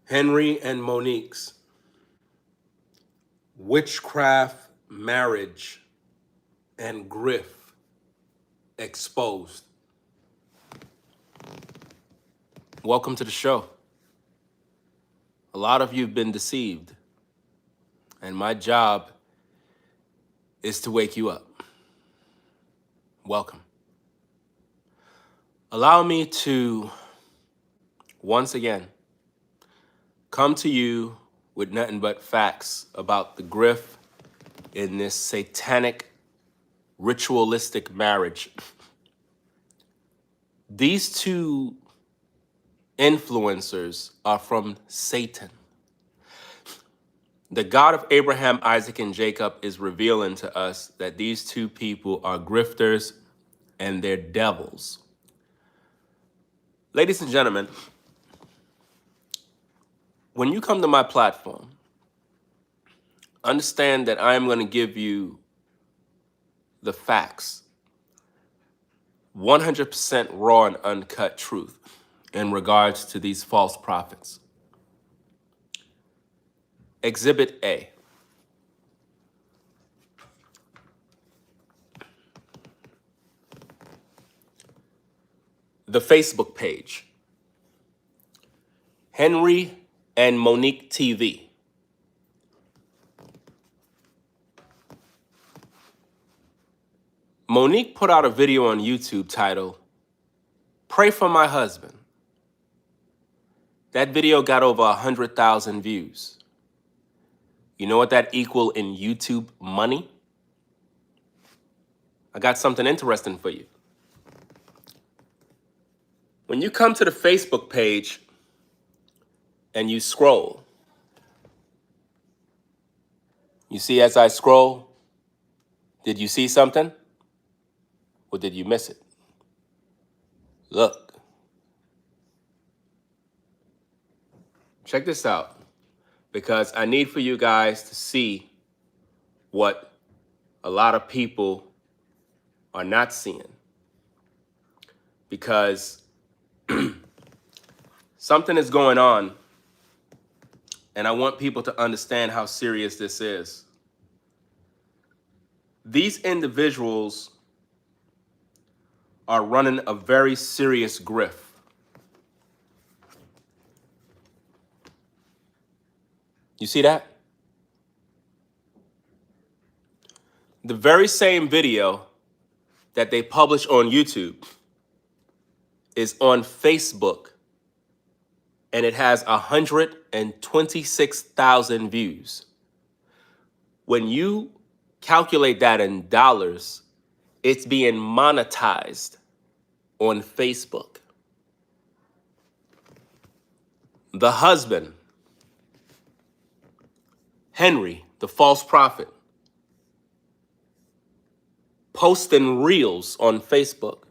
Henry and Monique's witchcraft marriage and grift exposed. Welcome to the show. A lot of you have been deceived, and my job is to wake you up. Welcome. Allow me to, once again, come to you with nothing but facts about the grift in this satanic, ritualistic marriage. These two influencers are from Satan. The God of Abraham, Isaac, and Jacob is revealing to us that these two people are grifters and they're devils. Ladies and gentlemen, when you come to my platform, understand that I am going to give you the facts, 100% raw and uncut truth in regards to these false prophets. Exhibit A. The Facebook page. Henry and Mon'nique TV. Mon'nique put out a video on YouTube titled, "Pray for My Husband." That video got over 100,000 views. You know what that equal in YouTube money? I got something interesting for you. When you come to the Facebook page and you scroll, you see as I scroll, did you see something? Or did you miss it? Look. Check this out, because I need for you guys to see what a lot of people are not seeing. Because something is going on, and I want people to understand how serious this is. These individuals are running a very serious grift. You see that? The very same video that they publish on YouTube is on Facebook, and it has 126,000 views. When you calculate that in dollars, it's being monetized on Facebook. The husband, Henry, the false prophet, posting reels on Facebook,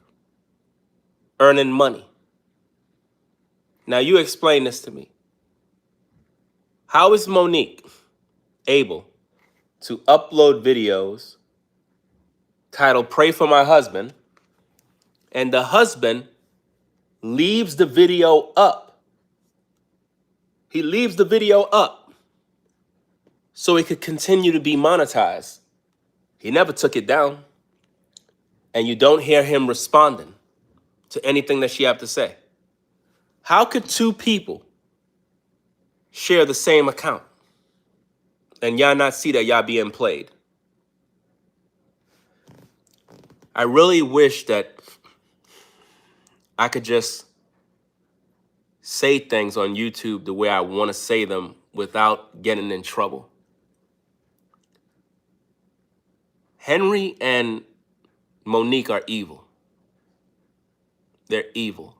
earning money. Now you explain this to me. How is Mon'nique able to upload videos titled "Pray for My Husband," and the husband leaves the video up? He leaves the video up so it could continue to be monetized. He never took it down. And you don't hear him responding to anything that she have to say. How could two people share the same account and y'all not see that y'all being played? I really wish that I could just say things on YouTube the way I want to say them without getting in trouble. Henry and Mon'nique are evil. They're evil.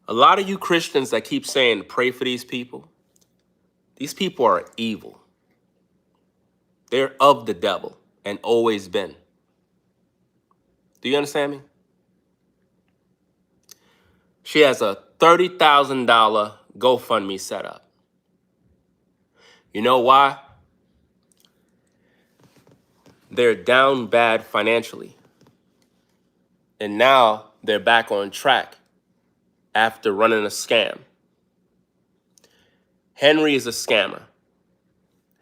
A lot of you Christians that keep saying pray for these people are evil. They're of the devil and always been. Do you understand me? She has a $30,000 GoFundMe set up. You know why? They're down bad financially. And now they're back on track after running a scam. Henry is a scammer.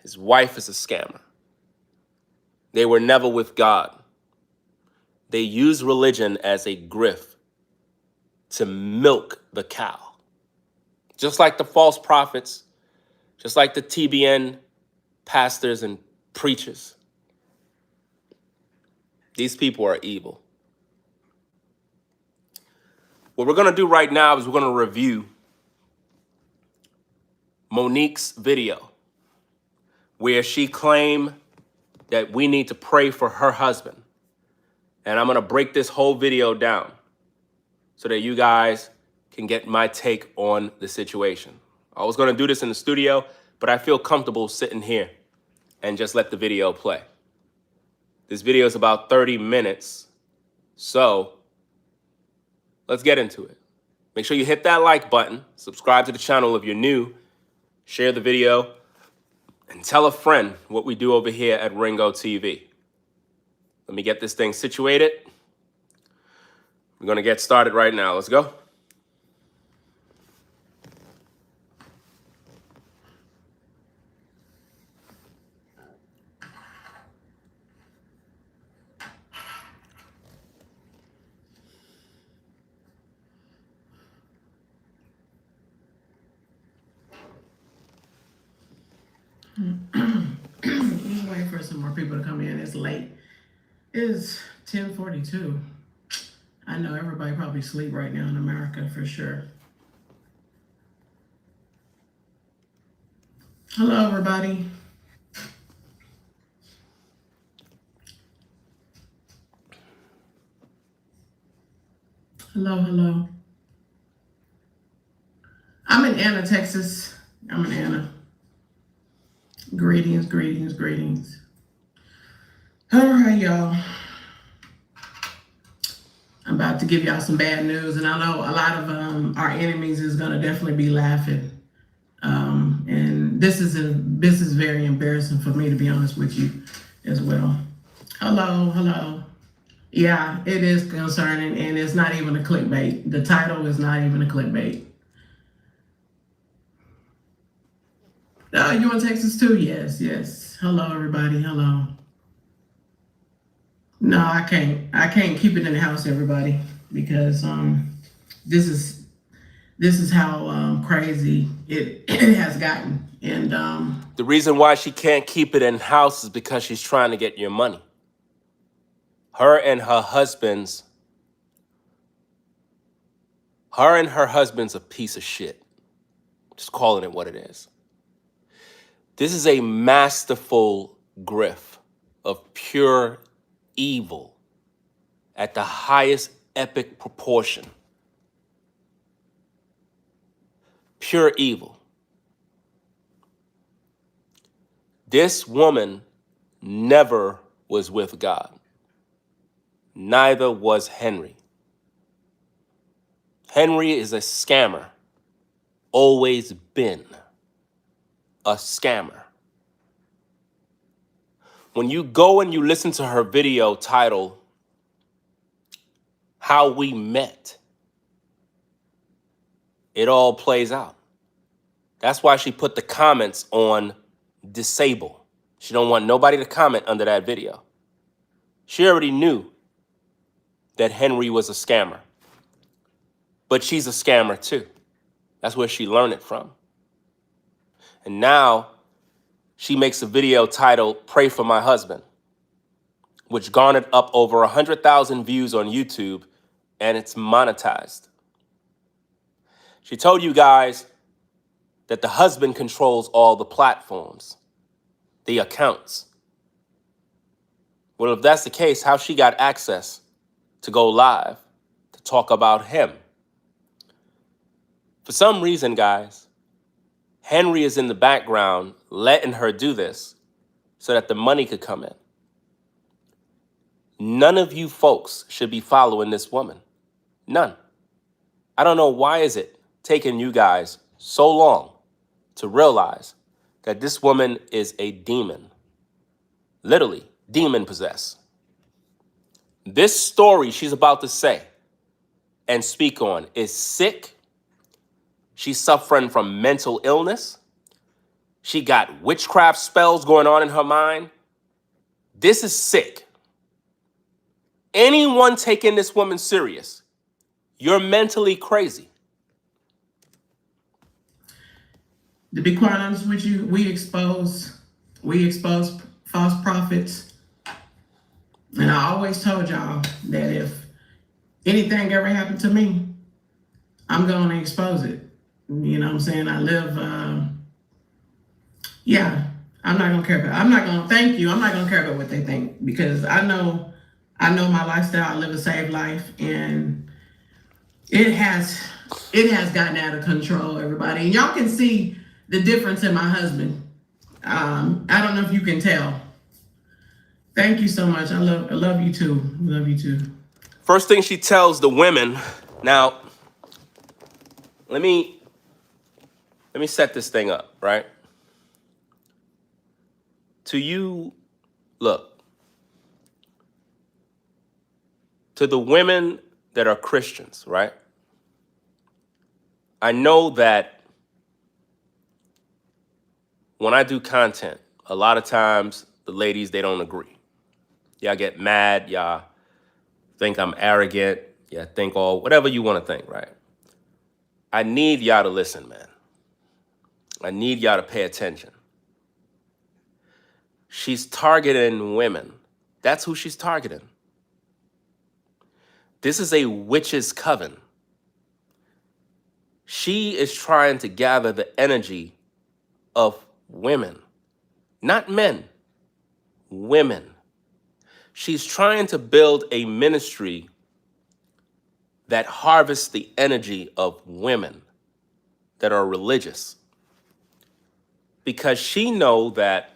His wife is a scammer. They were never with God. They use religion as a grift to milk the cow. Just like the false prophets, just like the TBN pastors and preachers. These people are evil. What we're going to do right now is we're going to review Monique's video where she claimed that we need to pray for her husband. And I'm going to break this whole video down so that you guys can get my take on the situation. I was going to do this in the studio, but I feel comfortable sitting here and just let the video play. This video is about 30 minutes, so let's get into it. Make sure you hit that like button, subscribe to the channel if you're new, share the video, and tell a friend what we do over here at Ringo TV. Let me get this thing situated. We're going to get started right now. Let's go. Just waiting for some more people to come in. It's late. It's 10:42. I know everybody probably sleep right now in America for sure. Hello, everybody. Hello, hello. I'm in Anna, Texas. I'm in Anna. Greetings, greetings, greetings. All right, y'all. I'm about to give y'all some bad news, and I know a lot of our enemies is gonna definitely be laughing. And this is very embarrassing for me, to be honest with you, as well. Hello, hello. Yeah, it is concerning, and it's not even a clickbait. The title is not even a clickbait. You in Texas too? Yes, yes. Hello, everybody. Hello. No, I can't keep it in the house, everybody, because this is how crazy it has gotten. And the reason why she can't keep it in house is because she's trying to get your money. Her and her husband's a piece of shit. Just calling it what it is. This is a masterful grift of pure evil at the highest epic proportion. Pure evil. This woman never was with God. Neither was Henry. Henry is a scammer. Always been a scammer. When you go and you listen to her video titled, How We Met, it all plays out. That's why she put the comments on disable. She don't want nobody to comment under that video. She already knew that Henry was a scammer, but she's a scammer too. That's where she learned it from. And now she makes a video titled, Pray for My Husband, which garnered up over 100,000 views on YouTube, and it's monetized. She told you guys that the husband controls all the platforms, the accounts. Well, if that's the case, how she got access to go live to talk about him? For some reason, guys, Henry is in the background letting her do this so that the money could come in. None of you folks should be following this woman. None. I don't know why is it taking you guys so long to realize that this woman is a demon. Literally, demon possessed. This story she's about to say and speak on is sick. She's suffering from mental illness. She got witchcraft spells going on in her mind. This is sick. Anyone taking this woman serious, you're mentally crazy. To be quite honest with you, we expose false prophets. And I always told y'all that if anything ever happened to me, I'm going to expose it. You know what I'm saying? I live, I'm not going to care about, I'm not going to, thank you. I'm not going to care about what they think, because I know my lifestyle. I live a saved life, and it has gotten out of control, everybody. And y'all can see the difference in my husband. I don't know if you can tell. Thank you so much. I love you too. Love you too. First thing she tells the women, now, let me set this thing up, right? To you, look, to the women that are Christians, right? I know that when I do content, a lot of times the ladies, they don't agree. Y'all get mad, y'all think I'm arrogant, y'all think all, whatever you want to think, right? I need y'all to listen, man. I need y'all to pay attention. She's targeting women. That's who she's targeting. This is a witch's coven. She is trying to gather the energy of women, not men, women. She's trying to build a ministry that harvests the energy of women that are religious, because she knows that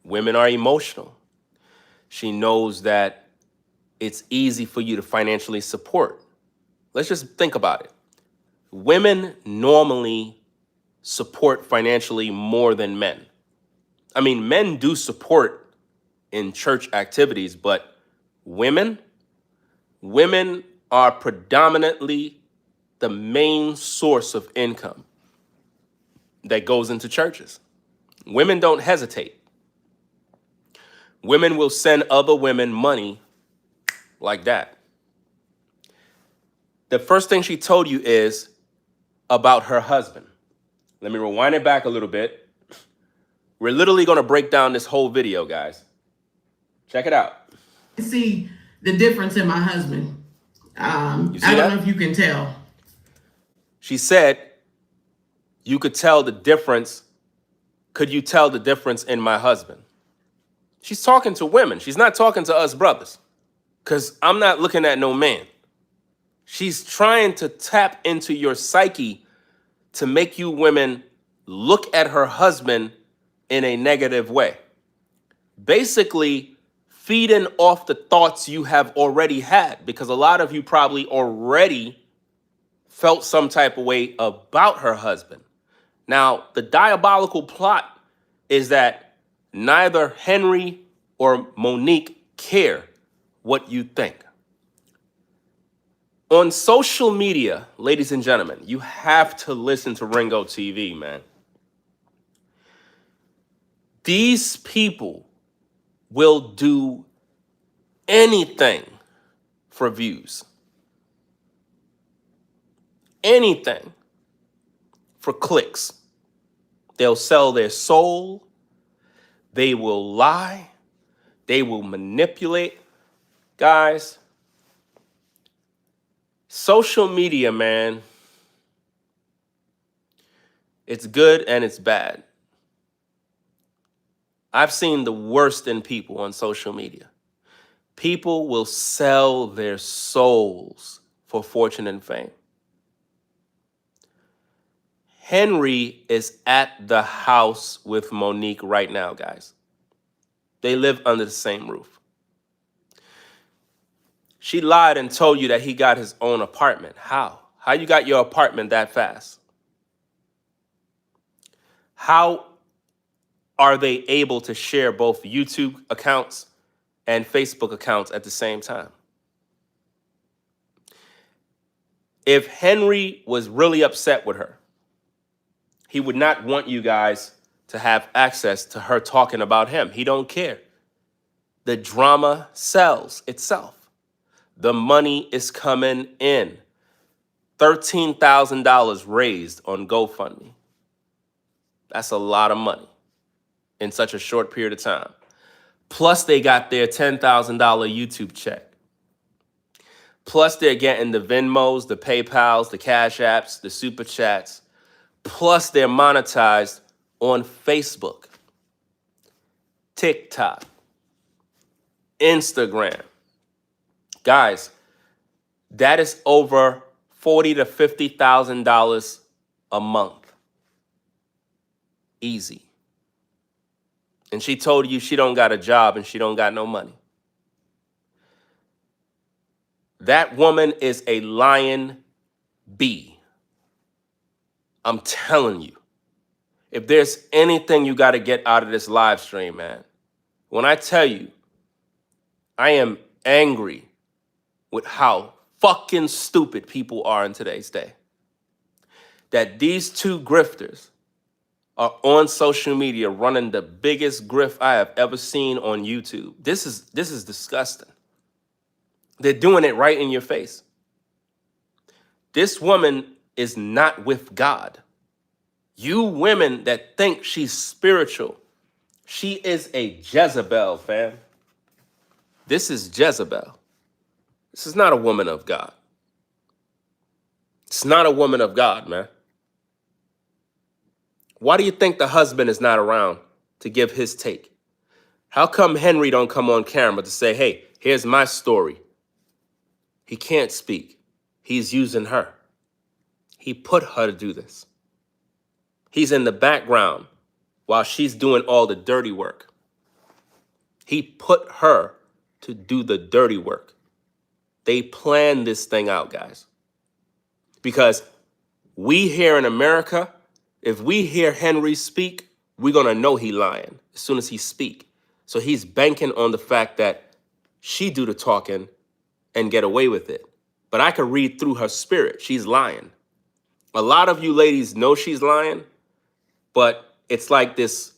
women are emotional. She knows that it's easy for you to financially support. Let's just think about it. Women normally support financially more than men. I mean, men do support in church activities, but women are predominantly the main source of income that goes into churches. Women don't hesitate. Women will send other women money like that. The first thing she told you is about her husband. Let me rewind it back a little bit. We're literally going to break down this whole video, guys. Check it out. See the difference in my husband. I don't know if you can tell. She said, you could tell the difference. Could you tell the difference in my husband? She's talking to women. She's not talking to us brothers, because I'm not looking at no man. She's trying to tap into your psyche to make you women look at her husband in a negative way. Basically, feeding off the thoughts you have already had, because a lot of you probably already felt some type of way about her husband. Now, the diabolical plot is that neither Henry or Mon'nique care what you think. On social media, ladies and gentlemen, you have to listen to Ringo TV, man. These people will do anything for views. Anything for clicks. They'll sell their soul. They will lie. They will manipulate. Guys, social media, man, it's good and it's bad. I've seen the worst in people on social media. People will sell their souls for fortune and fame. Henry is at the house with Mon'nique right now, guys. They live under the same roof. She lied and told you that he got his own apartment. How? How you got your apartment that fast? How are they able to share both YouTube accounts and Facebook accounts at the same time? If Henry was really upset with her, he would not want you guys to have access to her talking about him. He don't care. The drama sells itself. The money is coming in. $13,000 raised on GoFundMe. That's a lot of money in such a short period of time. Plus, they got their $10,000 YouTube check. Plus, they're getting the Venmos, the PayPals, the Cash Apps, the Super Chats. Plus, they're monetized on Facebook, TikTok, Instagram. Guys, that is over $40,000 to $50,000 a month. Easy. And she told you she don't got a job and she don't got no money. That woman is a lion bee. I'm telling you. If there's anything you got to get out of this live stream, man, when I tell you, I am angry with how fucking stupid people are in today's day. That these two grifters are on social media running the biggest grift I have ever seen on YouTube. This is disgusting. They're doing it right in your face. This woman is not with God. You women that think she's spiritual, she is a Jezebel, fam. This is Jezebel. This is not a woman of God. It's not a woman of God, man. Why do you think the husband is not around to give his take? How come Henry don't come on camera to say, hey, here's my story? He can't speak. He's using her. He put her to do this. He's in the background while she's doing all the dirty work. He put her to do the dirty work. They planned this thing out, guys. Because we here in America, if we hear Henry speak, we're going to know he lying as soon as he speak. So he's banking on the fact that she do the talking and get away with it. But I could read through her spirit. She's lying. A lot of you ladies know she's lying, but it's like this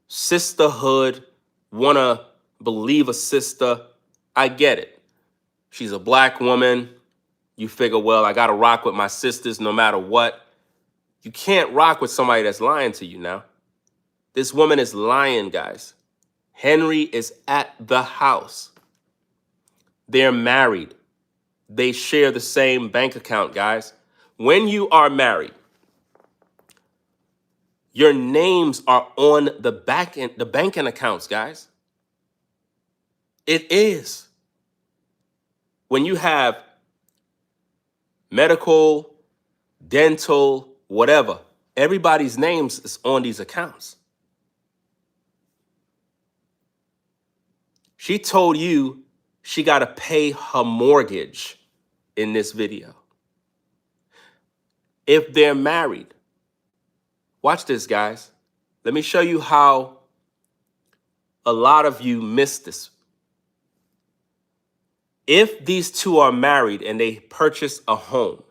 sisterhood, want to believe a sister. I get it. She's a black woman. You figure, well, I got to rock with my sisters no matter what. You can't rock with somebody that's lying to you now. This woman is lying, guys. Henry is at the house. They're married. They share the same bank account, guys. When you are married, your names are on the banking accounts, guys. It is. When you have medical, dental, whatever, everybody's names is on these accounts. She told you she got to pay her mortgage in this video. If they're married, watch this, guys. Let me show you how a lot of you miss this. If these two are married and they purchase a home,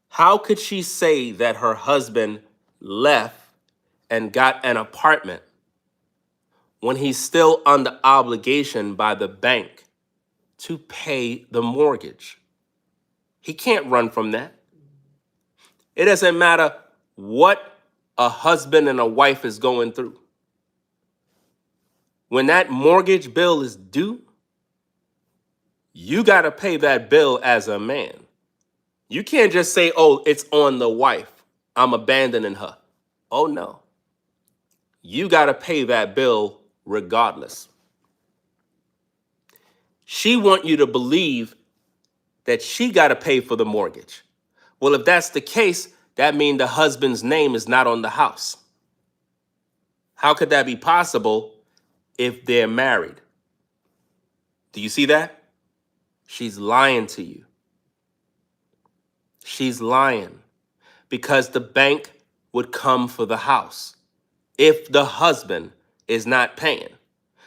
how could she say that her husband left and got an apartment when he's still under obligation by the bank to pay the mortgage? He can't run from that. It doesn't matter what a husband and a wife is going through. When that mortgage bill is due, you got to pay that bill as a man. You can't just say, oh, it's on the wife. I'm abandoning her. Oh, no. You got to pay that bill regardless. She want you to believe that she got to pay for the mortgage. Well, if that's the case, that means the husband's name is not on the house. How could that be possible if they're married? Do you see that? She's lying to you. She's lying because the bank would come for the house if the husband is not paying,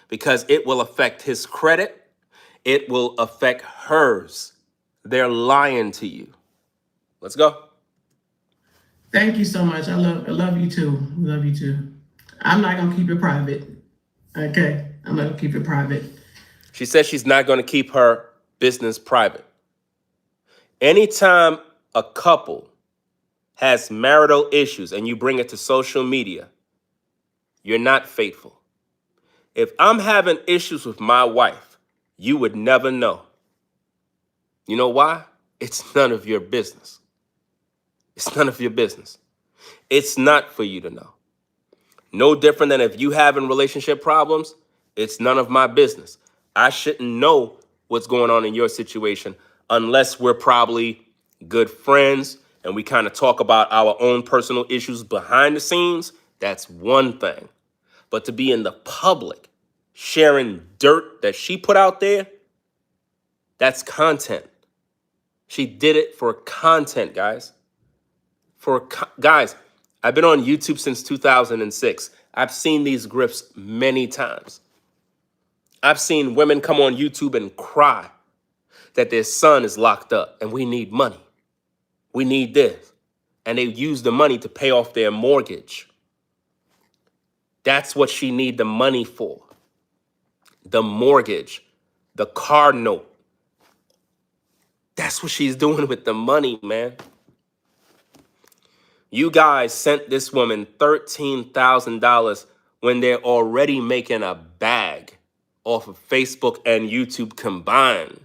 because it will affect his credit. It will affect hers. They're lying to you. Let's go. Thank you so much. I love you too. Love you too. I'm not gonna keep it private. Okay, I'm gonna keep it private. She says she's not going to keep her business private. Anytime a couple has marital issues and you bring it to social media, you're not faithful. If I'm having issues with my wife, you would never know. You know why? It's none of your business. It's none of your business. It's not for you to know. No different than if you having relationship problems, it's none of my business. I shouldn't know what's going on in your situation unless we're probably good friends and we kind of talk about our own personal issues behind the scenes. That's one thing. But to be in the public sharing dirt that she put out there, that's content. She did it for content, guys. Guys, I've been on YouTube since 2006. I've seen these grifts many times. I've seen women come on YouTube and cry that their son is locked up and we need money. We need this. And they use the money to pay off their mortgage. That's what she need the money for. The mortgage, the car note. That's what she's doing with the money, man. You guys sent this woman $13,000 when they're already making a bag off of Facebook and YouTube combined.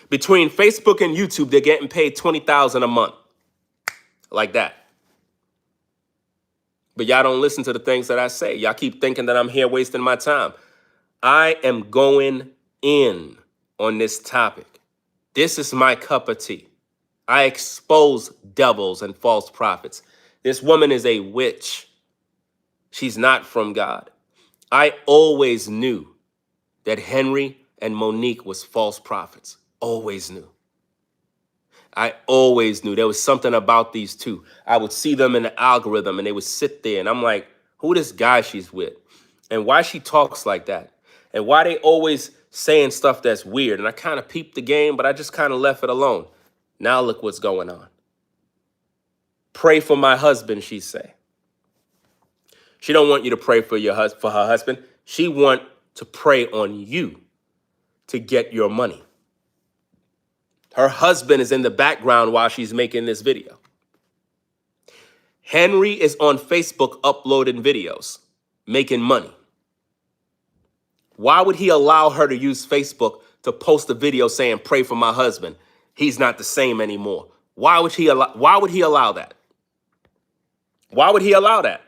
Between Facebook and YouTube, they're getting paid $20,000 a month. Like that. But y'all don't listen to the things that I say. Y'all keep thinking that I'm here wasting my time. I am going in on this topic. This is my cup of tea. I expose devils and false prophets. This woman is a witch. She's not from God. I always knew that Henry and Mon'nique was false prophets. Always knew. I always knew there was something about these two. I would see them in the algorithm and they would sit there and I'm like, who this guy she's with? And why she talks like that? And why they always saying stuff that's weird? And I kind of peeped the game, but I just kind of left it alone. Now look what's going on. Pray for my husband, she say. She don't want you to pray for her husband. She want to prey on you to get your money. Her husband is in the background while she's making this video. Henry is on Facebook uploading videos, making money. Why would he allow her to use Facebook to post a video saying, pray for my husband? He's not the same anymore. Why would he allow that? Why would he allow that?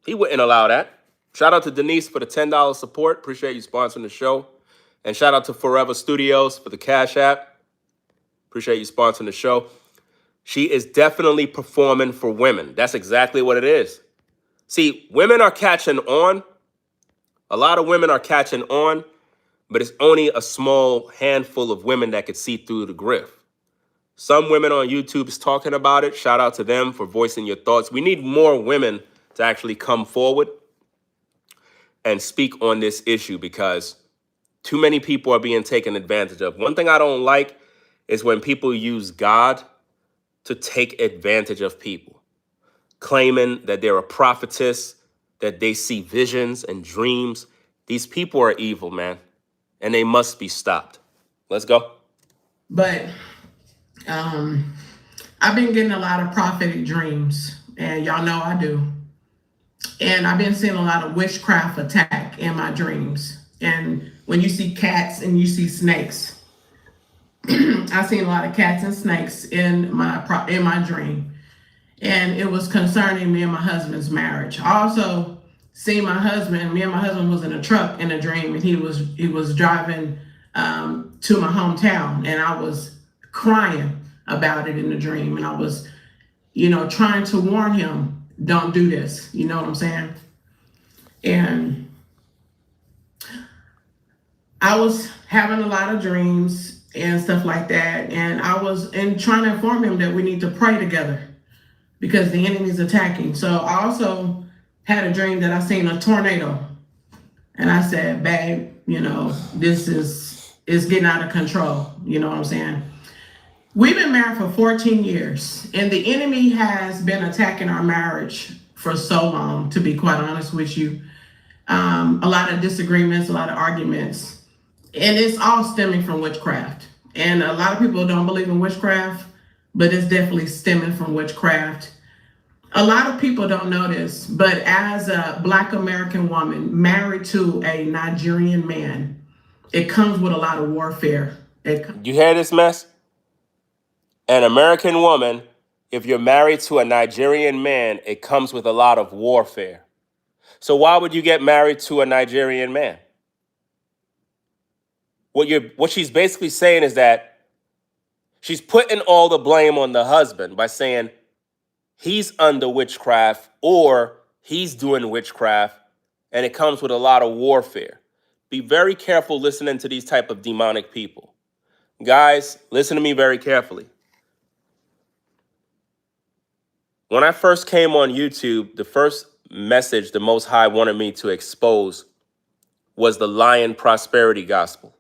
He wouldn't allow that. Shout out to Denise for the $10 support. Appreciate you sponsoring the show. And shout out to Forever Studios for the Cash App. Appreciate you sponsoring the show. She is definitely performing for women. That's exactly what it is. See, women are catching on. A lot of women are catching on, but it's only a small handful of women that could see through the grift. Some women on YouTube is talking about it. Shout out to them for voicing your thoughts. We need more women to actually come forward and speak on this issue because too many people are being taken advantage of. One thing I don't like is when people use God to take advantage of people, claiming that they're a prophetess, that they see visions and dreams. These people are evil, man, and they must be stopped. Let's go. But I've been getting a lot of prophetic dreams, and y'all know I do. And I've been seeing a lot of witchcraft attack in my dreams. And when you see cats and you see snakes, I've seen a lot of cats and snakes in my dream. And it was concerning me and my husband's marriage. I also seen me and my husband was in a truck in a dream, and he was driving to my hometown, and I was crying about it in the dream. And I was, trying to warn him, don't do this. You know what I'm saying? And I was having a lot of dreams and stuff like that. And I was trying to inform him that we need to pray together because the enemy's attacking. So I also had a dream that I seen a tornado. And I said, babe, this is getting out of control. You know what I'm saying? We've been married for 14 years, and the enemy has been attacking our marriage for so long, to be quite honest with you. A lot of disagreements, a lot of arguments, and it's all stemming from witchcraft. And a lot of people don't believe in witchcraft, but it's definitely stemming from witchcraft. A lot of people don't know this, but as a Black American woman married to a Nigerian man, it comes with a lot of warfare. You hear this mess? An American woman, if you're married to a Nigerian man, it comes with a lot of warfare. So why would you get married to a Nigerian man? What she's basically saying is that she's putting all the blame on the husband by saying he's under witchcraft or he's doing witchcraft, and it comes with a lot of warfare. Be very careful listening to these type of demonic people. Guys, listen to me very carefully. When I first came on YouTube, the first message the Most High wanted me to expose was the lying prosperity gospel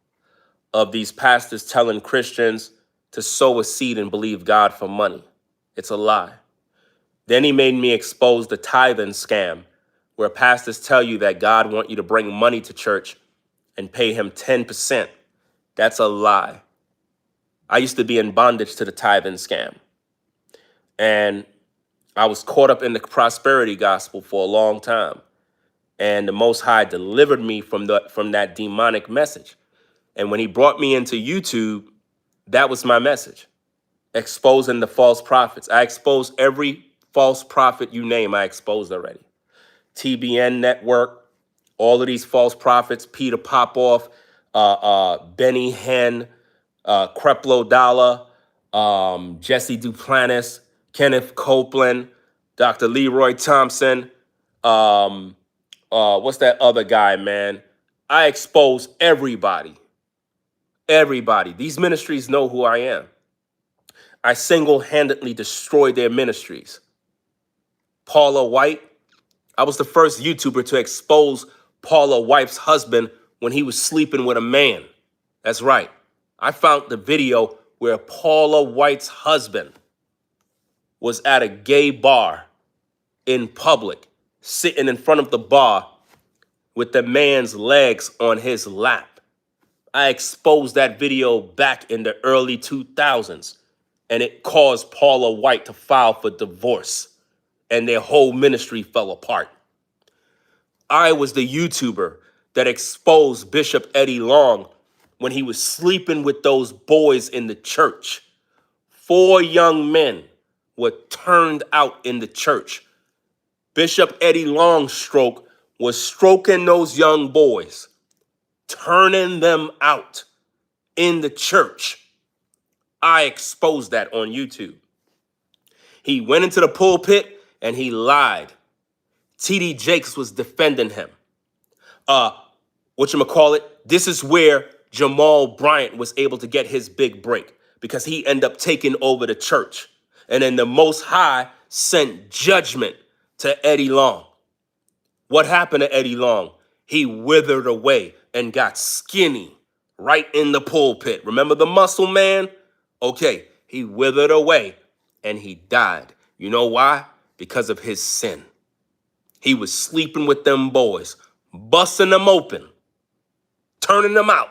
of these pastors telling Christians to sow a seed and believe God for money. It's a lie. Then he made me expose the tithing scam, where pastors tell you that God wants you to bring money to church and pay him 10%. That's a lie. I used to be in bondage to the tithing scam. And I was caught up in the prosperity gospel for a long time. And the Most High delivered me from that demonic message. And when he brought me into YouTube, that was my message. Exposing the false prophets. I exposed every false prophet you name, I exposed already. TBN Network, all of these false prophets, Peter Popoff, Benny Hinn, Creflo Dollar, Jesse Duplantis, Kenneth Copeland, Dr. Leroy Thompson, what's that other guy, man? I expose everybody. Everybody. These ministries know who I am. I single-handedly destroyed their ministries. Paula White, I was the first YouTuber to expose Paula White's husband when he was sleeping with a man. That's right. I found the video where Paula White's husband was at a gay bar in public, sitting in front of the bar with the man's legs on his lap. I exposed that video back in the early 2000s, and it caused Paula White to file for divorce, and their whole ministry fell apart. I was the YouTuber that exposed Bishop Eddie Long when he was sleeping with those boys in the church. 4 young men were turned out in the church. Bishop Eddie Longstroke was stroking those young boys, turning them out in the church. I exposed that on YouTube. He went into the pulpit and he lied. T.D. Jakes was defending him. This is where Jamal Bryant was able to get his big break, because he ended up taking over the church. And then the Most High sent judgment to Eddie Long. What happened to Eddie Long? He withered away and got skinny right in the pulpit. Remember the muscle man? Okay, he withered away and he died. You know why? Because of his sin. He was sleeping with them boys, busting them open, turning them out.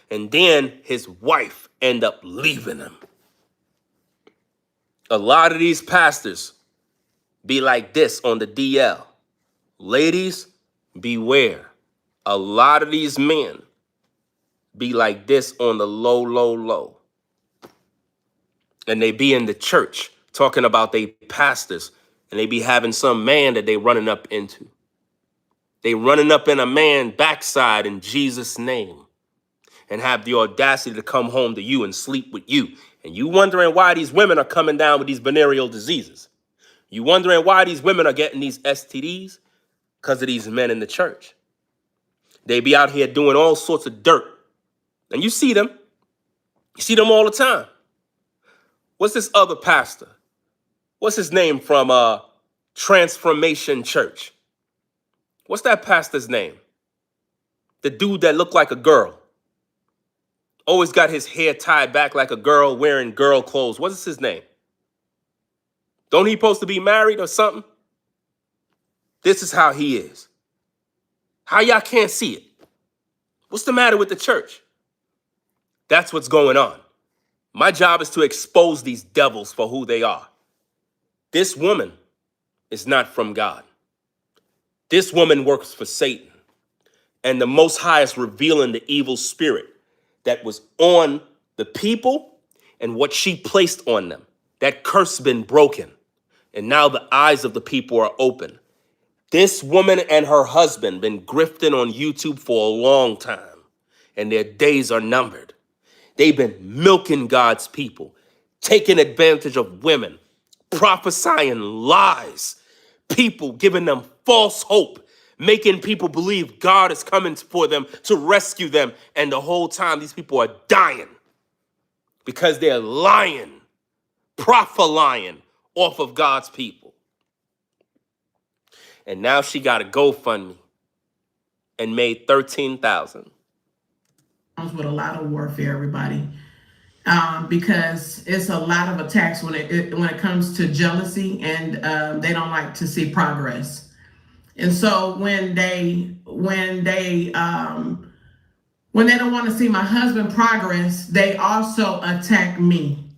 And then his wife ended up leaving him. A lot of these pastors be like this on the DL. Ladies, beware. A lot of these men be like this on the low, low, low. And they be in the church talking about they pastors, and they be having some man that they running up into. They running up in a man backside in Jesus' name, and have the audacity to come home to you and sleep with you. And you wondering why these women are coming down with these venereal diseases. You wondering why these women are getting these STDs? Because of these men in the church. They be out here doing all sorts of dirt. And you see them. You see them all the time. What's this other pastor? What's his name from Transformation Church? What's that pastor's name? The dude that looked like a girl. Always got his hair tied back like a girl wearing girl clothes. What's his name? Don't he supposed to be married or something? This is how he is. How y'all can't see it? What's the matter with the church? That's what's going on. My job is to expose these devils for who they are. This woman is not from God. This woman works for Satan. And the Most High is revealing the evil spirit that was on the people and what she placed on them. That curse been broken. And now the eyes of the people are open. This woman and her husband been grifting on YouTube for a long time. And their days are numbered. They've been milking God's people, taking advantage of women, prophesying lies, people giving them false hope, making people believe God is coming for them to rescue them. And the whole time, these people are dying because they're lying, prophet-lying off of God's people. And now she got a GoFundMe and made $13,000. With a lot of warfare, everybody, because it's a lot of attacks when it comes to jealousy, and they don't like to see progress. And so when they don't want to see my husband progress, they also attack me.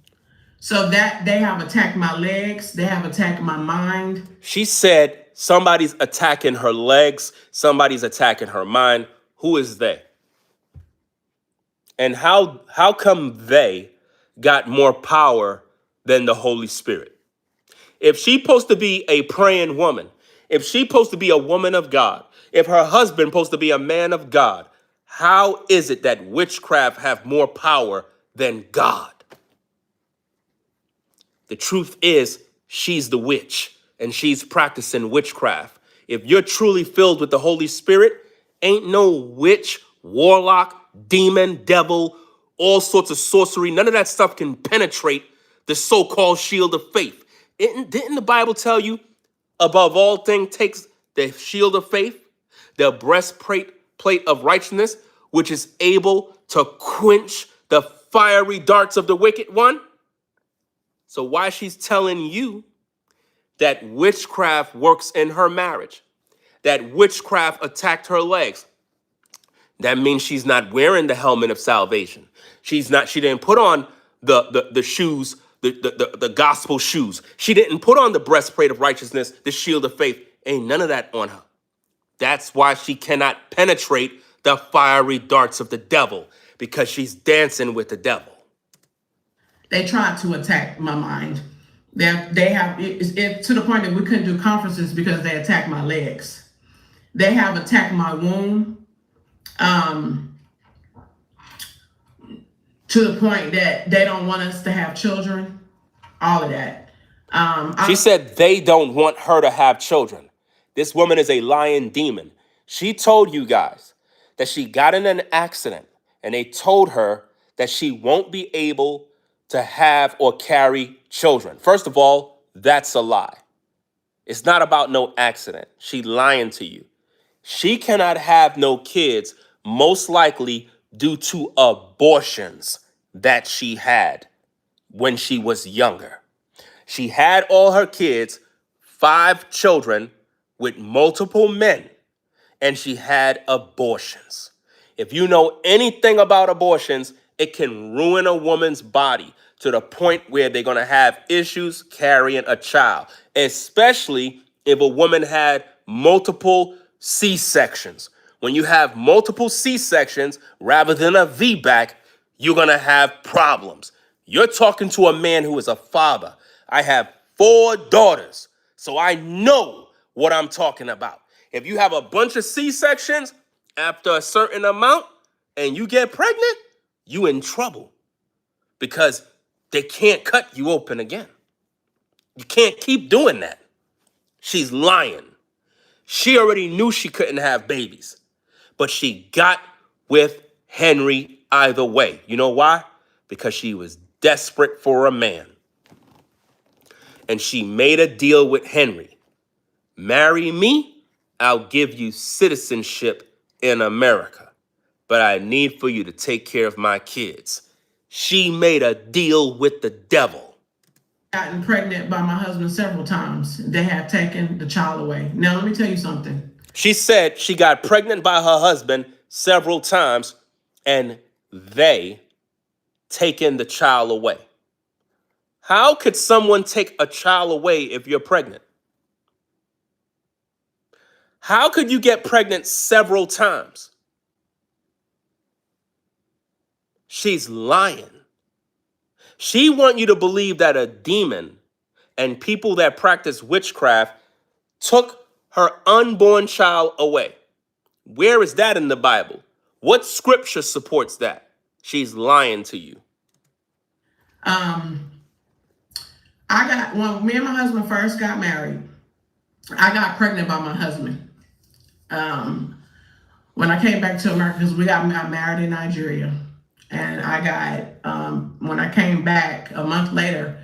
So that they have attacked my legs, they have attacked my mind. She said somebody's attacking her legs, somebody's attacking her mind. Who is they? And how come they got more power than the Holy Spirit? If she's supposed to be a praying woman, if she's supposed to be a woman of God, if her husband supposed to be a man of God, how is it that witchcraft have more power than God? The truth is, she's the witch, and she's practicing witchcraft. If you're truly filled with the Holy Spirit, ain't no witch, warlock, demon, devil, all sorts of sorcery, none of that stuff can penetrate the so-called shield of faith. Didn't the Bible tell you, above all things, takes the shield of faith, the breastplate of righteousness, which is able to quench the fiery darts of the wicked one? So why she's telling you that witchcraft works in her marriage, that witchcraft attacked her legs, that means she's not wearing the helmet of salvation. She didn't put on the shoes, the gospel shoes. She didn't put on the breastplate of righteousness, the shield of faith. Ain't none of that on her. That's why she cannot penetrate the fiery darts of the devil, because she's dancing with the devil. They tried to attack my mind. They have it to the point that we couldn't do conferences because they attacked my legs. They have attacked my womb, to the point that they don't want us to have children. All of that. She said they don't want her to have children. This woman is a lying demon. She told you guys that she got in an accident and they told her that she won't be able to have or carry children. First of all, that's a lie. It's not about no accident. She lying to you. She cannot have no kids, most likely due to abortions that she had when she was younger. She had all her kids, 5 children with multiple men, and she had abortions. If you know anything about abortions, it can ruin a woman's body to the point where they're going to have issues carrying a child, especially if a woman had multiple C-sections. When you have multiple C-sections rather than a VBAC, you're going to have problems. You're talking to a man who is a father. I have 4 daughters, so I know what I'm talking about. If you have a bunch of C-sections after a certain amount and you get pregnant, you in trouble because they can't cut you open again. You can't keep doing that. She's lying. She already knew she couldn't have babies, but she got with Henry either way. You know why? Because she was desperate for a man. And she made a deal with Henry. Marry me, I'll give you citizenship in America. but I need for you to take care of my kids. She made a deal with the devil. Gotten pregnant by my husband several times. They have taken the child away. Now, let me tell you something. She said she got pregnant by her husband several times, and they taken the child away. How could someone take a child away if you're pregnant? How could you get pregnant several times? She's lying. She wants you to believe that a demon and people that practice witchcraft took her unborn child away. Where is that in the Bible? What scripture supports that? She's lying to you. When me and my husband first got married, I got pregnant by my husband. When I came back to America, because we got married in Nigeria, and I got, when I came back a month later,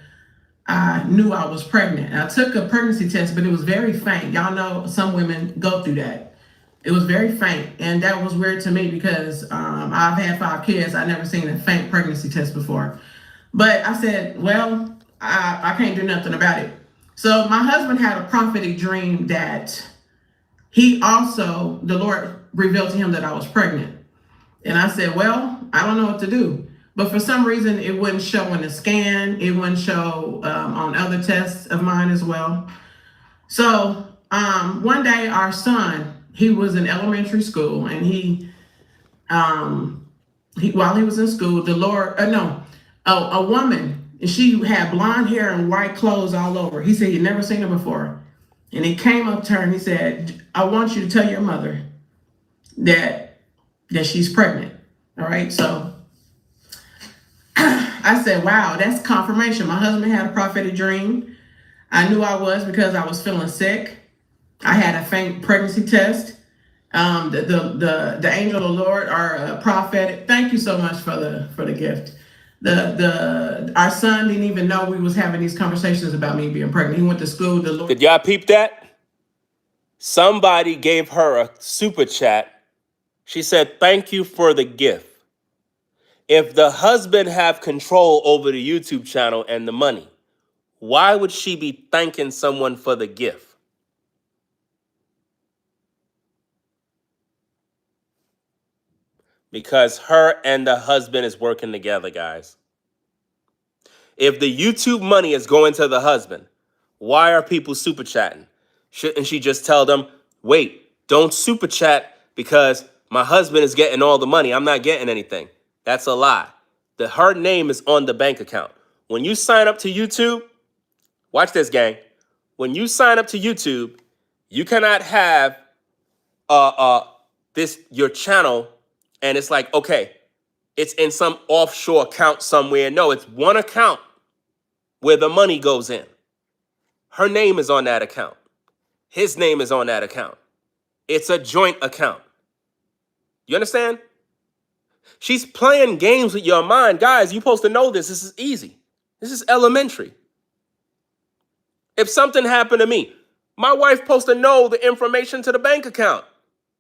I knew I was pregnant. And I took a pregnancy test, but it was very faint. Y'all know some women go through that. It was very faint, and that was weird to me because I've had 5 kids. I've never seen a faint pregnancy test before. But I said, well, I can't do nothing about it. So my husband had a prophetic dream that the Lord revealed to him that I was pregnant. And I said, well, I don't know what to do. But for some reason, it wouldn't show in the scan. It wouldn't show on other tests of mine as well. So one day, our son, he was in elementary school, and while he was in school, a woman, she had blonde hair and white clothes all over. He said he'd never seen her before. And he came up to her and he said, I want you to tell your mother that she's pregnant. All right, so I said, wow, that's confirmation. My husband had a prophetic dream. I knew I was because I was feeling sick. I had a faint pregnancy test. The angel of the Lord, our prophetic. Thank you so much for the gift. Our son didn't even know we was having these conversations about me being pregnant. He went to school. The Lord. Did y'all peep that? Somebody gave her a super chat. She said, thank you for the gift. If the husband have control over the YouTube channel and the money, why would she be thanking someone for the gift? Because her and the husband is working together, guys. If the YouTube money is going to the husband, why are people super chatting? Shouldn't she just tell them, wait, don't super chat because my husband is getting all the money. I'm not getting anything. That's a lie. Her name is on the bank account. When you sign up to YouTube, watch this, gang. When you sign up to YouTube, you cannot have your channel and it's like, okay, it's in some offshore account somewhere. No, it's one account where the money goes in. Her name is on that account. His name is on that account. It's a joint account. You understand? She's playing games with your mind. Guys, you're supposed to know this. This is easy. This is elementary. If something happened to me, my wife supposed to know the information to the bank account.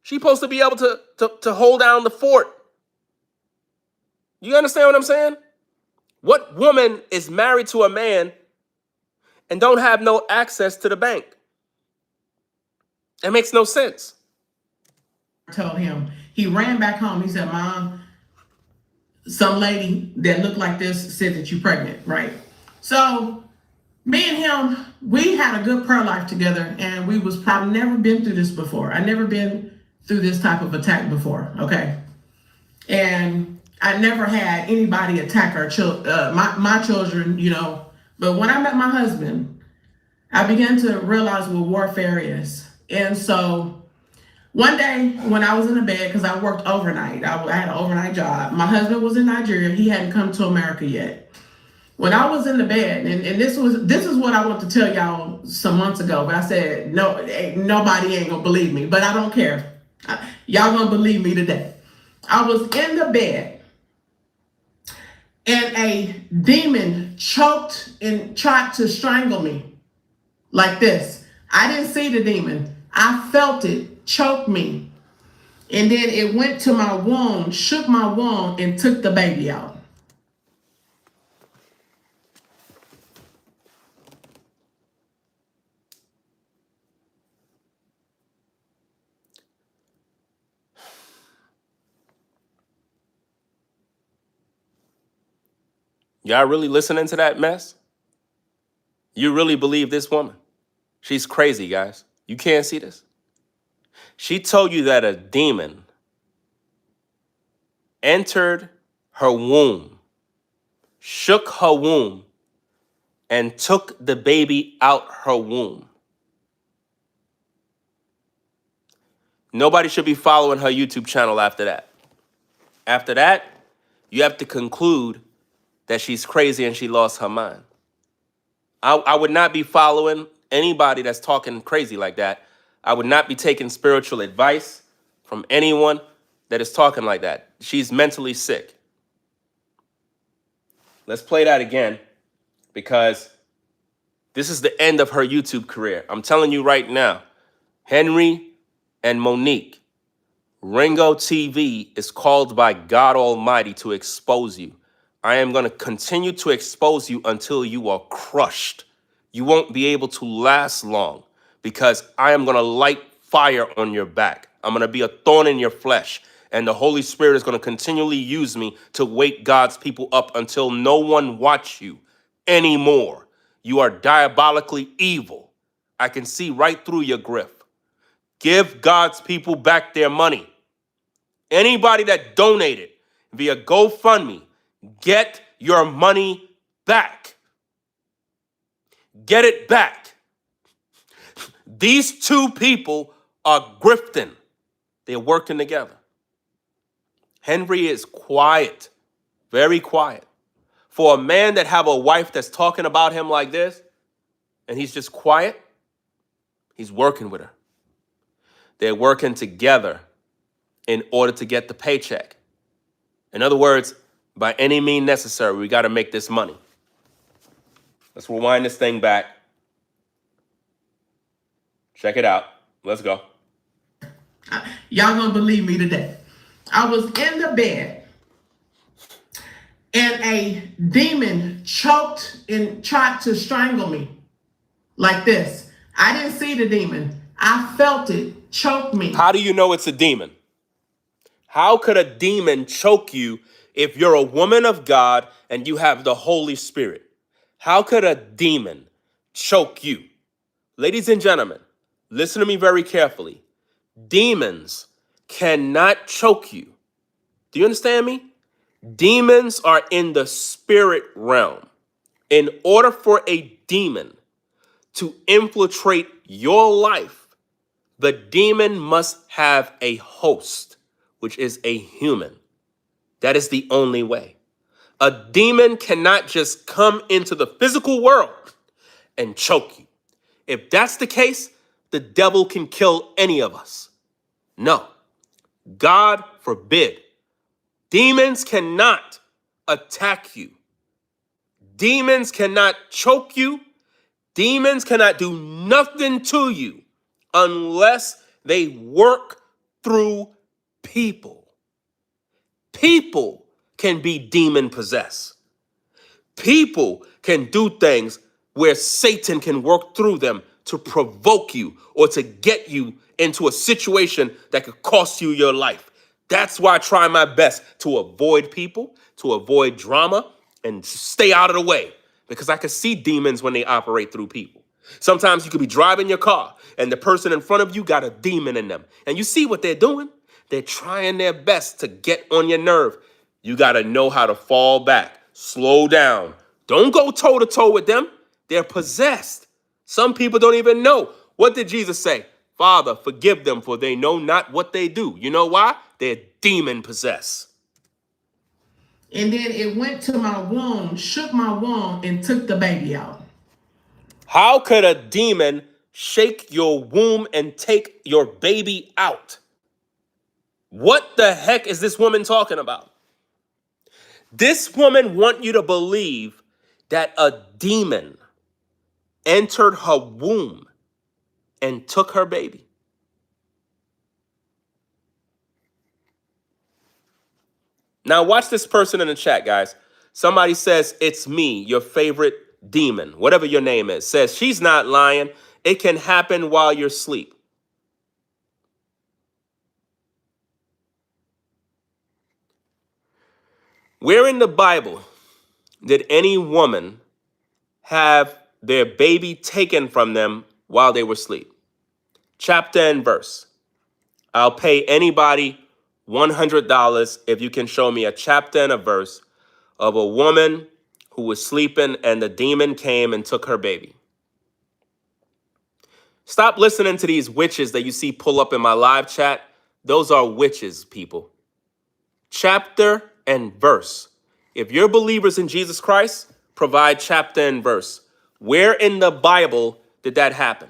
She's supposed to be able to hold down the fort. You understand what I'm saying? What woman is married to a man and don't have no access to the bank? It makes no sense. I told him. He ran back home. He said, Mom, some lady that looked like this said that you're pregnant, right? So me and him, we had a good prayer life together, and I've never been through this before. I've never been through this type of attack before, okay? And I never had anybody attack my children, you know. But when I met my husband, I began to realize what warfare is. And so one day when I was in the bed, because I worked overnight, I had an overnight job. My husband was in Nigeria. He hadn't come to America yet. When I was in the bed, and this is what I want to tell y'all some months ago, but I said, no, nobody ain't gonna believe me, but I don't care. Y'all gonna believe me today. I was in the bed, and a demon choked and tried to strangle me like this. I didn't see the demon. I felt it choke me. And then it went to my womb, shook my womb, and took the baby out. Y'all really listening to that mess? You really believe this woman? She's crazy, guys. You can't see this? She told you that a demon entered her womb, shook her womb, and took the baby out her womb. Nobody should be following her YouTube channel after that. After that, you have to conclude that she's crazy and she lost her mind. I would not be following anybody that's talking crazy like that. I would not be taking spiritual advice from anyone that is talking like that. She's mentally sick. Let's play that again, because this is the end of her YouTube career. I'm telling you right now, Henry and Mon'nique, Ringo TV is called by God Almighty to expose you. I am going to continue to expose you until you are crushed. You won't be able to last long, because I am going to light fire on your back. I'm going to be a thorn in your flesh. And the Holy Spirit is going to continually use me to wake God's people up until no one watch you anymore. You are diabolically evil. I can see right through your grift. Give God's people back their money. Anybody that donated via GoFundMe, get your money back. Get it back. These two people are grifting. They're working together. Henry is quiet, very quiet. For a man that have a wife that's talking about him like this, and he's just quiet, he's working with her. They're working together in order to get the paycheck. In other words, by any means necessary, we got to make this money. Let's rewind this thing back. Check it out. Let's go. Y'all gonna believe me today. I was in the bed and a demon choked and tried to strangle me like this. I didn't see the demon. I felt it choke me. How do you know it's a demon? How could a demon choke you if you're a woman of God and you have the Holy Spirit? How could a demon choke you? Ladies and gentlemen, listen to me very carefully. Demons cannot choke you. Do you understand me? Demons are in the spirit realm. In order for a demon to infiltrate your life, the demon must have a host, which is a human. That is the only way. A demon cannot just come into the physical world and choke you. If that's the case, the devil can kill any of us. No, God forbid. Demons cannot attack you. Demons cannot choke you. Demons cannot do nothing to you unless they work through people. People can be demon possessed. People can do things where Satan can work through them to provoke you or to get you into a situation that could cost you your life. That's why I try my best to avoid people, to avoid drama, and stay out of the way, because I can see demons when they operate through people. Sometimes you could be driving your car and the person in front of you got a demon in them. And you see what they're doing? They're trying their best to get on your nerve. You got to know how to fall back, slow down. Don't go toe to toe with them. They're possessed. Some people don't even know. What did Jesus say? Father, forgive them, for they know not what they do. You know why? They're demon possessed. And then it went to my womb, shook my womb, and took the baby out. How could a demon shake your womb and take your baby out? What the heck is this woman talking about? This woman wants you to believe that a demon entered her womb and took her baby. Now watch this person in the chat, guys. Somebody says, it's me, your favorite demon, whatever your name is, says she's not lying. It can happen while you're asleep. Where in the Bible did any woman have their baby taken from them while they were asleep? Chapter and verse. I'll pay anybody $100 if you can show me a chapter and a verse of a woman who was sleeping and the demon came and took her baby. Stop listening to these witches that you see pull up in my live chat. Those are witches, people. Chapter and verse. If you're believers in Jesus Christ, provide chapter and verse. Where in the Bible did that happen?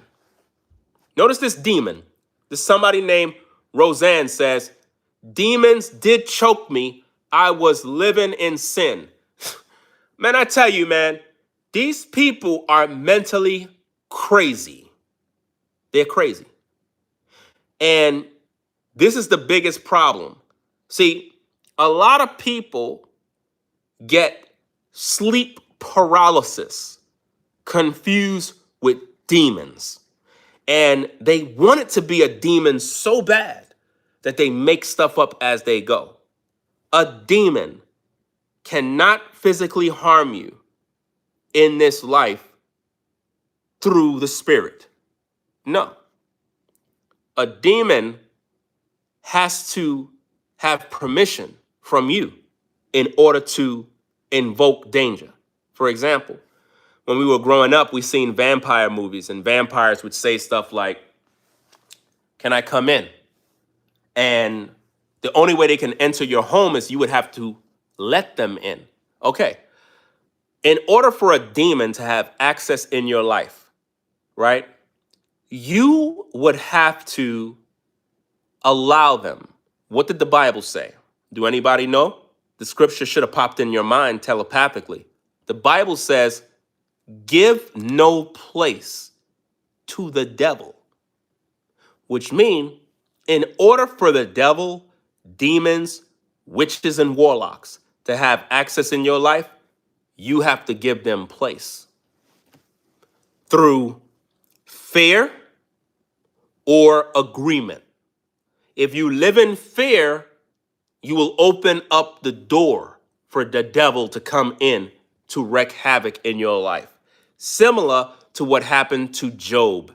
Notice this demon. This somebody named Roseanne says, demons did choke me. I was living in sin. Man, I tell you, man, these people are mentally crazy. They're crazy. And this is the biggest problem. See, a lot of people get sleep paralysis confused with demons. And they want it to be a demon so bad that they make stuff up as they go. A demon cannot physically harm you in this life through the spirit. No. A demon has to have permission from you in order to invoke danger. For example, when we were growing up, we seen vampire movies, and vampires would say stuff like, can I come in? And the only way they can enter your home is you would have to let them in. Okay. In order for a demon to have access in your life, right, you would have to allow them. What did the Bible say? Do anybody know? The scripture should have popped in your mind telepathically. The Bible says, give no place to the devil, which means in order for the devil, demons, witches, and warlocks to have access in your life, you have to give them place through fear or agreement. If you live in fear, you will open up the door for the devil to come in to wreak havoc in your life. Similar to what happened to Job.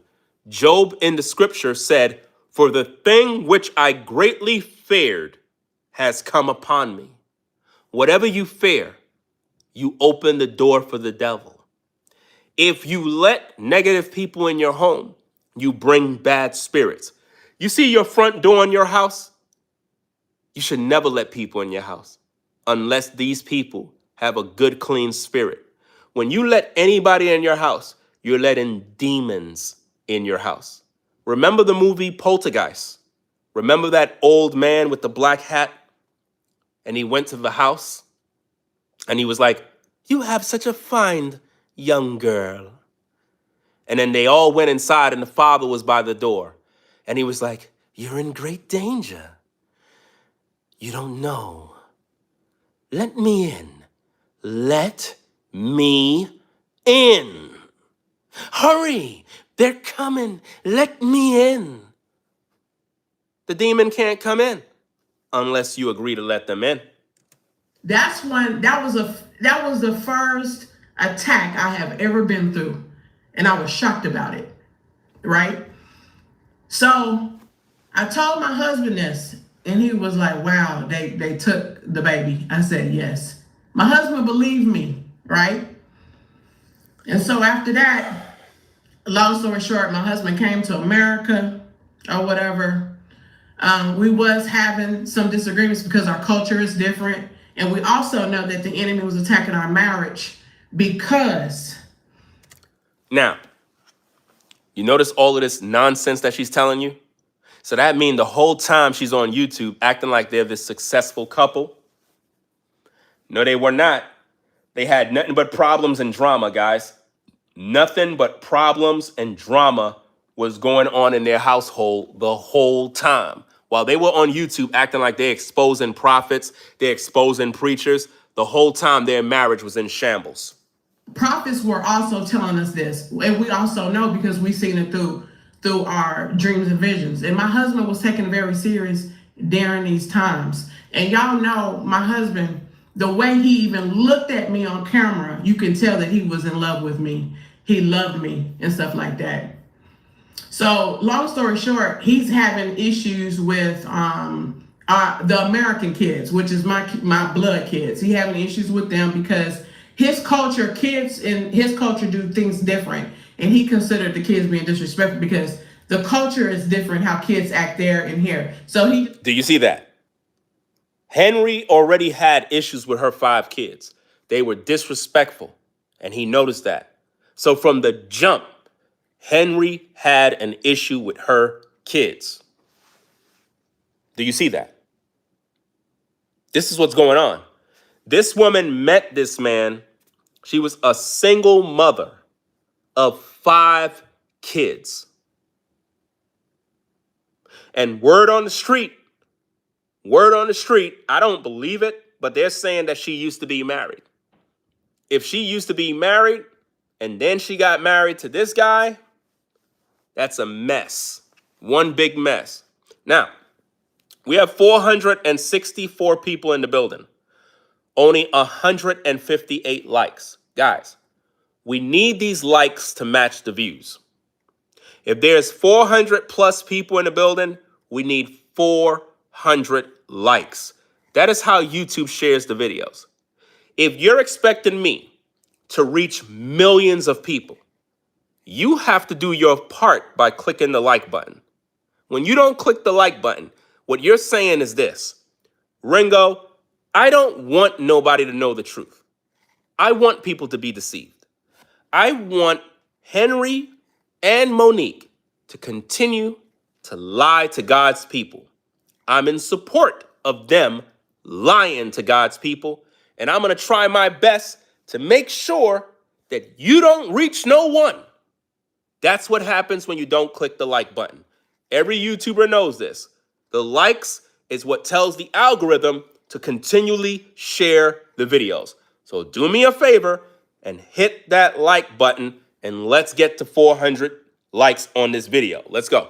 Job in the scripture said, for the thing which I greatly feared has come upon me. Whatever you fear, you open the door for the devil. If you let negative people in your home, you bring bad spirits. You see your front door in your house? You should never let people in your house unless these people have a good, clean spirit. When you let anybody in your house, you're letting demons in your house. Remember the movie Poltergeist? Remember that old man with the black hat? And he went to the house and he was like, you have such a fine young girl. And then they all went inside and the father was by the door. And he was like, you're in great danger. You don't know. Let me in. Let me in. Hurry. They're coming. Let me in. The demon can't come in unless you agree to let them in. That was the first attack I have ever been through. And I was shocked about it. Right? So I told my husband this, and he was like, wow, they took the baby. I said, yes. My husband believed me, right? And so after that, long story short, my husband came to America or whatever. We was having some disagreements because our culture is different. And we also know that the enemy was attacking our marriage because. Now, you notice all of this nonsense that she's telling you? So that means the whole time she's on YouTube acting like they're this successful couple. No, they were not. They had nothing but problems and drama, guys. Nothing but problems and drama was going on in their household the whole time. While they were on YouTube acting like they're exposing prophets, they're exposing preachers, the whole time their marriage was in shambles. Prophets were also telling us this, and we also know because we've seen it through our dreams and visions. And my husband was taken very serious during these times. And y'all know my husband, the way he even looked at me on camera, you can tell that he was in love with me. He loved me and stuff like that. So long story short, he's having issues with the American kids, which is my blood kids. He having issues with them because his culture, kids in his culture do things different. And he considered the kids being disrespectful because the culture is different, how kids act there and here. So he... Do you see that? Henry already had issues with her 5 kids. They were disrespectful, and he noticed that. So from the jump, Henry had an issue with her kids. Do you see that? This is what's going on. This woman met this man. She was a single mother of 5 kids. And word on the street, I don't believe it, but they're saying that she used to be married. If she used to be married and then she got married to this guy, that's a mess. One big mess. Now, we have 464 people in the building. Only 158 likes. Guys, we need these likes to match the views. If there's 400 plus people in the building, we need 400 likes. That is how YouTube shares the videos. If you're expecting me to reach millions of people, you have to do your part by clicking the like button. When you don't click the like button, what you're saying is this: Ringo, I don't want nobody to know the truth. I want people to be deceived. I want Henry and Mon'nique to continue to lie to God's people. I'm in support of them lying to God's people, and I'm going to try my best to make sure that you don't reach no one. That's what happens when you don't click the like button. Every YouTuber knows this. The likes is what tells the algorithm to continually share the videos. So do me a favor and hit that like button, and let's get to 400 likes on this video. Let's go.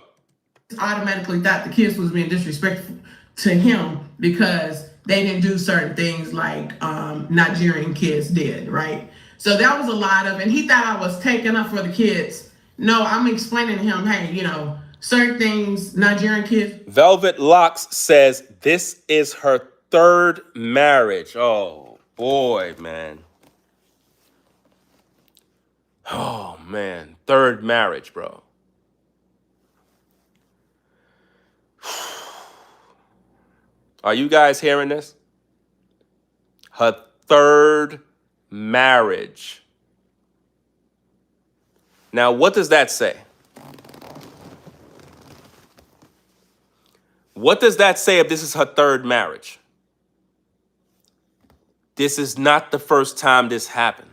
Automatically thought the kids was being disrespectful to him because they didn't do certain things like Nigerian kids did, right? So that was a lot of, and he thought I was taking up for the kids. No, I'm explaining to him, hey, you know, certain things Nigerian kids. Velvet Locks says this is her 3rd marriage. Oh boy, man. Oh man, 3rd marriage, bro. Are you guys hearing this? Her 3rd marriage. Now, what does that say? What does that say if this is her 3rd marriage? This is not the first time this happened.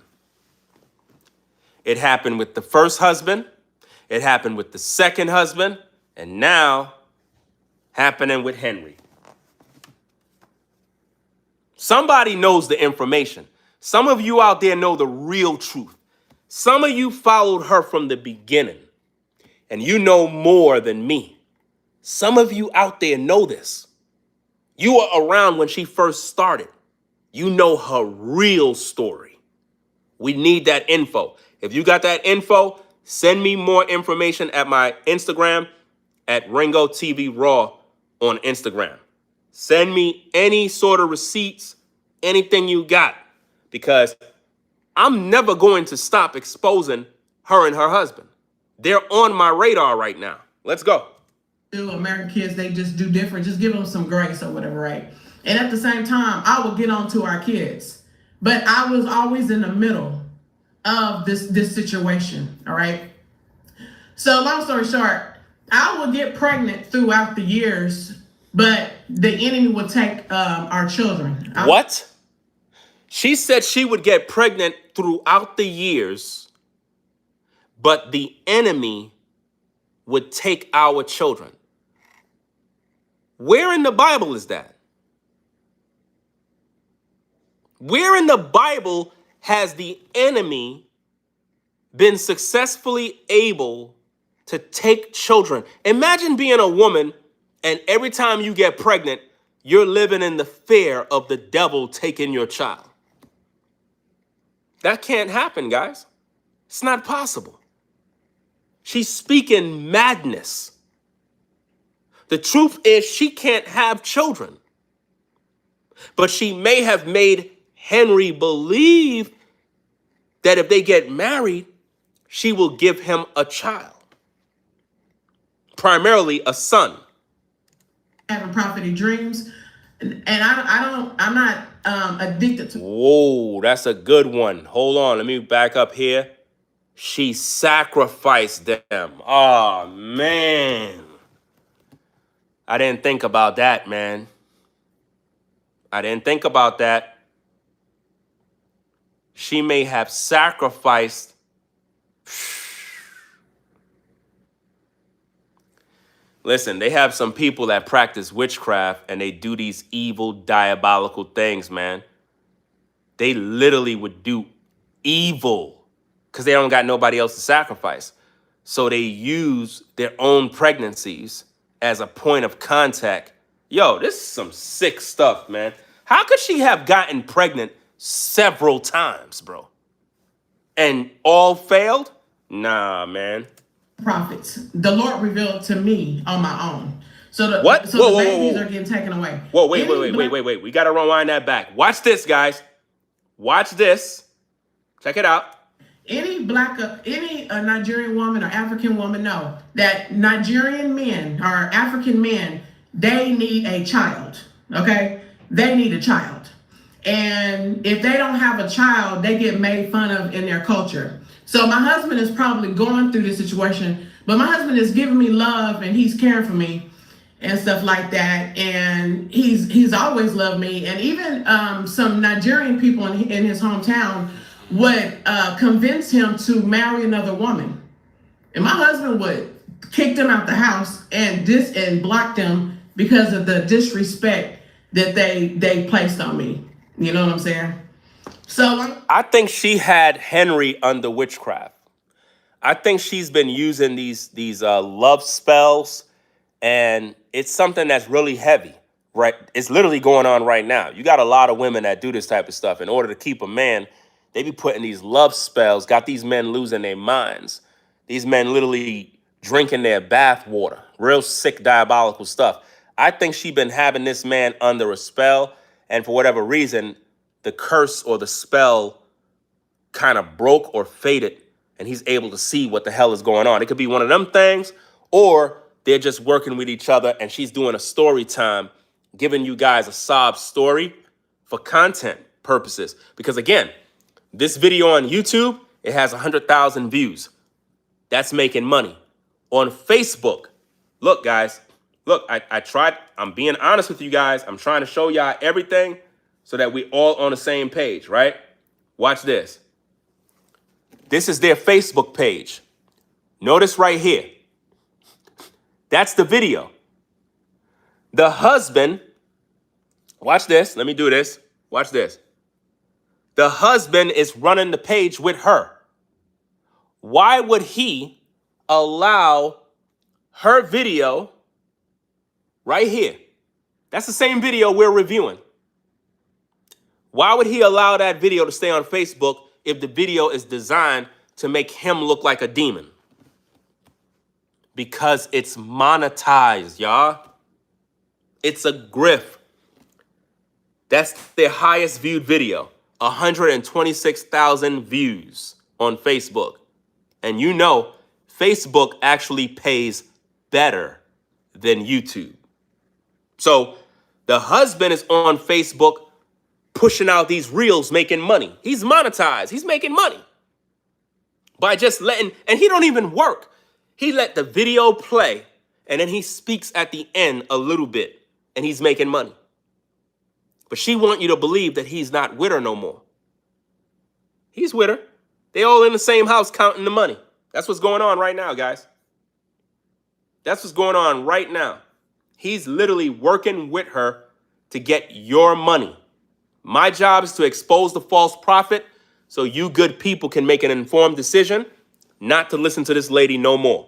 It happened with the first husband. It happened with the second husband. And now, happening with Henry. Somebody knows the information. Some of you out there know the real truth. Some of you followed her from the beginning, and you know more than me. Some of you out there know this. You were around when she first started. You know her real story. We need that info. If you got that info, send me more information at my Instagram at Ringo TV Raw on Instagram. Send me any sort of receipts, anything you got, because I'm never going to stop exposing her and her husband. They're on my radar right now. Let's go. American kids, they just do different. Just give them some grace or whatever, right? And at the same time, I would get on to our kids. But I was always in the middle of this situation, all right? So long story short, I would get pregnant throughout the years, but the enemy would take our children. What? She said she would get pregnant throughout the years, but the enemy would take our children. Where in the Bible is that? Where in the Bible has the enemy been successfully able to take children? Imagine being a woman and every time you get pregnant, you're living in the fear of the devil taking your child. That can't happen, guys. It's not possible. She's speaking madness. The truth is she can't have children, but she may have made Henry believe that if they get married, she will give him a child, primarily a son. Having prophetic dreams, and I'm not addicted to. Whoa, that's a good one. Hold on, let me back up here. She sacrificed them. Oh, man. I didn't think about that, man. I didn't think about that. She may have sacrificed. Listen, they have some people that practice witchcraft and they do these evil, diabolical things, man. They literally would do evil because they don't got nobody else to sacrifice. So they use their own pregnancies as a point of contact. Yo, this is some sick stuff, man. How could she have gotten pregnant several times, bro? And all failed? Nah, man. Prophets. The Lord revealed to me on my own. So the What? So the babies are getting taken away. Whoa, wait. We gotta rewind that back. Watch this, guys. Watch this. Check it out. Any Nigerian woman or African woman know that Nigerian men or African men, they need a child. Okay? They need a child. And if they don't have a child, they get made fun of in their culture. So my husband is probably going through this situation, but my husband is giving me love and he's caring for me and stuff like that. And he's always loved me. And even some Nigerian people in his hometown would convince him to marry another woman. And my husband would kick them out the house and block them because of the disrespect that they placed on me. You know what I'm saying? So I think she had Henry under witchcraft. I think she's been using these love spells, and it's something that's really heavy, right? It's literally going on right now. You got a lot of women that do this type of stuff. In order to keep a man, they be putting these love spells, got these men losing their minds. These men literally drinking their bath water. Real sick, diabolical stuff. I think she been having this man under a spell, and for whatever reason, the curse or the spell kind of broke or faded, and he's able to see what the hell is going on. It could be one of them things, or they're just working with each other, and she's doing a story time, giving you guys a sob story for content purposes. Because again, this video on YouTube, it has 100,000 views. That's making money. On Facebook, look, guys, look, I tried, I'm being honest with you guys. I'm trying to show y'all everything so that we all on the same page, right? Watch this. This is their Facebook page. Notice right here. That's the video. The husband, watch this. Let me do this. Watch this. The husband is running the page with her. Why would he allow her video right here? That's the same video we're reviewing. Why would he allow that video to stay on Facebook if the video is designed to make him look like a demon? Because it's monetized, y'all. It's a grift. That's their highest viewed video. 126,000 views on Facebook. And you know, Facebook actually pays better than YouTube. So the husband is on Facebook pushing out these reels, making money. He's monetized. He's making money by just letting, and he don't even work. He let the video play, and then he speaks at the end a little bit, and he's making money. But she want you to believe that he's not with her no more. He's with her. They all in the same house counting the money. That's what's going on right now, guys. That's what's going on right now. He's literally working with her to get your money. My job is to expose the false prophet so you good people can make an informed decision not to listen to this lady no more.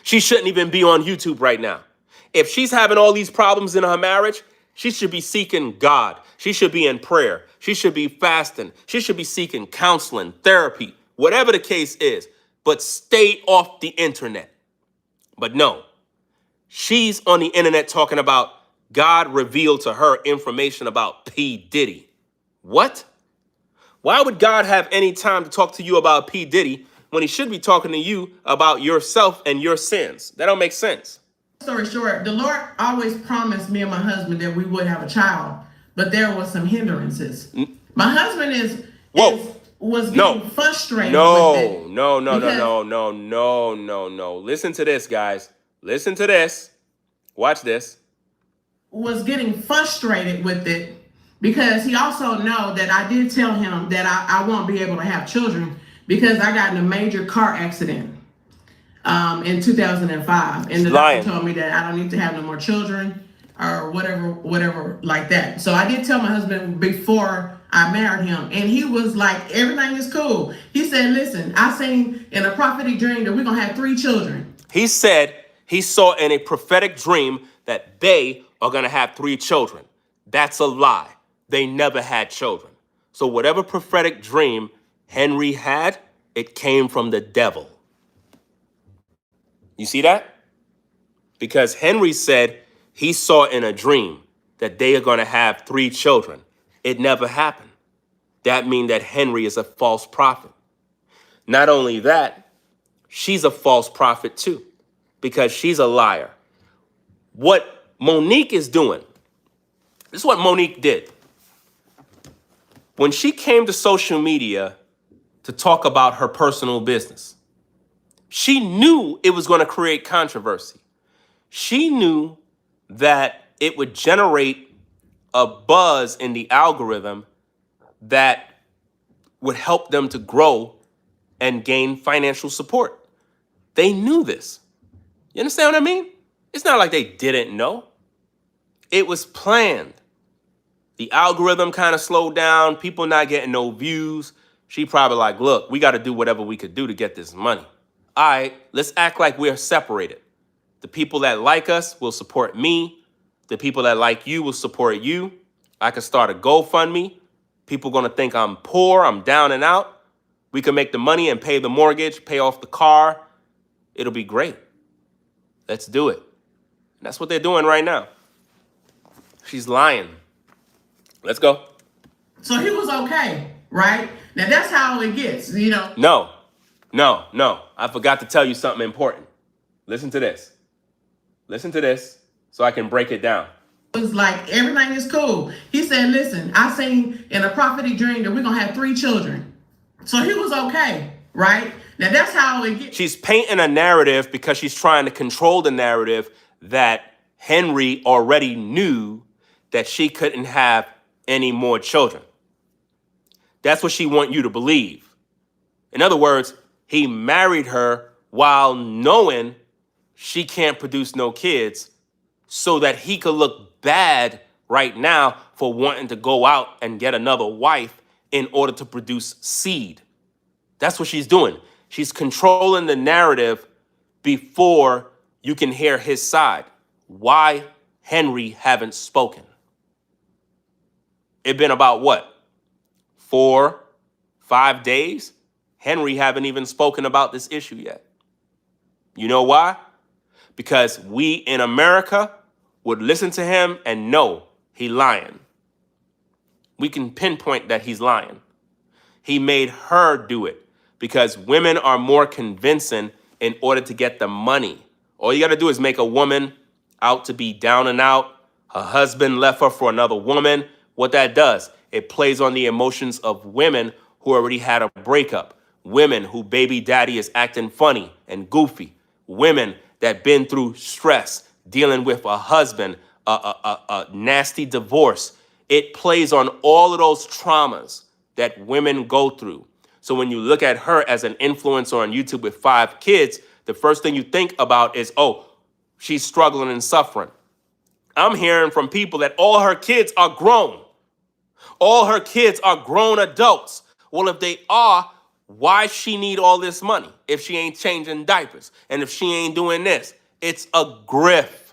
She shouldn't even be on YouTube right now. If she's having all these problems in her marriage, she should be seeking God. She should be in prayer. She should be fasting. She should be seeking counseling, therapy, whatever the case is. But stay off the internet. But no, she's on the internet talking about God revealed to her information about P. Diddy. What? Why would God have any time to talk to you about P. Diddy when he should be talking to you about yourself and your sins? That don't make sense. Story short, the Lord always promised me and my husband that we would have a child, but there was some hindrances. My husband was getting frustrated with it. No. Listen to this, guys. Listen to this. Watch this. Was getting frustrated with it because he also know that I did tell him that I won't be able to have children because I got in a major car accident in 2005. And the doctor told me that I don't need to have no more children or whatever like that. So I did tell my husband before I married him, and he was like, everything is cool. He said, listen, I seen in a prophetic dream that we're going to have 3 children. He said he saw in a prophetic dream that they are going to have 3 children. That's a lie. They never had children. So whatever prophetic dream Henry had, it came from the devil. You see that? Because Henry said he saw in a dream that they are going to have 3 children. It never happened. That means that Henry is a false prophet. Not only that, she's a false prophet too, because she's a liar. What Mon'nique is doing, this is what Mon'nique did. When she came to social media to talk about her personal business, she knew it was going to create controversy. She knew that it would generate a buzz in the algorithm that would help them to grow and gain financial support. They knew this. You understand what I mean? It's not like they didn't know. It was planned. The algorithm kind of slowed down, people not getting no views. She probably like, look, we got to do whatever we could do to get this money. All right, let's act like we're separated. The people that like us will support me. The people that like you will support you. I could start a GoFundMe. People going to think I'm poor, I'm down and out. We can make the money and pay the mortgage, pay off the car. It'll be great. Let's do it. And that's what they're doing right now. She's lying. Let's go. So he was okay, right? Now that's how it gets, you know. No. I forgot to tell you something important. Listen to this. Listen to this so I can break it down. It was like, everything is cool. He said, listen, I seen in a prophetic dream that we're going to have 3 children. So he was okay, right? Now that's how it gets. She's painting a narrative because she's trying to control the narrative that Henry already knew that she couldn't have any more children. That's what she wants you to believe. In other words, he married her while knowing she can't produce no kids so that he could look bad right now for wanting to go out and get another wife in order to produce seed. That's what she's doing. She's controlling the narrative before you can hear his side. Why Henry haven't spoken? It's been about what? 4, 5 days? Henry haven't even spoken about this issue yet. You know why? Because we in America would listen to him and know he lying. We can pinpoint that he's lying. He made her do it because women are more convincing in order to get the money. All you got to do is make a woman out to be down and out. Her husband left her for another woman. What that does, it plays on the emotions of women who already had a breakup. Women who baby daddy is acting funny and goofy. Women that been through stress, dealing with a husband, a nasty divorce. It plays on all of those traumas that women go through. So when you look at her as an influencer on YouTube with 5 kids, the first thing you think about is, oh, she's struggling and suffering. I'm hearing from people that all her kids are grown. All her kids are grown adults. Well, if they are, why she need all this money if she ain't changing diapers and if she ain't doing this? It's a grift.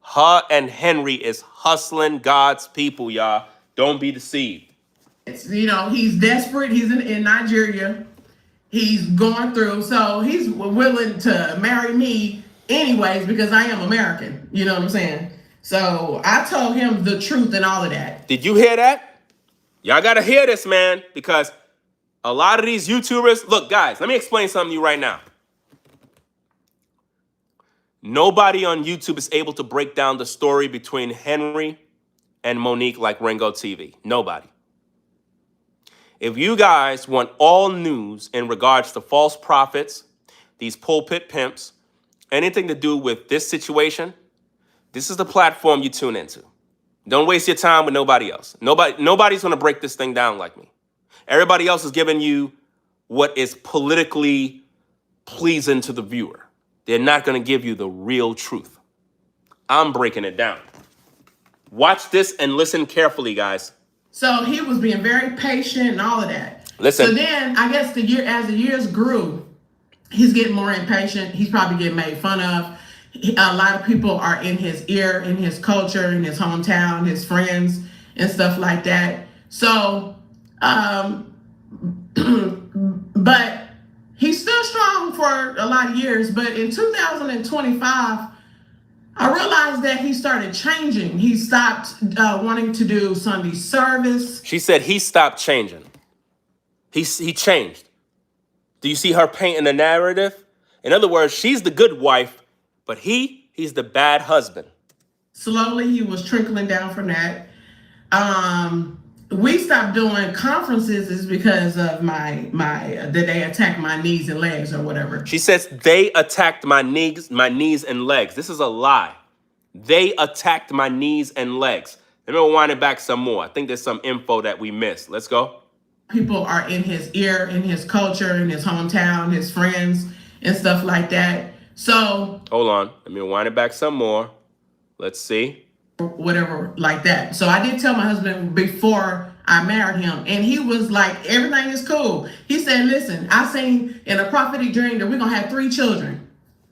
Her and Henry is hustling God's people, y'all. Don't be deceived. He's desperate. He's in Nigeria. He's going through, so he's willing to marry me anyways because I am American. You know what I'm saying? So I told him the truth and all of that. Did you hear that? Y'all gotta hear this, man, because a lot of these YouTubers, look, guys, let me explain something to you right now. Nobody on YouTube is able to break down the story between Henry and Mon'nique like Ringo TV. Nobody. If you guys want all news in regards to false prophets, these pulpit pimps, anything to do with this situation, this is the platform you tune into. Don't waste your time with nobody else. Nobody's going to break this thing down like me. Everybody else is giving you what is politically pleasing to the viewer. They're not going to give you the real truth. I'm breaking it down. Watch this and listen carefully, guys. So he was being very patient and all of that. Listen. So then I guess as the years grew, he's getting more impatient. He's probably getting made fun of. A lot of people are in his ear, in his culture, in his hometown, his friends and stuff like that. So, but he's still strong for a lot of years. But in 2025, I realized that he started changing. He stopped wanting to do Sunday service. She said he stopped changing. He changed. Do you see her painting the narrative? In other words, she's the good wife, but he's the bad husband. Slowly, he was trickling down from that. We stopped doing conferences is because of that they attacked my knees and legs or whatever. She says they attacked my knees and legs. This is a lie. They attacked my knees and legs. Let me rewind it back some more. I think there's some info that we missed. Let's go. People are in his ear, in his culture, in his hometown, his friends and stuff like that. So hold on. Let me rewind it back some more. Let's see. Whatever like that. So I did tell my husband before I married him, and he was like, everything is cool. He said, listen, I seen in a prophetic dream that we're gonna have 3 children.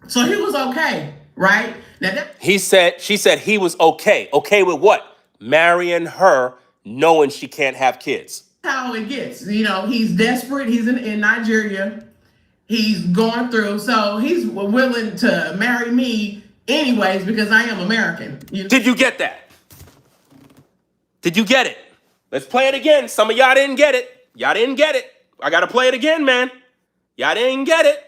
So he was okay, right? Now she said he was okay. Okay with what? Marrying her, knowing she can't have kids. That's how it gets. He's desperate. He's in Nigeria. He's going through, so he's willing to marry me anyways because I am American. Did you get that? Did you get it? Let's play it again. Some of y'all didn't get it. Y'all didn't get it. I got to play it again, man. Y'all didn't get it.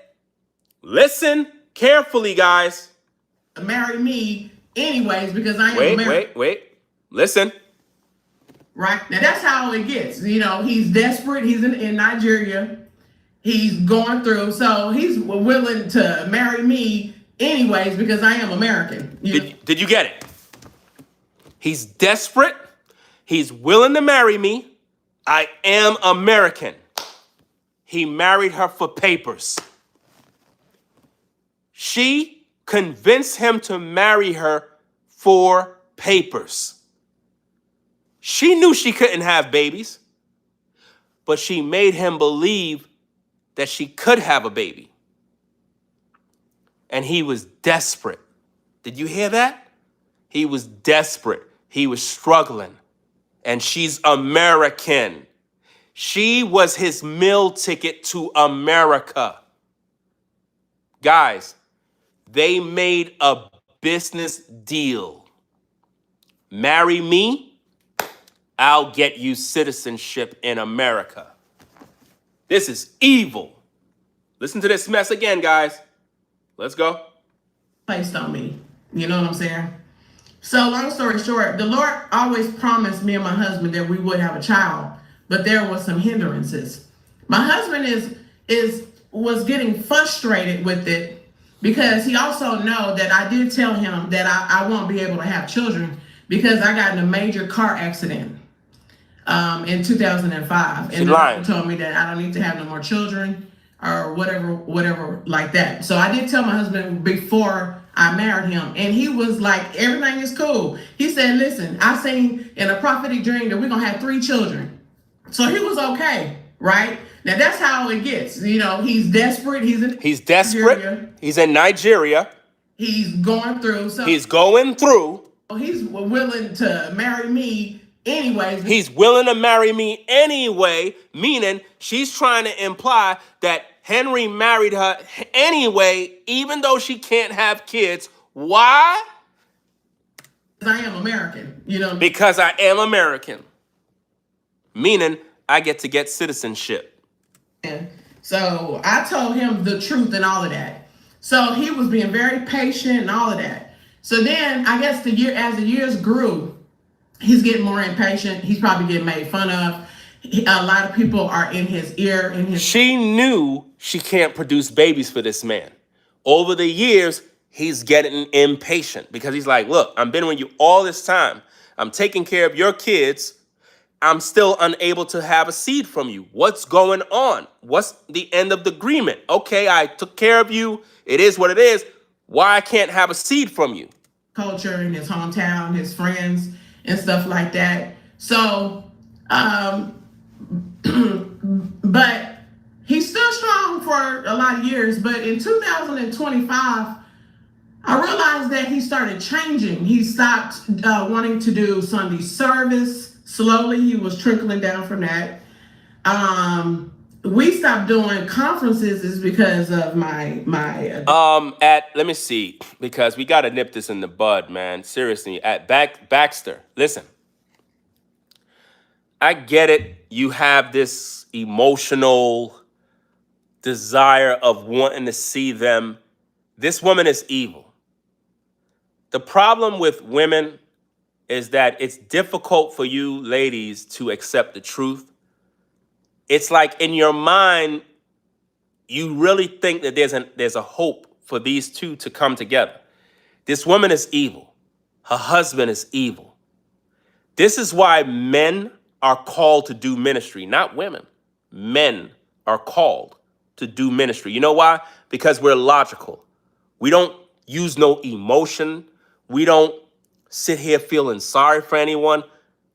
Listen carefully, guys. Marry me anyways because I am American. Wait. Listen. Right? Now, that's how it gets. He's desperate. He's in Nigeria. He's going through, so he's willing to marry me anyways because I am American. Did you get it? He's desperate. He's willing to marry me. I am American. He married her for papers. She convinced him to marry her for papers. She knew she couldn't have babies, but she made him believe that she could have a baby. And he was desperate. Did you hear that? He was desperate. He was struggling. And she's American. She was his meal ticket to America. Guys, they made a business deal. Marry me, I'll get you citizenship in America. This is evil. Listen to this mess again, guys. Let's go. Placed on me. You know what I'm saying? So long story short, the Lord always promised me and my husband that we would have a child, but there was some hindrances. My husband was getting frustrated with it because he also know that I did tell him that I won't be able to have children because I got in a major car accident in 2005. And he told me that I don't need to have no more children or whatever like that. So I did tell my husband before I married him. And he was like, everything is cool. He said, listen, I seen in a prophetic dream that we're going to have 3 children. So he was okay, right? Now that's how it gets. You know, he's desperate. He's desperate. Nigeria. He's in Nigeria. He's going through. So he's going through. He's willing to marry me anyways. He's willing to marry me anyway, meaning she's trying to imply that Henry married her anyway, even though she can't have kids. Why? Because I am American, you know. Because I am American. Meaning I get to get citizenship. And so I told him the truth and all of that. So he was being very patient and all of that. So then I guess as the years grew, he's getting more impatient. He's probably getting made fun of. A lot of people are in his ear. She knew she can't produce babies for this man. Over the years, he's getting impatient because he's like, look, I've been with you all this time. I'm taking care of your kids. I'm still unable to have a seed from you. What's going on? What's the end of the agreement? Okay, I took care of you. It is what it is. Why I can't have a seed from you? Culture in his hometown, his friends and stuff like that. So, but he's still strong for a lot of years. But in 2025, I realized that he started changing. He stopped wanting to do Sunday service. Slowly, he was trickling down from that. We stopped doing conferences is because of my let me see, because we got to nip this in the bud, man. Seriously, at Baxter, listen. I get it. You have this emotional desire of wanting to see them. This woman is evil. The problem with women is that it's difficult for you ladies to accept the truth. It's like in your mind, you really think that there's a hope for these two to come together. This woman is evil. Her husband is evil. This is why men are called to do ministry, not women. Men are called to do ministry. You know why? Because we're logical. We don't use no emotion. We don't sit here feeling sorry for anyone.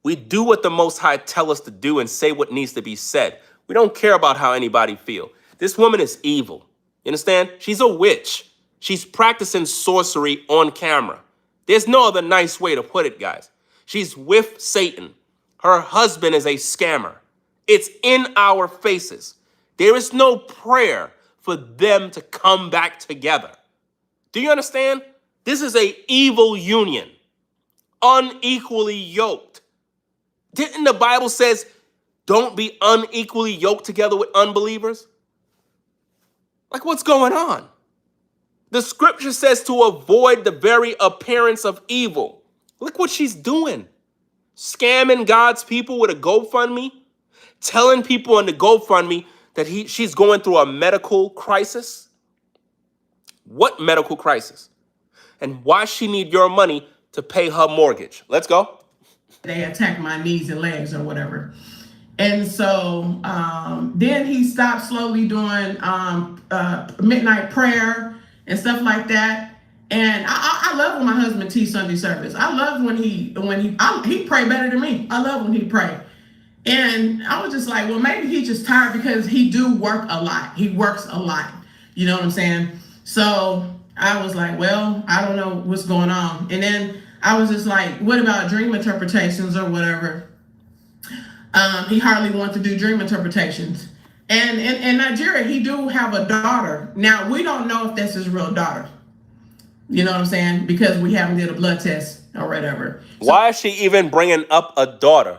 We do what the Most High tell us to do and say what needs to be said. We don't care about how anybody feel. This woman is evil. You understand? She's a witch. She's practicing sorcery on camera. There's no other nice way to put it, guys. She's with Satan. Her husband is a scammer. It's in our faces. There is no prayer for them to come back together. Do you understand? This is an evil union, unequally yoked. Didn't the Bible says, don't be unequally yoked together with unbelievers? Like, what's going on? The scripture says to avoid the very appearance of evil. Look what she's doing. Scamming God's people with a GoFundMe, telling people on the GoFundMe that she's going through a medical crisis. What medical crisis? And why she need your money to pay her mortgage? Let's go. They attack my knees and legs or whatever. And so then he stopped slowly doing midnight prayer and stuff like that. And I love when my husband teaches Sunday service. I love when he pray better than me. I love when he pray. And I was just like, well, maybe he's just tired because he do work a lot. He works a lot. You know what I'm saying? So I was like, well, I don't know what's going on. And then I was just like, what about dream interpretations or whatever? He hardly wants to do dream interpretations. And in Nigeria, he do have a daughter. Now, we don't know if that's his real daughter. You know what I'm saying? Because we haven't did a blood test or whatever. So, why is she even bringing up a daughter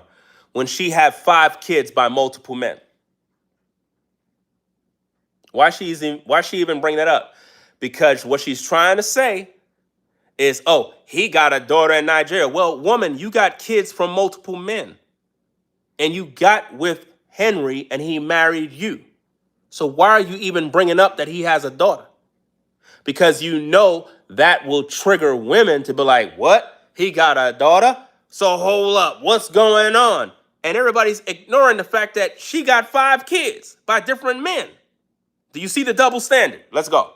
when she had 5 kids by multiple men? Why she even bring that up? Because what she's trying to say is, oh, he got a daughter in Nigeria. Well, woman, you got kids from multiple men. And you got with Henry and he married you. So why are you even bringing up that he has a daughter? Because you know that will trigger women to be like, what? He got a daughter? So hold up, what's going on? And everybody's ignoring the fact that she got 5 kids by different men. Do you see the double standard? Let's go.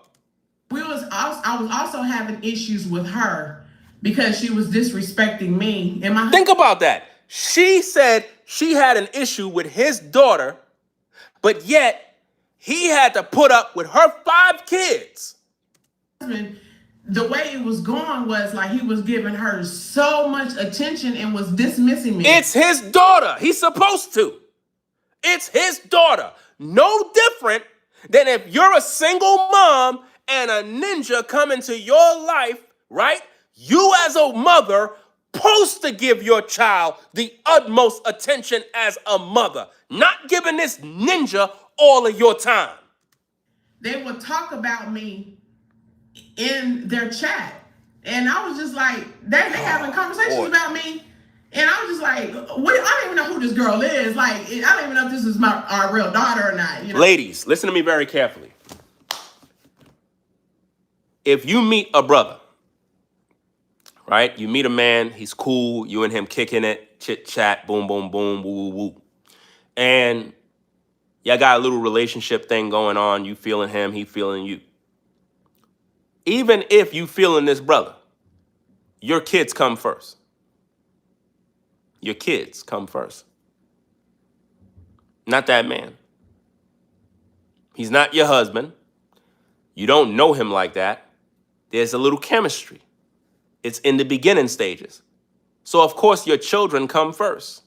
I I was also having issues with her because she was disrespecting me. And think about that. She said she had an issue with his daughter, but yet he had to put up with her 5 kids. The way it was going was like he was giving her so much attention and was dismissing me. It's his daughter. He's supposed to. It's his daughter. No different than if you're a single mom and a ninja come into your life, right? You as a mother supposed to give your child the utmost attention as a mother, not giving this ninja all of your time. They would talk about me in their chat, and I was just like, they having conversations about me, and I was just like, I don't even know who this girl is. Like, I don't even know if this is our real daughter or not. You know? Ladies, listen to me very carefully. If you meet a brother, right? You meet a man, he's cool, you and him kicking it, chit chat, boom, boom, boom, woo, woo, woo. And y'all got a little relationship thing going on, you feeling him, he feeling you. Even if you feeling this brother, your kids come first. Your kids come first. Not that man. He's not your husband. You don't know him like that. There's a little chemistry. It's in the beginning stages. So, of course, your children come first.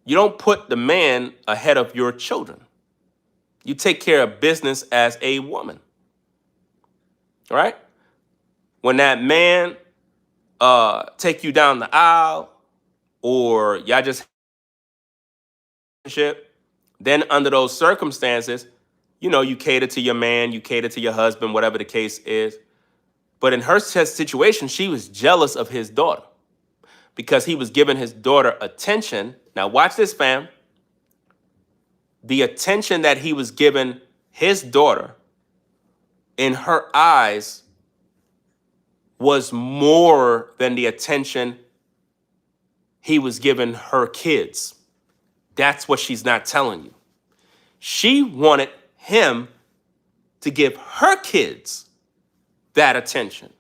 You don't put the man ahead of your children. You take care of business as a woman. All right? When that man take you down the aisle or y'all just then under those circumstances, you know, you cater to your man, you cater to your husband, whatever the case is. But in her situation, she was jealous of his daughter because he was giving his daughter attention. Now, watch this, fam. The attention that he was giving his daughter in her eyes was more than the attention he was giving her kids. That's what she's not telling you. She wanted him to give her kids that attention.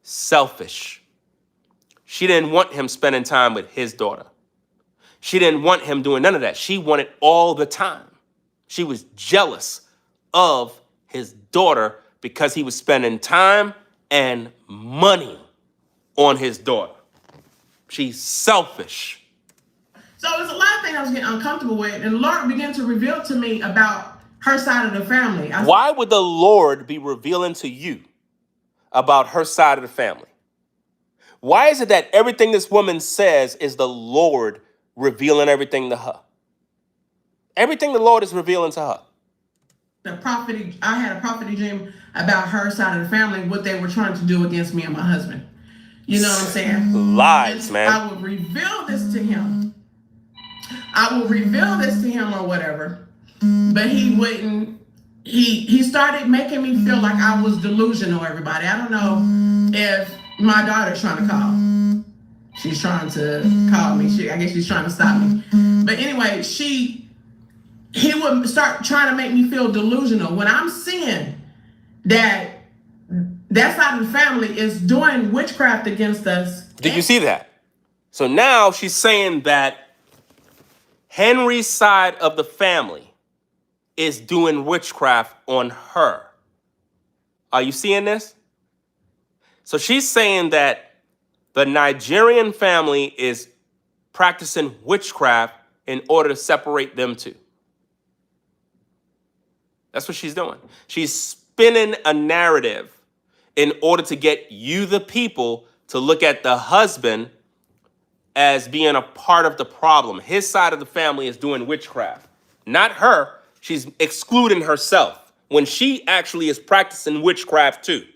Selfish. She didn't want him spending time with his daughter. She didn't want him doing none of that. She wanted all the time. She was jealous of his daughter because he was spending time and money on his daughter. She's selfish. So there's a lot of things I was getting uncomfortable with, and the Lord began to reveal to me about her side of the family. Why would the Lord be revealing to you about her side of the family? Why is it that everything this woman says is the Lord revealing everything to her? Everything the Lord is revealing to her. I had a prophetic dream about her side of the family, what they were trying to do against me and my husband. You know what I'm saying? Lies, and man. I would reveal this to him. I will reveal this to him or whatever, but he wouldn't. He started making me feel like I was delusional, everybody. I don't know if my daughter's trying to call. She's trying to call me. I guess she's trying to stop me. But anyway, he would start trying to make me feel delusional when I'm seeing that side of the family is doing witchcraft against us. Did you see that? So now she's saying that Henry's side of the family is doing witchcraft on her. Are you seeing this? So she's saying that the Nigerian family is practicing witchcraft in order to separate them two. That's what she's doing. She's spinning a narrative in order to get you, the people, to look at the husband as being a part of the problem. His side of the family is doing witchcraft. Not her. She's excluding herself when she actually is practicing witchcraft too.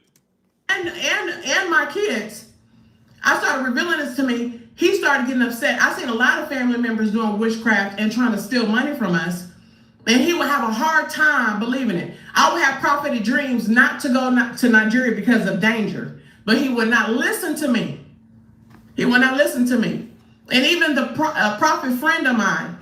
And my kids. I started revealing this to me. He started getting upset. I seen a lot of family members doing witchcraft and trying to steal money from us. And he would have a hard time believing it. I would have prophetic dreams not to go to Nigeria because of danger. But he would not listen to me. He would not listen to me. And even the prophet friend of mine,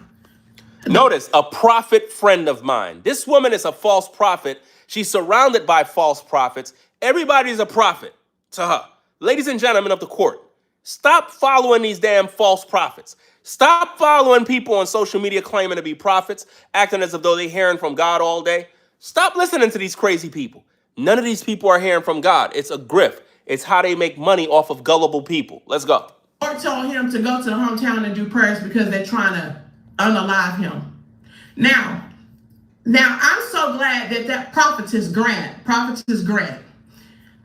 Notice, a prophet friend of mine. This woman is a false prophet. She's surrounded by false prophets. Everybody's a prophet to her. Ladies and gentlemen of the court, stop following these damn false prophets. Stop following people on social media claiming to be prophets, acting as if though they're hearing from God all day. Stop listening to these crazy people. None of these people are hearing from God. It's a grift. It's how they make money off of gullible people. Let's go. Lord told him to go to the hometown and do prayers because they're trying to unalive him. Now I'm so glad that prophetess Grant,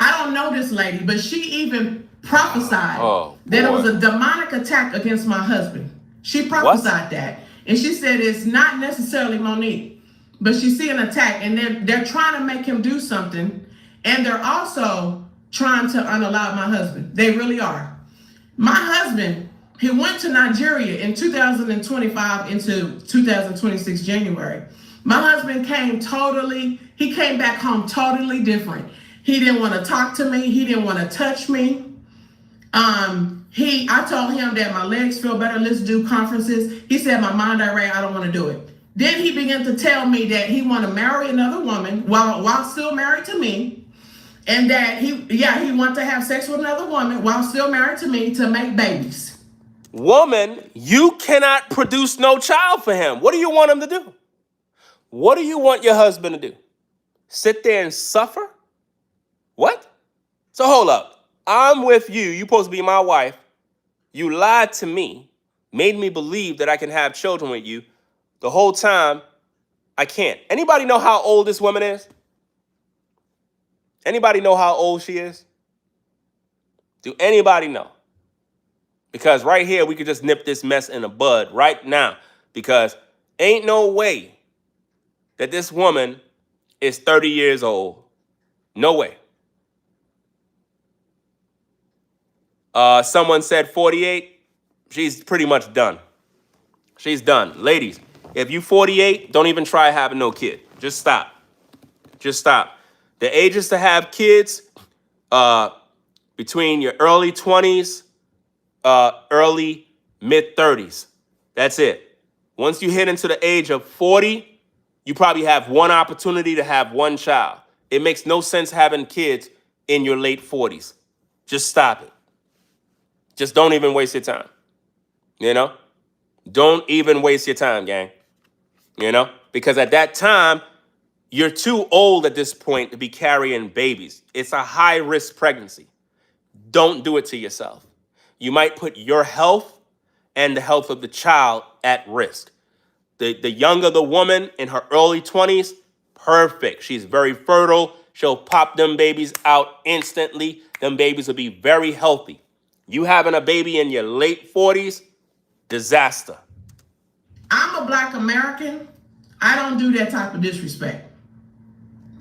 I don't know this lady, but she even prophesied that it was a demonic attack against my husband. She prophesied that. And she said it's not necessarily Mon'nique, but she see an attack and they're trying to make him do something. And they're also trying to unalive my husband. They really are. My husband, he went to Nigeria in 2025 into 2026 January. My husband came back home totally different. He didn't want to talk to me. He didn't want to touch me. I told him that my legs feel better. Let's do conferences. He said, my mind irate. I don't want to do it. Then he began to tell me that he want to marry another woman while still married to me. And that he want to have sex with another woman while still married to me to make babies. Woman, you cannot produce no child for him. What do you want him to do? What do you want your husband to do? Sit there and suffer? What? So hold up. I'm with you. You're supposed to be my wife. You lied to me, made me believe that I can have children with you. The whole time, I can't. Anybody know how old this woman is? Anybody know how old she is? Do anybody know? Because right here, we could just nip this mess in the bud right now. Because ain't no way that this woman is 30 years old. No way. Someone said 48. She's pretty much done. She's done. Ladies, if you 48, don't even try having no kid. Just stop. Just stop. The ages to have kids, between your early 20s, early mid-30s. That's it. Once you hit into the age of 40, you probably have one opportunity to have one child. It makes no sense having kids in your late 40s. Just stop it. Just don't even waste your time. You know? Don't even waste your time, gang. You know? Because at that time, you're too old at this point to be carrying babies. It's a high-risk pregnancy. Don't do it to yourself. You might put your health and the health of the child at risk. The younger the woman in her early 20s, perfect. She's very fertile. She'll pop them babies out instantly. Them babies will be very healthy. You having a baby in your late 40s, disaster. I'm a Black American. I don't do that type of disrespect.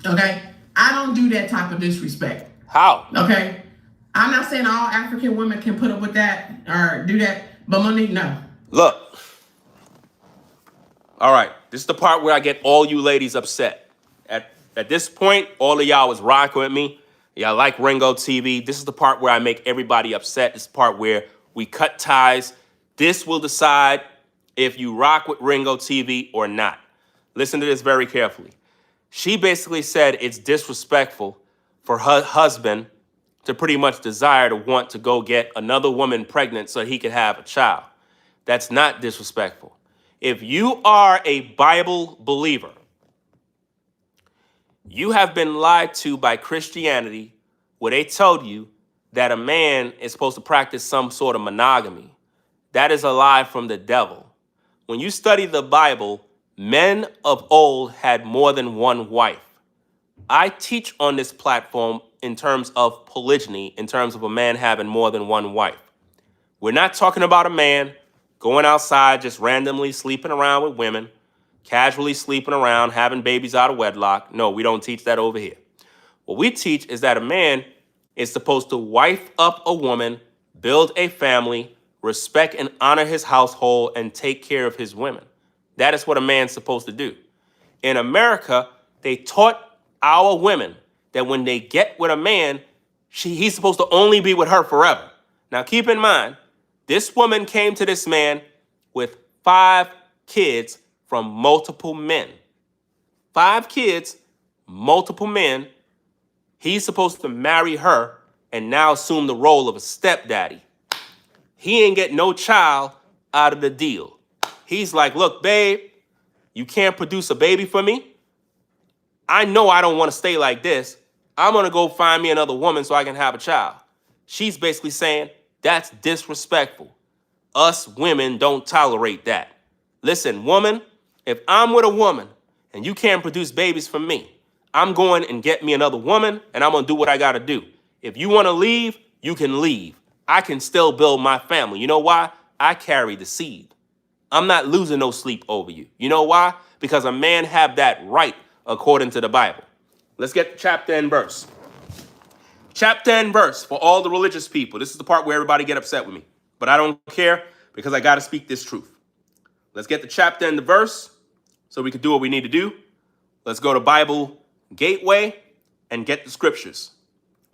Okay? I don't do that type of disrespect. How? Okay? I'm not saying all African women can put up with that or do that, but Mon'nique, no. Look. All right. This is the part where I get all you ladies upset. At this point, all of y'all was rocking with me. Y'all like Ringo TV. This is the part where I make everybody upset. This is the part where we cut ties. This will decide if you rock with Ringo TV or not. Listen to this very carefully. She basically said it's disrespectful for her husband to pretty much desire to want to go get another woman pregnant so he could have a child. That's not disrespectful. If you are a Bible believer, you have been lied to by Christianity where they told you that a man is supposed to practice some sort of monogamy. That is a lie from the devil. When you study the Bible, men of old had more than one wife. I teach on this platform in terms of polygyny, in terms of a man having more than one wife. We're not talking about a man going outside just randomly sleeping around with women, casually sleeping around, having babies out of wedlock. No, we don't teach that over here. What we teach is that a man is supposed to wife up a woman, build a family, respect and honor his household, and take care of his women. That is what a man's supposed to do. In America, they taught our women that when they get with a man, he's supposed to only be with her forever. Now, keep in mind, this woman came to this man with 5 kids from multiple men. 5 kids, multiple men. He's supposed to marry her and now assume the role of a stepdaddy. He ain't get no child out of the deal. He's like, look, babe, you can't produce a baby for me. I know I don't want to stay like this. I'm going to go find me another woman so I can have a child. She's basically saying, that's disrespectful. Us women don't tolerate that. Listen, woman, if I'm with a woman and you can't produce babies for me, I'm going and get me another woman and I'm going to do what I got to do. If you want to leave, you can leave. I can still build my family. You know why? I carry the seed. I'm not losing no sleep over you. You know why? Because a man have that right according to the Bible. Let's get chapter and verse. Chapter and verse for all the religious people. This is the part where everybody get upset with me. But I don't care because I got to speak this truth. Let's get the chapter and the verse so we can do what we need to do. Let's go to Bible Gateway and get the scriptures.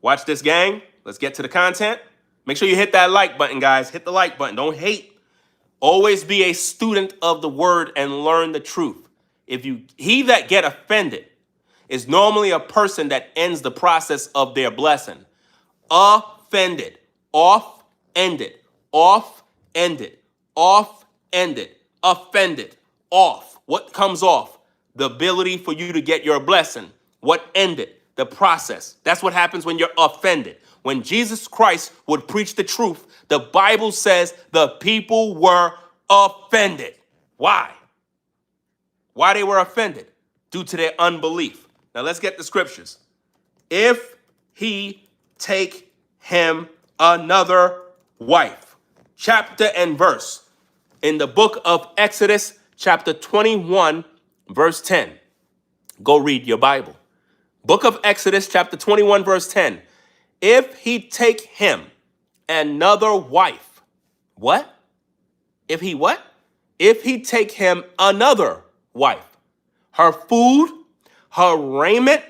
Watch this, gang. Let's get to the content. Make sure you hit that like button, guys. Hit the like button. Don't hate. Always be a student of the word and learn the truth. He that get offended is normally a person that ends the process of their blessing. Offended, off-ended, off-ended, off-ended, offended, off. What comes off? The ability for you to get your blessing. What ended? The process. That's what happens when you're offended. When Jesus Christ would preach the truth, the Bible says the people were offended. Why? Why they were offended? Due to their unbelief. Now let's get the scriptures. If he take him another wife. Chapter and verse. In the book of Exodus, chapter 21, verse 10. Go read your Bible. Book of Exodus, chapter 21, verse 10. If he take him another wife. What? If he what? If he take him another wife. Her food, her raiment,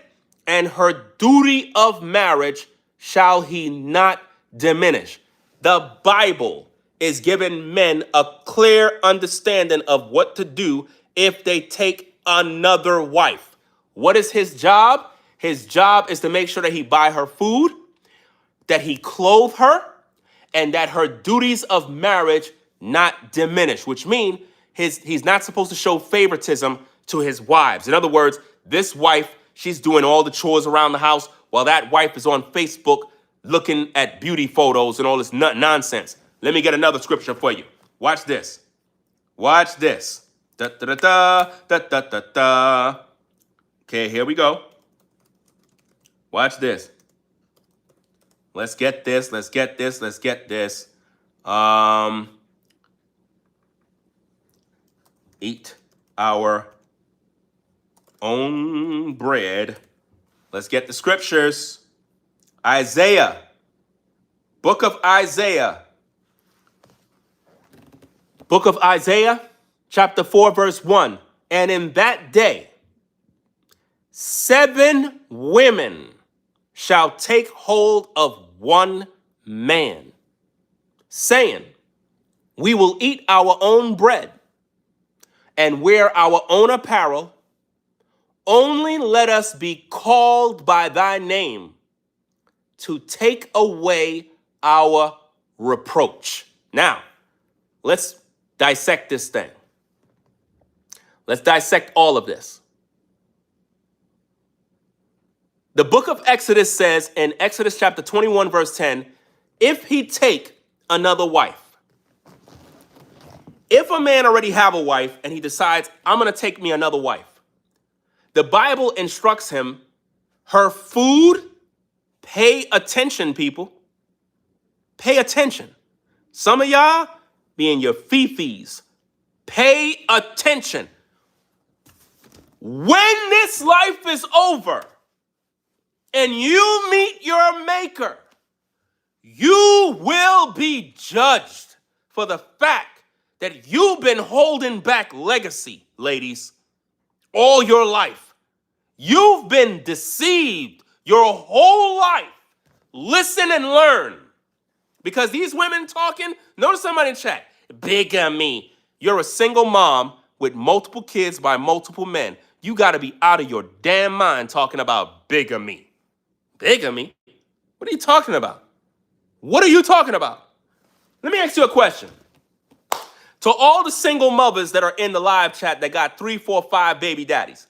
and her duty of marriage shall he not diminish. The Bible is giving men a clear understanding of what to do if they take another wife. What is his job? His job is to make sure that he buy her food, that he clothe her, and that her duties of marriage not diminish, which means he's not supposed to show favoritism to his wives. In other words, this wife, she's doing all the chores around the house while that wife is on Facebook looking at beauty photos and all this nonsense. Let me get another scripture for you. Watch this. Watch this. Da, da, da, da, da, da, da. Okay, here we go. Watch this. Let's get this. Let's get this. Let's get this. Eat our own bread. Let's get the scriptures. Isaiah. Book of Isaiah. Book of Isaiah, chapter 4, verse 1. And in that day, 7 women shall take hold of one man, saying, we will eat our own bread and wear our own apparel. Only let us be called by thy name to take away our reproach. Now, let's dissect this thing. Let's dissect all of this. The book of Exodus says in Exodus chapter 21, verse 10, if he take another wife. If a man already have a wife and he decides, I'm going to take me another wife, the Bible instructs him, her food, pay attention, people. Pay attention. Some of y'all be in your fifis. Pay attention. When this life is over and you meet your maker, you will be judged for the fact that you've been holding back legacy, ladies, all your life. You've been deceived your whole life. Listen and learn. Because these women talking, notice somebody in chat, bigamy. You're a single mom with multiple kids by multiple men. You got to be out of your damn mind talking about bigamy. Bigamy? What are you talking about? What are you talking about? Let me ask you a question. To all the single mothers that are in the live chat that got 3, 4, 5 baby daddies,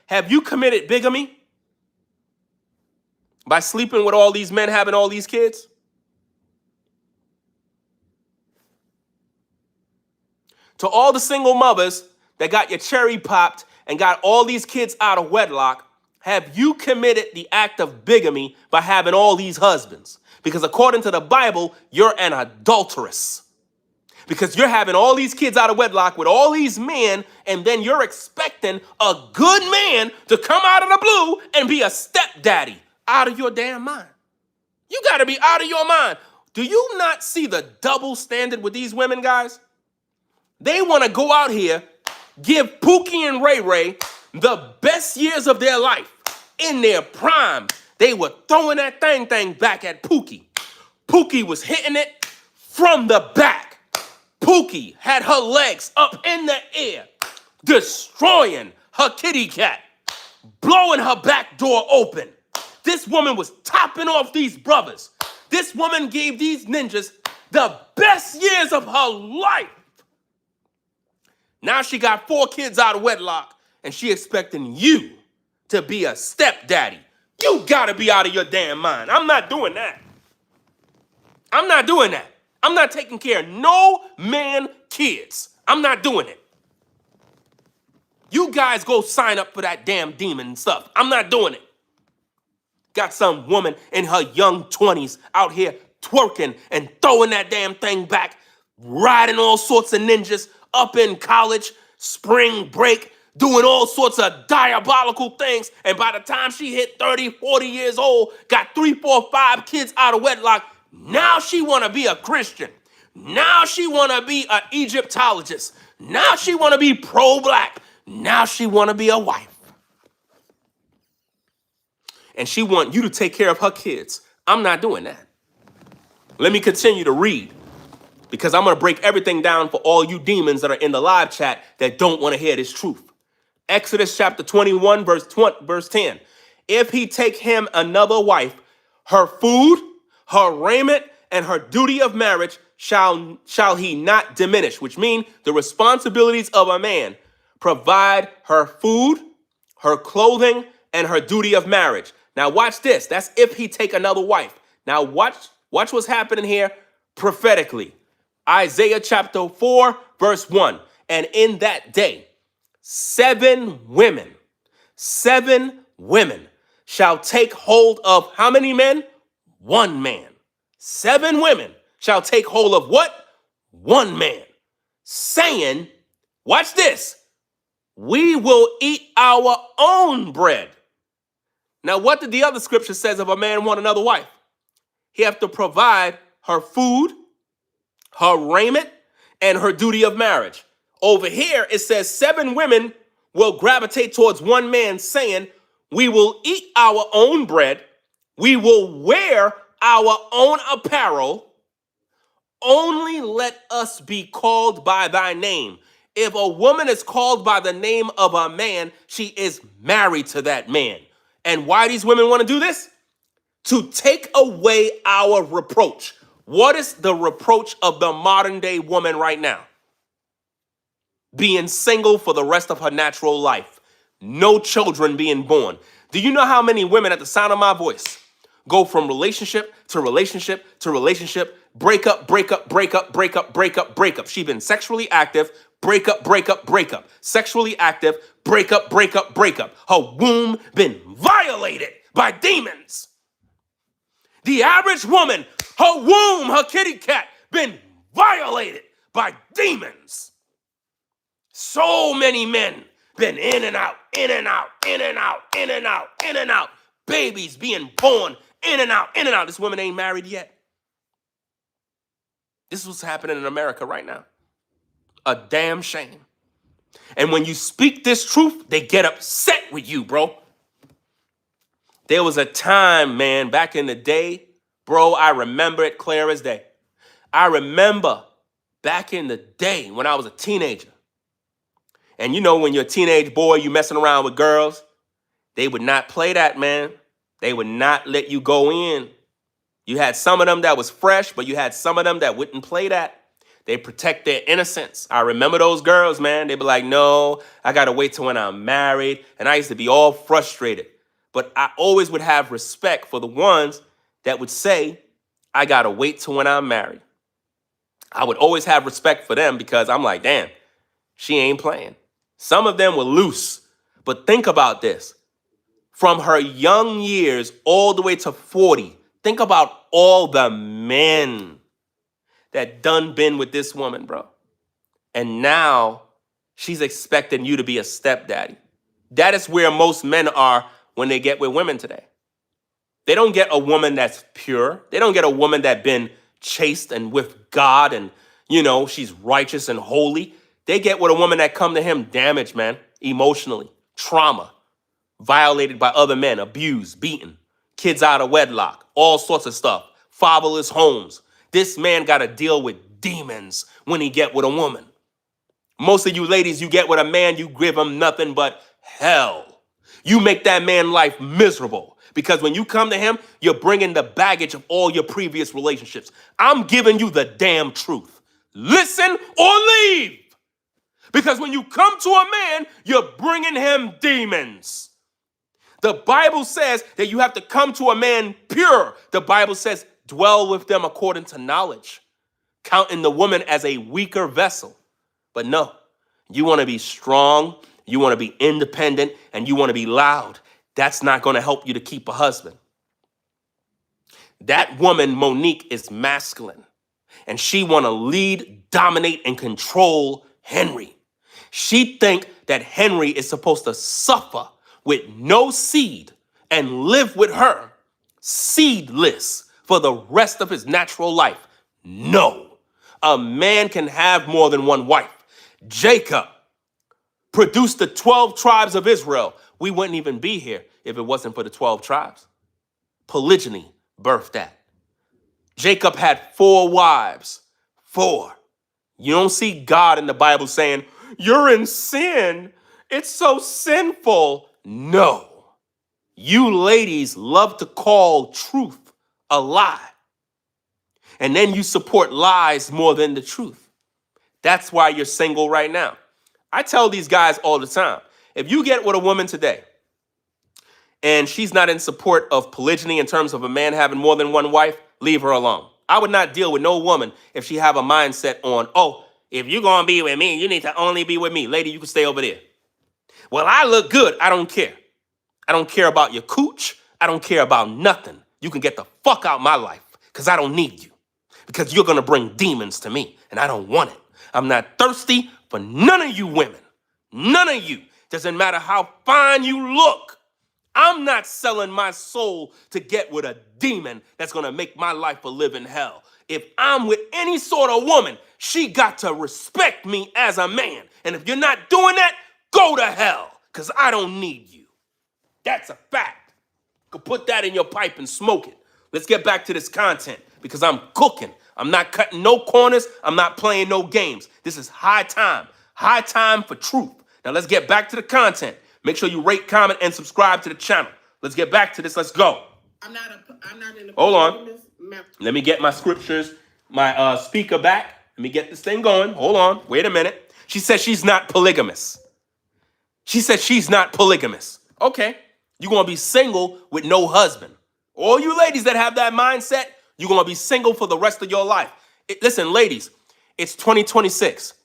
have you committed bigamy by sleeping with all these men, having all these kids? To all the single mothers that got your cherry popped and got all these kids out of wedlock, have you committed the act of bigamy by having all these husbands? Because according to the Bible, you're an adulteress. Because you're having all these kids out of wedlock with all these men, and then you're expecting a good man to come out of the blue and be a stepdaddy. Out of your damn mind. You got to be out of your mind. Do you not see the double standard with these women, guys? They want to go out here, give Pookie and Ray Ray the best years of their life. In their prime, they were throwing that thing back at Pookie. Pookie was hitting it from the back. Pookie had her legs up in the air, destroying her kitty cat, blowing her back door open. This woman was topping off these brothers. This woman gave these ninjas the best years of her life. Now she got 4 kids out of wedlock, and she expecting you to be a stepdaddy. You gotta be out of your damn mind. I'm not doing that. I'm not doing that. I'm not taking care of no man kids. I'm not doing it. You guys go sign up for that damn demon stuff. I'm not doing it. Got some woman in her young 20s out here twerking and throwing that damn thing back, riding all sorts of ninjas, up in college, spring break, doing all sorts of diabolical things. And by the time she hit 30, 40 years old, got 3, 4, 5 kids out of wedlock, now she want to be a Christian. Now she want to be an Egyptologist. Now she want to be pro-black. Now she want to be a wife. And she want you to take care of her kids. I'm not doing that. Let me continue to read, because I'm going to break everything down for all you demons that are in the live chat that don't want to hear this truth. Exodus chapter 21, verse 10. If he take him another wife, her food, her raiment, and her duty of marriage shall he not diminish, which means the responsibilities of a man provide her food, her clothing, and her duty of marriage. Now watch this. That's if he take another wife. Now watch what's happening here prophetically. Isaiah chapter 4, verse 1. And in that day, 7 women shall take hold of how many men? 1 man. 7 women shall take hold of what? 1 man. Saying, watch this, we will eat our own bread. Now, what did the other scripture says if a man want another wife? He have to provide her food, her raiment, and her duty of marriage. Over here, it says 7 women will gravitate towards 1 man, saying, we will eat our own bread, we will wear our own apparel, only let us be called by thy name. If a woman is called by the name of a man, she is married to that man. And why these women want to do this? To take away our reproach. What is the reproach of the modern day woman right now? Being single for the rest of her natural life. No children being born. Do you know how many women at the sound of my voice go from relationship to relationship to relationship, break up, break up, break up, break up, break up, break up? She's been sexually active, break up, break up, break up. Sexually active, break up, break up, break up. Her womb been violated by demons. The average woman, her womb, her kitty cat, been violated by demons. So many men been in and out, in and out, in and out, in and out, in and out. Babies being born, in and out, in and out. This woman ain't married yet. This is what's happening in America right now. A damn shame. And when you speak this truth, they get upset with you, bro. There was a time, man, back in the day, bro, I remember it clear as day. I remember back in the day when I was a teenager, And you know, when you're a teenage boy, you messing around with girls, they would not play that, man. They would not let you go in. You had some of them that was fresh, but you had some of them that wouldn't play that. They protect their innocence. I remember those girls, man. They'd be like, no, I got to wait till when I'm married. And I used to be all frustrated. But I always would have respect for the ones that would say, I got to wait till when I'm married. I would always have respect for them because I'm like, damn, she ain't playing. Some of them were loose. But think about this. From her young years all the way to 40, think about all the men that done been with this woman, bro. And now she's expecting you to be a stepdaddy. That is where most men are when they get with women today. They don't get a woman that's pure. They don't get a woman that been chaste and with God and, you know, she's righteous and holy. They get with a woman that come to him damaged, man, emotionally, trauma, violated by other men, abused, beaten, kids out of wedlock, all sorts of stuff, fatherless homes. This man got to deal with demons when he get with a woman. Most of you ladies, you get with a man, you give him nothing but hell. You make that man life miserable because when you come to him, you're bringing the baggage of all your previous relationships. I'm giving you the damn truth. Listen or leave. Because when you come to a man, you're bringing him demons. The Bible says that you have to come to a man pure. The Bible says, dwell with them according to knowledge, counting the woman as a weaker vessel. But no, you want to be strong, you want to be independent, and you want to be loud. That's not going to help you to keep a husband. That woman, Mon'nique, is masculine, and she want to lead, dominate, and control Henry. She think that Henry is supposed to suffer with no seed and live with her seedless for the rest of his natural life. No, a man can have more than one wife. Jacob produced the 12 tribes of Israel. We wouldn't even be here if it wasn't for the 12 tribes. Polygyny birthed that. Jacob had 4 wives. 4. You don't see God in the Bible saying, you're in sin. It's so sinful. No. You ladies love to call truth a lie. And then you support lies more than the truth. That's why you're single right now. I tell these guys all the time, if you get with a woman today and she's not in support of polygyny in terms of a man having more than one wife, leave her alone. I would not deal with no woman if she have a mindset on, oh, if you're going to be with me, you need to only be with me. Lady, you can stay over there. Well, I look good. I don't care. I don't care about your cooch. I don't care about nothing. You can get the fuck out my life because I don't need you. Because you're going to bring demons to me and I don't want it. I'm not thirsty for none of you women. None of you. Doesn't matter how fine you look. I'm not selling my soul to get with a demon that's going to make my life a living hell. If I'm with any sort of woman, she got to respect me as a man. And if you're not doing that, go to hell, because I don't need you. That's a fact. You can put that in your pipe and smoke it. Let's get back to this content, because I'm cooking. I'm not cutting no corners. I'm not playing no games. This is high time. High time for truth. Now let's get back to the content. Make sure you rate, comment, and subscribe to the channel. Let's get back to this. Let's go. I'm not in the. Hold on. Let me get my scriptures, my speaker back. Let me get this thing going. Hold on. Wait a minute. She said she's not polygamous. She said she's not polygamous. Okay. You're going to be single with no husband. All you ladies that have that mindset, you're going to be single for the rest of your life. Listen, ladies, it's 2026.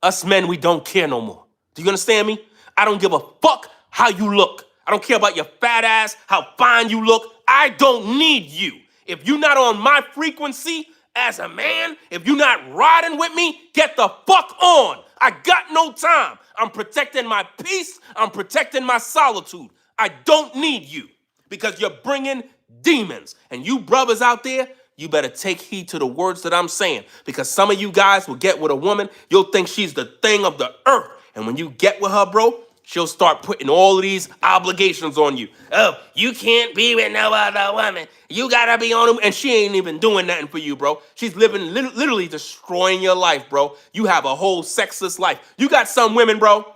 Us men, we don't care no more. Do you understand me? I don't give a fuck how you look. I don't care about your fat ass, how fine you look. I don't need you. If you're not on my frequency as a man, if you're not riding with me, get the fuck on. I got no time. I'm protecting my peace. I'm protecting my solitude. I don't need you because you're bringing demons. And you brothers out there, you better take heed to the words that I'm saying, because some of you guys will get with a woman, you'll think she's the thing of the earth. And when you get with her, bro, she'll start putting all of these obligations on you. Oh, you can't be with no other woman. You gotta be on them. And she ain't even doing nothing for you, bro. She's literally destroying your life, bro. You have a whole sexless life. You got some women, bro,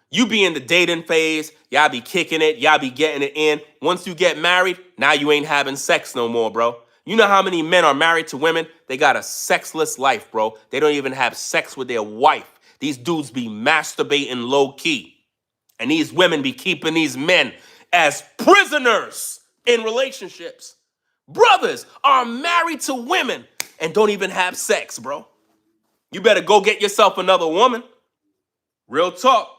You be in the dating phase, y'all be kicking it, y'all be getting it in. Once you get married, now you ain't having sex no more, bro. You know how many men are married to women? They got a sexless life, bro. They don't even have sex with their wife. These dudes be masturbating low key. And these women be keeping these men as prisoners in relationships. Brothers are married to women and don't even have sex, bro. You better go get yourself another woman. Real talk.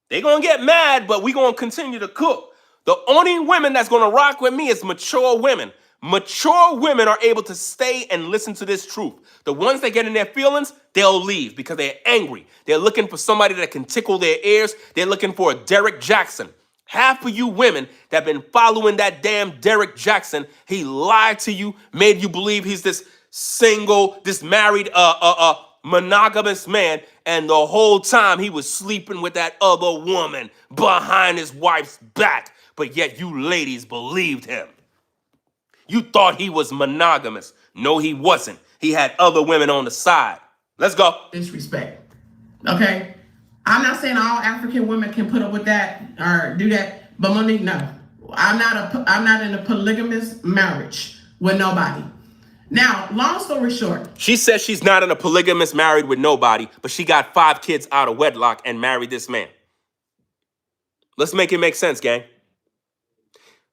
They gonna get mad, but we gonna continue to cook. The only women that's gonna rock with me is mature women. Mature women are able to stay and listen to this truth. The ones that get in their feelings, they'll leave because they're angry. They're looking for somebody that can tickle their ears. They're looking for a Derek Jackson. Half of you women that been following that damn Derek Jackson, he lied to you, made you believe he's this single, this married, monogamous man, and the whole time he was sleeping with that other woman behind his wife's back. But yet you ladies believed him. You thought he was monogamous. No, he wasn't. He had other women on the side. Let's go. Disrespect. Okay? I'm not saying all African women can put up with that or do that, but Mon'nique, no. I'm not in a polygamous marriage with nobody. Now, long story short. She says she's not in a polygamous married with nobody, but she got 5 kids out of wedlock and married this man. Let's make it make sense, gang.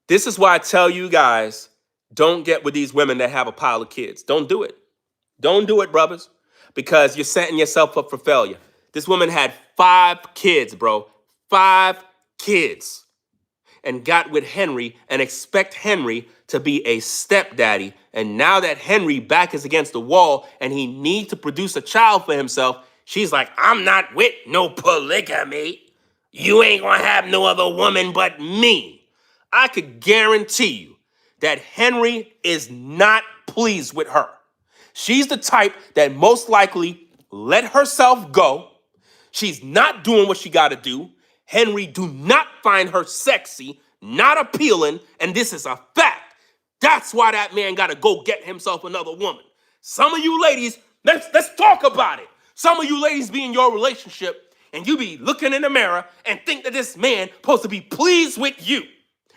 This is why I tell you guys, don't get with these women that have a pile of kids. Don't do it. Don't do it, brothers, because you're setting yourself up for failure. This woman had 5 kids, bro. 5 kids. And got with Henry and expect Henry to be a stepdaddy. And now that Henry back is against the wall and he needs to produce a child for himself, she's like, I'm not with no polygamy. You ain't gonna have no other woman but me. I could guarantee you that Henry is not pleased with her. She's the type that most likely let herself go. She's not doing what she got to do. Henry do not find her sexy, not appealing, and this is a fact. That's why that man got to go get himself another woman. Some of you ladies, let's talk about it. Some of you ladies be in your relationship and you be looking in the mirror and think that this man supposed to be pleased with you.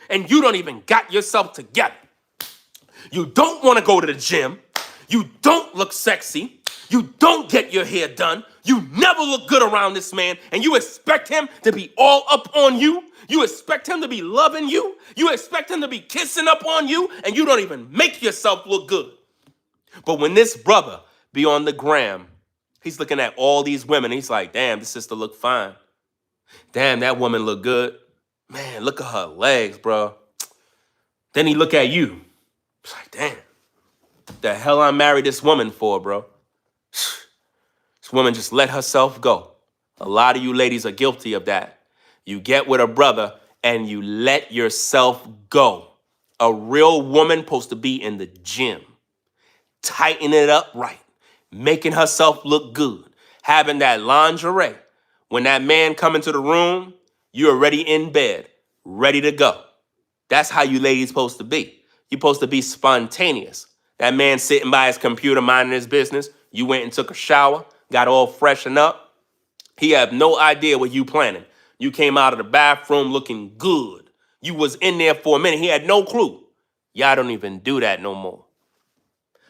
And you don't even got yourself together. You don't want to go to the gym. You don't look sexy. You don't get your hair done. You never look good around this man. And you expect him to be all up on you. You expect him to be loving you. You expect him to be kissing up on you. And you don't even make yourself look good. But when this brother be on the gram, he's looking at all these women. He's like, damn, this sister look fine. Damn, that woman look good. Man, look at her legs, bro. Then he look at you. It's like, damn, the hell I married this woman for, bro? This woman just let herself go. A lot of you ladies are guilty of that. You get with a brother and you let yourself go. A real woman supposed to be in the gym, tightening it up right, making herself look good, having that lingerie. When that man come into the room, you're already in bed, ready to go. That's how you ladies supposed to be. You're supposed to be spontaneous. That man sitting by his computer minding his business. You went and took a shower, got all freshened up. He had no idea what you planning. You came out of the bathroom looking good. You was in there for a minute. He had no clue. Y'all don't even do that no more.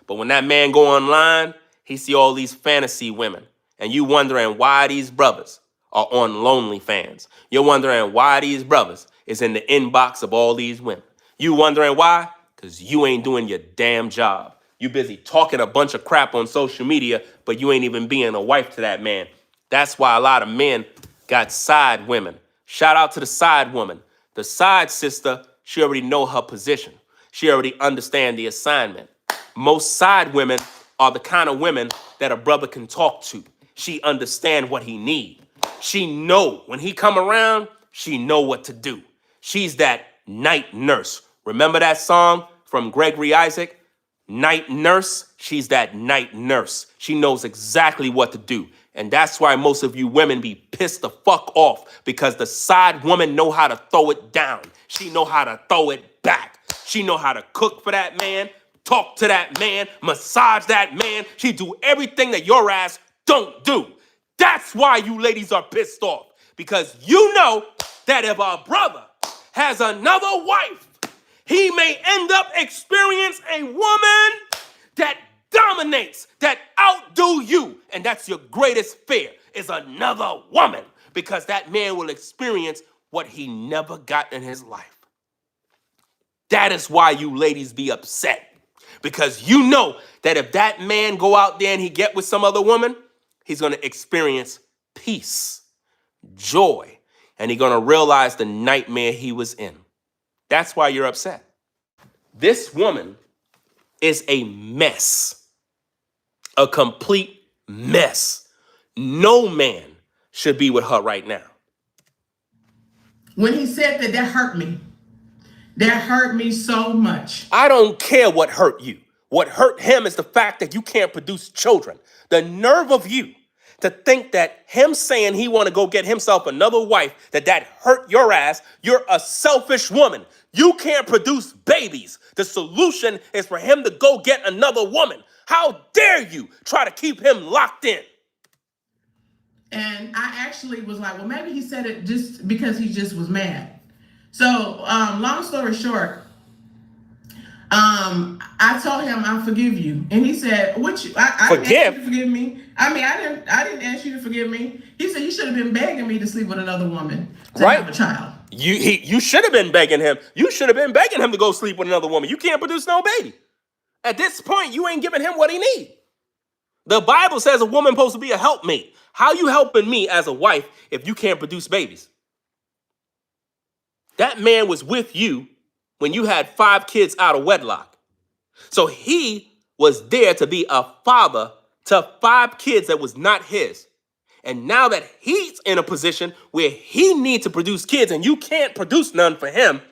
But when that man go online, he see all these fantasy women. And you wondering why these brothers are on OnlyFans. You're wondering why these brothers is in the inbox of all these women. You wondering why? Because you ain't doing your damn job. You busy talking a bunch of crap on social media, but you ain't even being a wife to that man. That's why a lot of men got side women. Shout out to the side woman. The side sister, she already know her position. She already understand the assignment. Most side women are the kind of women that a brother can talk to. She understand what he need. She know when he come around, she know what to do. She's that night nurse. Remember that song from Gregory Isaac? Night nurse, she's that night nurse. She knows exactly what to do. And that's why most of you women be pissed the fuck off, because the side woman know how to throw it down. She know how to throw it back. She know how to cook for that man, talk to that man, massage that man. She do everything that your ass don't do. That's why you ladies are pissed off, Because you know that if a brother has another wife, he may end up experiencing a woman that dominates, that outdo you. And that's your greatest fear, is another woman. Because that man will experience what he never got in his life. That is why you ladies be upset. Because you know that if that man go out there and he get with some other woman, he's going to experience peace, joy, and he's going to realize the nightmare he was in. That's why you're upset. This woman is a mess, a complete mess. No man should be with her right now. When he said that, that hurt me. That hurt me so much. I don't care what hurt you. What hurt him is the fact that you can't produce children. The nerve of you to think that him saying he want to go get himself another wife, that hurt your ass. You're a selfish woman. You can't produce babies. The solution is for him to go get another woman. How dare you try to keep him locked in? And I actually was like, well, maybe he said it just because he just was mad. So, long story short, I told him I forgive you, and he said, "What you? I didn't ask you to forgive me. I mean, I didn't ask you to forgive me." He said, "You should have been begging me to sleep with another woman to have a child." You should have been begging him. You should have been begging him to go sleep with another woman. You can't produce no baby. At this point, you ain't giving him what he needs. The Bible says a woman supposed to be a helpmate. How you helping me as a wife if you can't produce babies? That man was with you when you had 5 kids out of wedlock. So he was there to be a father to 5 kids that was not his. And now that he's in a position where he needs to produce kids and you can't produce none for him,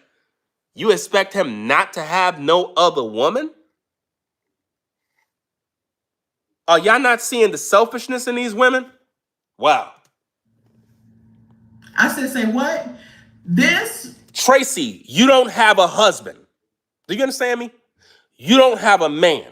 you expect him not to have no other woman? Are y'all not seeing the selfishness in these women? Wow. I said, say what? Tracy, you don't have a husband. Do you understand me? You don't have a man.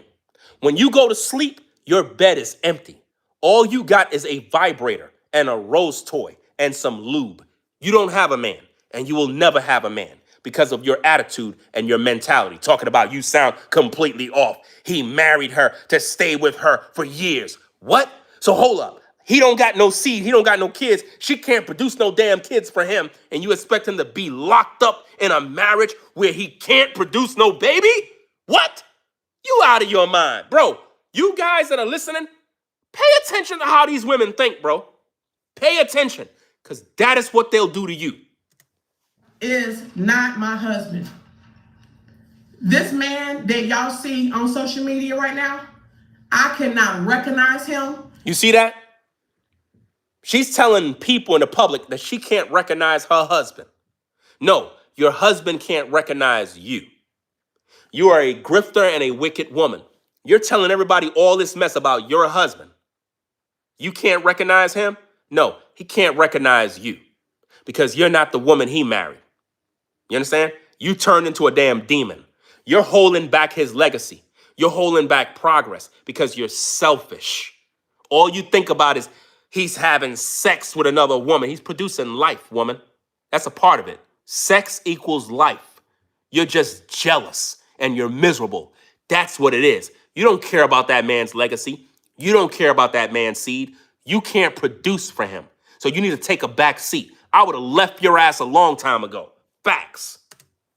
When you go to sleep, your bed is empty. All you got is a vibrator and a rose toy and some lube. You don't have a man, and you will never have a man because of your attitude and your mentality. Talking about you sound completely off. He married her to stay with her for years. What? So hold up. He don't got no seed. He don't got no kids. She can't produce no damn kids for him. And you expect him to be locked up in a marriage where he can't produce no baby? What? You out of your mind. Bro, you guys that are listening, pay attention to how these women think, bro. Pay attention, because that is what they'll do to you. Is not my husband. This man that y'all see on social media right now, I cannot recognize him. You see that? She's telling people in the public that she can't recognize her husband. No, your husband can't recognize you. You are a grifter and a wicked woman. You're telling everybody all this mess about your husband. You can't recognize him? No, he can't recognize you because you're not the woman he married. You understand? You turned into a damn demon. You're holding back his legacy. You're holding back progress because you're selfish. All you think about is he's having sex with another woman. He's producing life, woman. That's a part of it. Sex equals life. You're just jealous and you're miserable. That's what it is. You don't care about that man's legacy. You don't care about that man's seed. You can't produce for him. So you need to take a back seat. I would have left your ass a long time ago. Facts.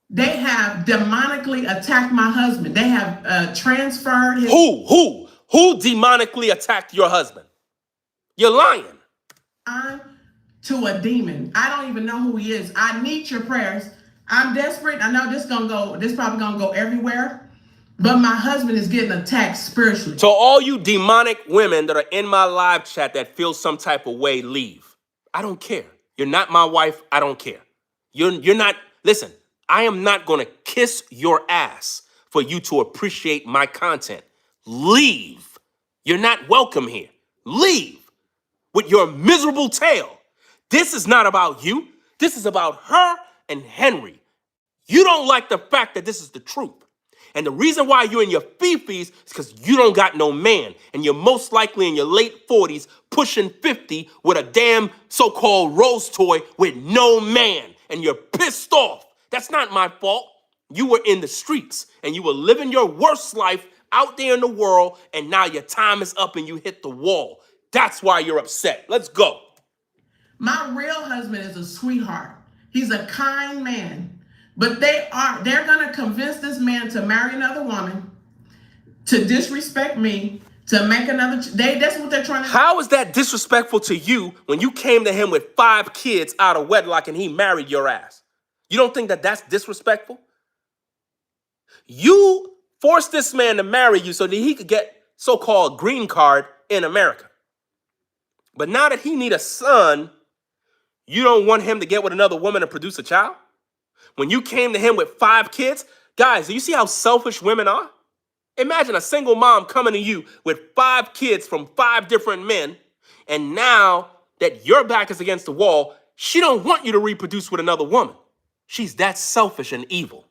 They have demonically attacked my husband. They have transferred his... Who demonically attacked your husband? You're lying. I'm to a demon. I don't even know who he is. I need your prayers. I'm desperate. I know this probably gonna go everywhere. But my husband is getting attacked spiritually. So all you demonic women that are in my live chat that feel some type of way, leave. I don't care. You're not my wife. I don't care. You're not, listen, I am not going to kiss your ass for you to appreciate my content. Leave. You're not welcome here. Leave with your miserable tail. This is not about you. This is about her and Henry. You don't like the fact that this is the truth. And the reason why you're in your fifties is because you don't got no man. And you're most likely in your late 40s, pushing 50 with a damn so-called Rose toy with no man. And you're pissed off. That's not my fault. You were in the streets and you were living your worst life out there in the world. And now your time is up and you hit the wall. That's why you're upset. Let's go. My real husband is a sweetheart. He's a kind man. But they're going to convince this man to marry another woman, to disrespect me, to make another, that's what they're trying to do. How is that disrespectful to you when you came to him with 5 kids out of wedlock and he married your ass? You don't think that that's disrespectful? You forced this man to marry you so that he could get so-called green card in America. But now that he need a son, you don't want him to get with another woman and produce a child? When you came to him with 5 kids, guys, do you see how selfish women are? Imagine a single mom coming to you with 5 kids from 5 different men, and now that your back is against the wall, she don't want you to reproduce with another woman. She's that selfish and evil.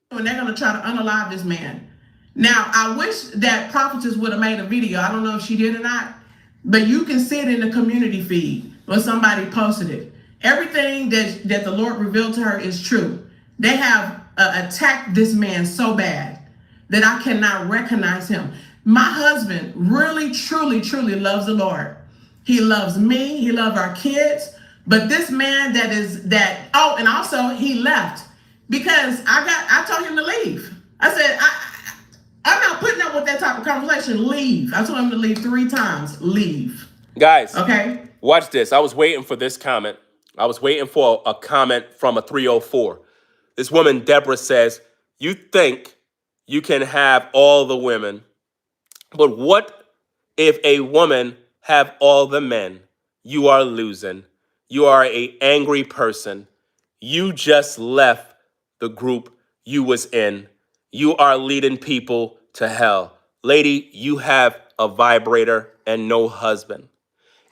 And they're going to try to unalive this man. Now, I wish that Prophetess would have made a video. I don't know if she did or not, but you can see it in the community feed when somebody posted it. Everything that the Lord revealed to her is true. They have attacked this man so bad that I cannot recognize him. My husband really, truly, truly loves the Lord. He loves me. He loves our kids. But this man and also he left because I told him to leave. I said, I'm not putting up with that type of conversation. Leave. I told him to leave 3 times. Leave. Guys, okay, watch this. I was waiting for this comment. I was waiting for a comment from a 304. This woman, Deborah, says, you think you can have all the women, but what if a woman have all the men? You are losing. You are an angry person. You just left the group you was in. You are leading people to hell. Lady, you have a vibrator and no husband.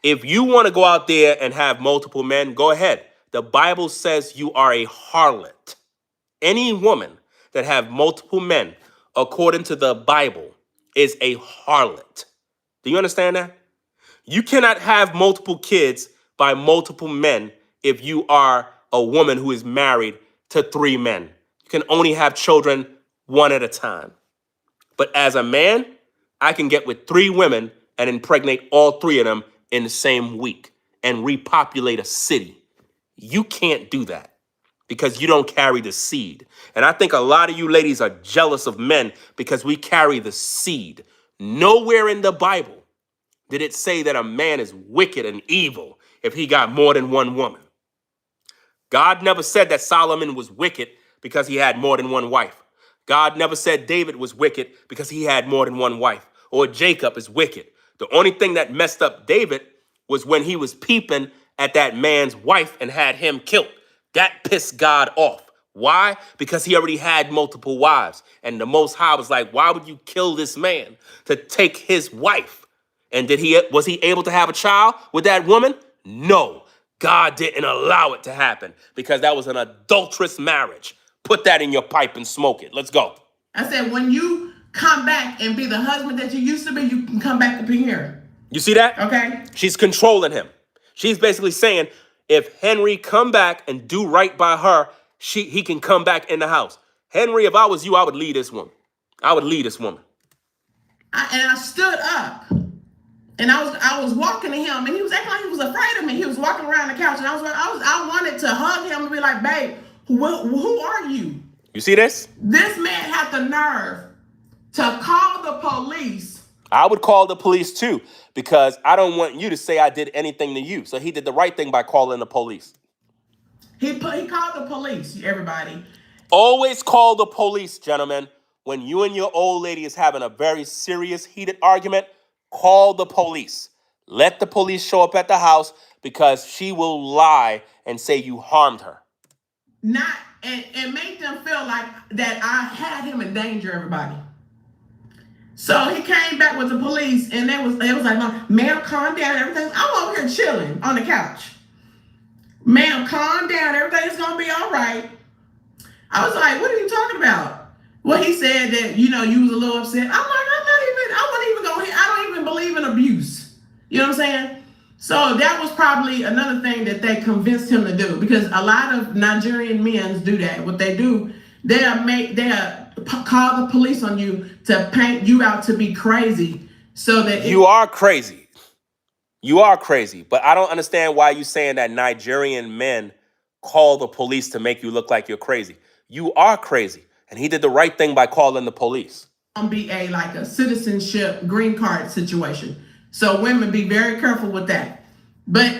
If you want to go out there and have multiple men, go ahead. The Bible says you are a harlot. Any woman that have multiple men, according to the Bible, is a harlot. Do you understand that? You cannot have multiple kids by multiple men if you are a woman who is married to 3 men. You can only have children 1 at a time. But as a man, I can get with 3 women and impregnate all 3 of them in the same week and repopulate a city. You can't do that because you don't carry the seed. And I think a lot of you ladies are jealous of men because we carry the seed. Nowhere in the Bible did it say that a man is wicked and evil if he got more than 1 woman. God never said that Solomon was wicked because he had more than 1 wife. God never said David was wicked because he had more than 1 wife, or Jacob is wicked. The only thing that messed up David was when he was peeping at that man's wife and had him killed. That pissed God off. Why? Because he already had multiple wives. And the Most High was like, why would you kill this man to take his wife? And was he able to have a child with that woman? No. God didn't allow it to happen because that was an adulterous marriage. Put that in your pipe and smoke it. Let's go. I said, when you come back and be the husband that you used to be, you can come back up in here. You see that? Okay. She's controlling him. She's basically saying, if Henry come back and do right by her, he can come back in the house. Henry, if I was you, I would lead this woman. I would lead this woman. I stood up. And I was walking to him, and he was acting like he was afraid of me. He was walking around the couch, and I wanted to hug him and be like, babe, who are you? You see this? This man had the nerve to call the police. I would call the police too, because I don't want you to say I did anything to you. So he did the right thing by calling the police. He called the police, everybody. Always call the police, gentlemen. When you and your old lady is having a very serious, heated argument, call the police. Let the police show up at the house because she will lie and say you harmed her. And make them feel like that I had him in danger, everybody. So he came back with the police, and they was like, ma'am, calm down, everything. I'm over here chilling on the couch. Ma'am, calm down, everything's gonna be all right. I was like, what are you talking about? Well, he said that, you know, you was a little upset. I'm like, I wasn't even going, I don't even believe in abuse. You know what I'm saying? So that was probably another thing that they convinced him to do, because a lot of Nigerian men do that. What they do, they'll call the police on you to paint you out to be crazy, so that You are crazy. You are crazy. But I don't understand why you saying that Nigerian men call the police to make you look like you're crazy. You are crazy. And he did the right thing by calling the police. Be like a citizenship green card situation. So women, be very careful with that. But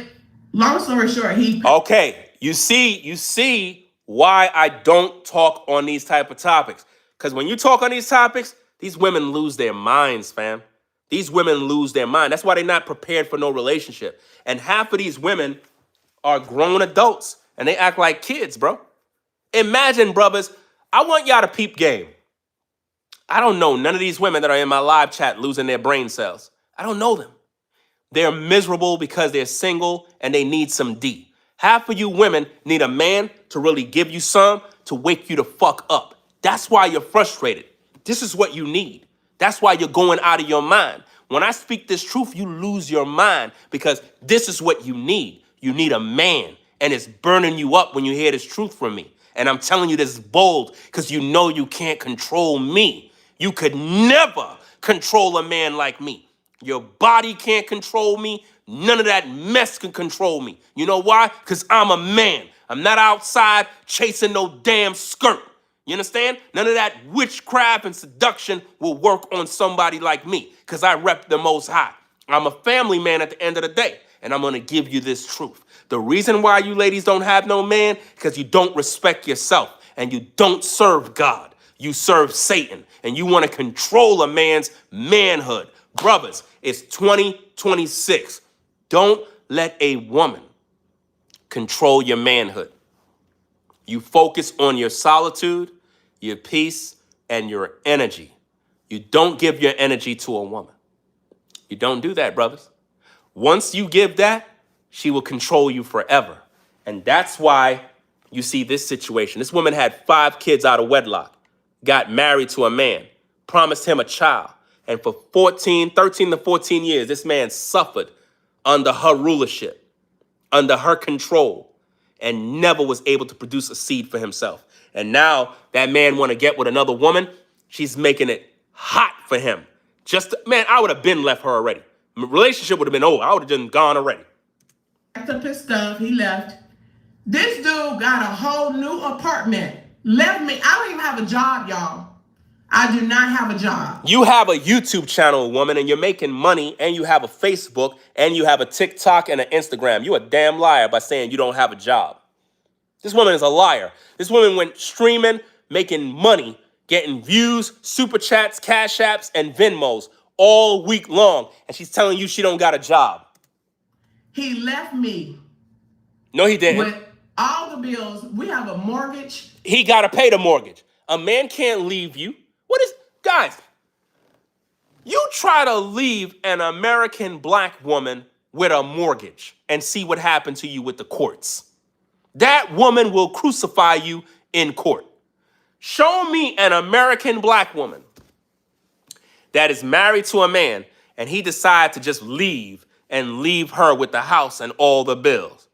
long story short, Okay, you see why I don't talk on these type of topics. Because when you talk on these topics, these women lose their minds, fam. These women lose their mind. That's why they're not prepared for no relationship. And half of these women are grown adults and they act like kids, bro. Imagine, brothers, I want y'all to peep game. I don't know none of these women that are in my live chat losing their brain cells. I don't know them. They're miserable because they're single and they need some D. Half of you women need a man to really give you some to wake you the fuck up. That's why you're frustrated. This is what you need. That's why you're going out of your mind. When I speak this truth, you lose your mind because this is what you need. You need a man, and it's burning you up when you hear this truth from me. And I'm telling you this bold because you know you can't control me. You could never control a man like me. Your body can't control me. None of that mess can control me. You know why? Because I'm a man. I'm not outside chasing no damn skirt. You understand? None of that witchcraft and seduction will work on somebody like me because I rep the Most High. I'm a family man at the end of the day, and I'm going to give you this truth. The reason why you ladies don't have no man, because you don't respect yourself and you don't serve God. You serve Satan, and you want to control a man's manhood. Brothers, it's 2026. Don't let a woman control your manhood. You focus on your solitude, your peace, and your energy. You don't give your energy to a woman. You don't do that, brothers. Once you give that, she will control you forever. And that's why you see this situation. This woman had 5 kids out of wedlock, got married to a man, promised him a child. And for 13 to 14 years, this man suffered under her rulership, under her control, and never was able to produce a seed for himself. And now that man want to get with another woman. She's making it hot for him. Man, I would have been left her already. My relationship would have been over. I would have just gone already. Packed up his stuff. He left. This dude got a whole new apartment. Left me. I don't even have a job, y'all. I do not have a job. You have a YouTube channel, woman, and you're making money, and you have a Facebook, and you have a TikTok and an Instagram. You're a damn liar by saying you don't have a job. This woman is a liar. This woman went streaming, making money, getting views, super chats, cash apps, and Venmos all week long, and she's telling you she don't got a job. He left me. No, he didn't. With all the bills. We have a mortgage. He got to pay the mortgage. A man can't leave you. Guys, you try to leave an American black woman with a mortgage and see what happened to you with the courts. That woman will crucify you in court. Show me an American black woman that is married to a man and he decides to just leave and leave her with the house and all the bills.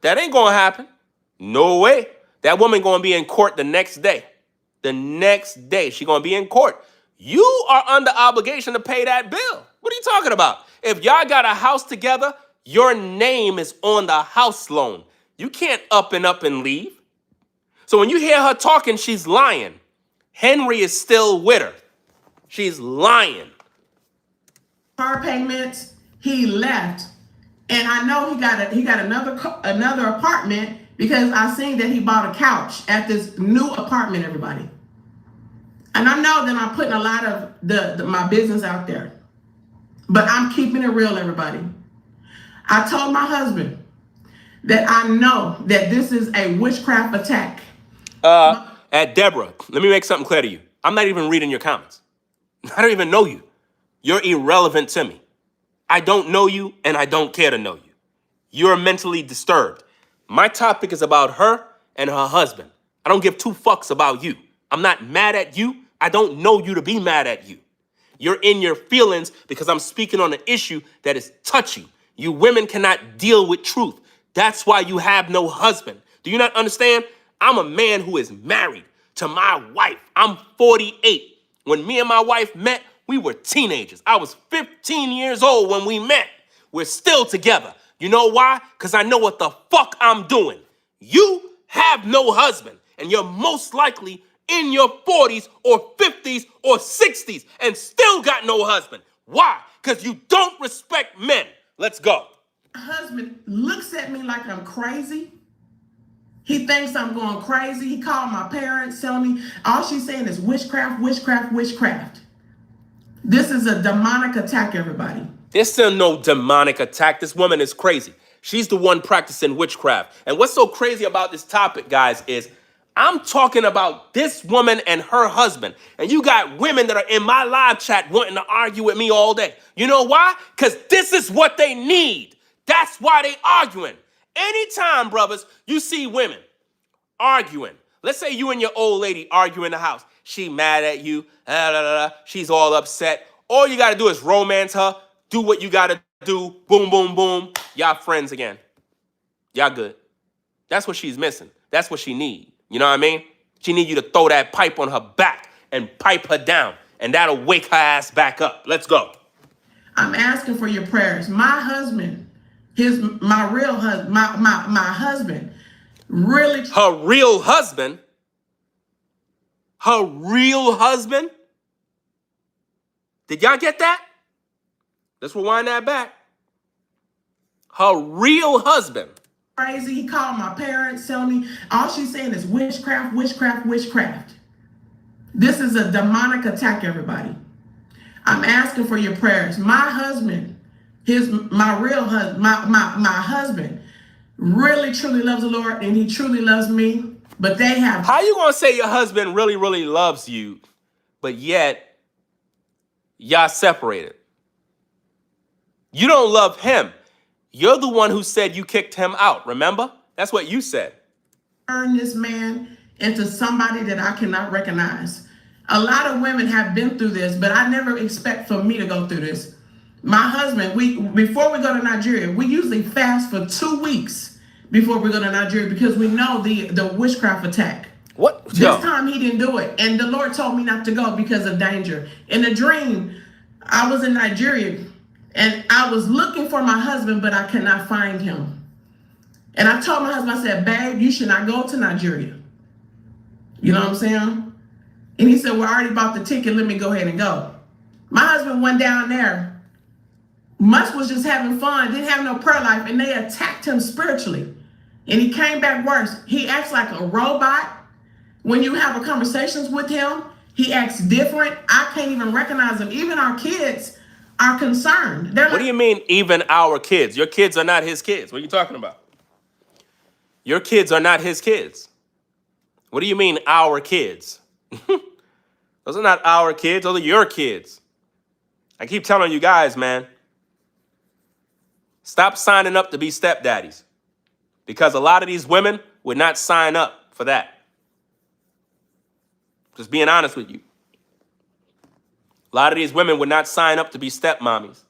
That ain't gonna happen. No way. That woman gonna be in court the next day. The next day, she's going to be in court. You are under obligation to pay that bill. What are you talking about? If y'all got a house together, your name is on the house loan. You can't up and leave. So when you hear her talking, she's lying. Henry is still with her. She's lying. Car payments, he left. And I know he got another apartment because I seen that he bought a couch at this new apartment, everybody. And I know that I'm putting a lot of my business out there. But I'm keeping it real, everybody. I told my husband that I know that this is a witchcraft attack. At Deborah, let me make something clear to you. I'm not even reading your comments. I don't even know you. You're irrelevant to me. I don't know you, and I don't care to know you. You're mentally disturbed. My topic is about her and her husband. I don't give 2 fucks about you. I'm not mad at you. I don't know you to be mad at you. You're in your feelings because I'm speaking on an issue that is touchy. You women cannot deal with truth. That's why you have no husband. Do you not understand? I'm a man who is married to my wife. I'm 48. When me and my wife met, we were teenagers. I was 15 years old when we met. We're still together. You know why? Because I know what the fuck I'm doing. You have no husband, and you're most likely in your 40s or 50s or 60s and still got no husband. Why? Because you don't respect men. Let's go. My husband looks at me like I'm crazy. He thinks I'm going crazy. He called my parents, telling me all she's saying is witchcraft, witchcraft, witchcraft. This is a demonic attack, everybody. There's still no demonic attack. This woman is crazy. She's the one practicing witchcraft. And what's so crazy about this topic, guys, is I'm talking about this woman and her husband. And you got women that are in my live chat wanting to argue with me all day. You know why? Because this is what they need. That's why they arguing. Anytime, brothers, you see women arguing. Let's say you and your old lady argue in the house. She mad at you. She's all upset. All you got to do is romance her. Do what you got to do. Boom, boom, boom. Y'all friends again. Y'all good. That's what she's missing. That's what she need. You know what I mean? She need you to throw that pipe on her back and pipe her down. And that'll wake her ass back up. Let's go. I'm asking for your prayers. My husband, my real husband, my husband, really. Her real husband? Her real husband? Did y'all get that? Let's rewind that back. Her real husband. Crazy. He called my parents, telling me all she's saying is witchcraft, witchcraft, witchcraft. This is a demonic attack, everybody. I'm asking for your prayers. My husband, my real husband, my husband really truly loves the Lord, and he truly loves me. But they have. How you gonna say your husband really, really loves you, but yet y'all separated? You don't love him. You're the one who said you kicked him out, remember? That's what you said. Turn this man into somebody that I cannot recognize. A lot of women have been through this, but I never expect for me to go through this. My husband, before we go to Nigeria, we usually fast for 2 weeks before we go to Nigeria because we know the witchcraft attack. What? This time he didn't do it. And the Lord told me not to go because of danger. In a dream, I was in Nigeria and I was looking for my husband, but I could not find him. And I told my husband, I said, babe, you should not go to Nigeria. You know what I'm saying? And he said, well, I already bought the ticket. Let me go ahead and go. My husband went down there. Much was just having fun, didn't have no prayer life, and they attacked him spiritually. And he came back worse. He acts like a robot. When you have a conversations with him, he acts different. I can't even recognize him. Even our kids are concerned. What do you mean, even our kids? Your kids are not his kids. What are you talking about? Your kids are not his kids. What do you mean, our kids? Those are not our kids. Those are your kids. I keep telling you guys, man, stop signing up to be stepdaddies because a lot of these women would not sign up for that. Just being honest with you. A lot of these women would not sign up to be stepmommies.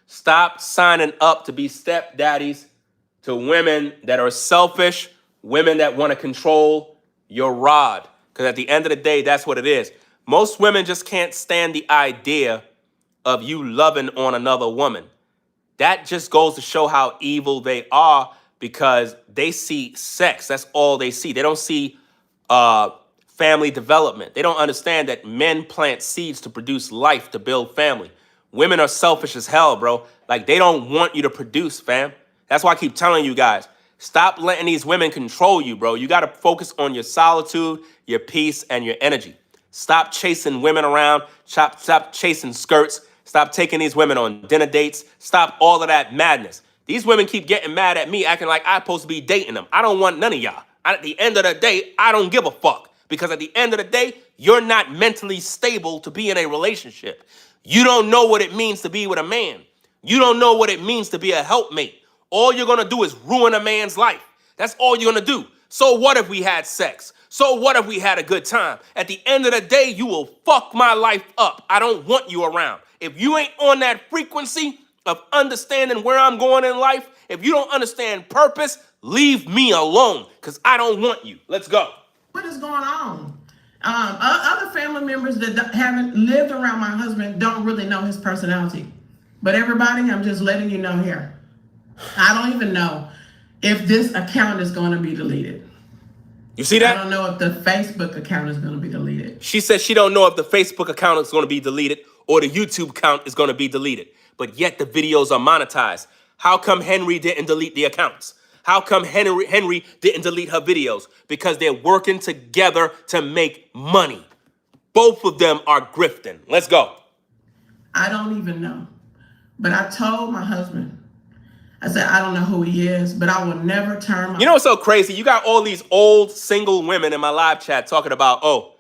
Stop signing up to be stepdaddies to women that are selfish, women that want to control your rod. Because at the end of the day, that's what it is. Most women just can't stand the idea of you loving on another woman. That just goes to show how evil they are because they see sex. That's all they see. They don't see family development. They don't understand that men plant seeds to produce life, to build family. Women are selfish as hell, bro. Like, they don't want you to produce, fam. That's why I keep telling you guys, stop letting these women control you, bro. You got to focus on your solitude, your peace, and your energy. Stop chasing women around. Stop chasing skirts. Stop taking these women on dinner dates. Stop all of that madness. These women keep getting mad at me, acting like I'm supposed to be dating them. I don't want none of y'all. At the end of the day, I don't give a fuck. Because at the end of the day, you're not mentally stable to be in a relationship. You don't know what it means to be with a man. You don't know what it means to be a helpmate. All you're going to do is ruin a man's life. That's all you're going to do. So what if we had sex? So what if we had a good time? At the end of the day, you will fuck my life up. I don't want you around. If you ain't on that frequency of understanding where I'm going in life, if you don't understand purpose, leave me alone, because I don't want you. Let's go. What is going on? Other family members that haven't lived around my husband don't really know his personality. But everybody, I'm just letting you know here. I don't even know if this account is going to be deleted. You see that? I don't know if the Facebook account is going to be deleted. She says she don't know if the Facebook account is going to be deleted or the YouTube account is going to be deleted. But yet the videos are monetized. How come Henry didn't delete the accounts? How come Henry didn't delete her videos? Because they're working together to make money. Both of them are grifting. Let's go. I don't even know. But I told my husband, I said, I don't know who he is, but I will never turn my... You know what's so crazy? You got all these old single women in my live chat talking about, oh,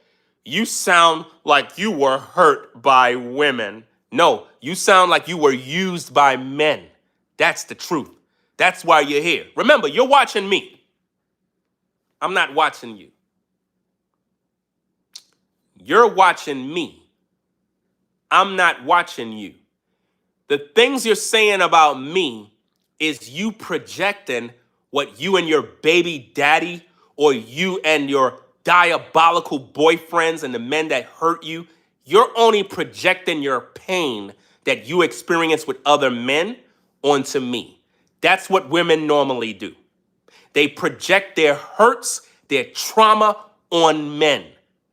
you sound like you were hurt by women. No, you sound like you were used by men. That's the truth. That's why you're here. Remember, you're watching me. I'm not watching you. You're watching me. I'm not watching you. The things you're saying about me is you projecting what you and your baby daddy or you and your diabolical boyfriends and the men that hurt you, you're only projecting your pain that you experience with other men onto me. That's what women normally do. They project their hurts, their trauma on men.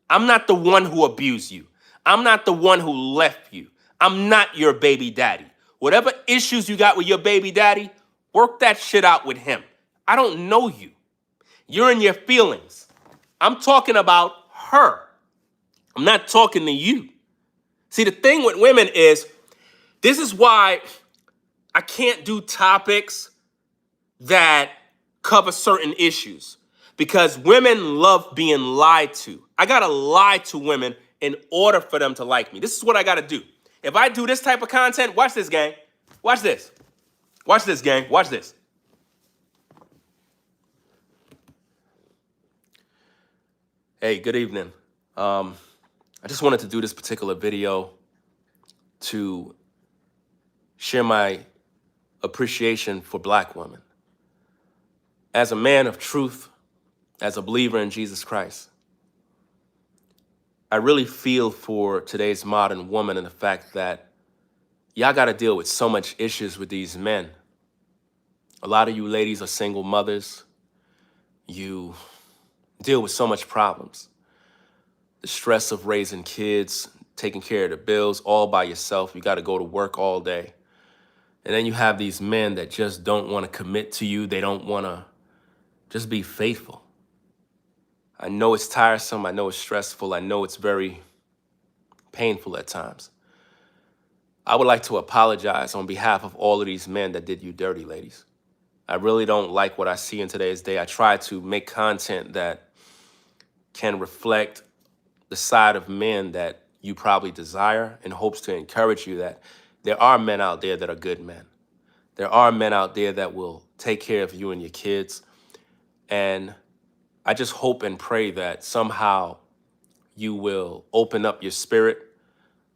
I'm not the one who abused you. I'm not the one who left you. I'm not your baby daddy. Whatever issues you got with your baby daddy, work that shit out with him. I don't know you. You're in your feelings. I'm talking about her. I'm not talking to you. See, the thing with women is, this is why I can't do topics that cover certain issues, because women love being lied to. I gotta lie to women in order for them to like me. This is what I gotta do. If I do this type of content, watch this, gang. Watch this. Watch this, gang. Watch this. Hey, good evening. I just wanted to do this particular video to share my appreciation for Black women. As a man of truth, as a believer in Jesus Christ, I really feel for today's modern woman and the fact that y'all got to deal with so much issues with these men. A lot of you ladies are single mothers. You deal with so much problems. The stress of raising kids, taking care of the bills all by yourself. You got to go to work all day. And then you have these men that just don't want to commit to you. They don't want to just be faithful. I know it's tiresome. I know it's stressful. I know it's very painful at times. I would like to apologize on behalf of all of these men that did you dirty, ladies. I really don't like what I see in today's day. I try to make content that can reflect the side of men that you probably desire, in hopes to encourage you that there are men out there that are good men. There are men out there that will take care of you and your kids. And I just hope and pray that somehow you will open up your spirit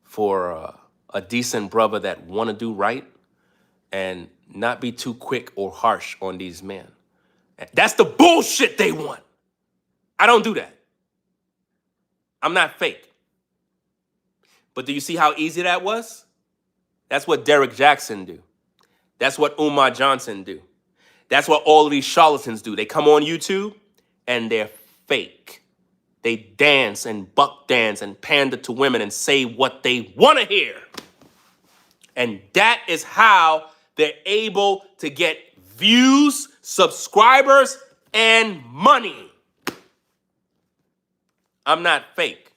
for a decent brother that want to do right and not be too quick or harsh on these men. That's the bullshit they want. I don't do that. I'm not fake. But do you see how easy that was? That's what Derek Jackson do. That's what Umar Johnson do. That's what all of these charlatans do. They come on YouTube and they're fake. They dance and buck dance and pander to women and say what they want to hear. And that is how they're able to get views, subscribers, and money. I'm not fake.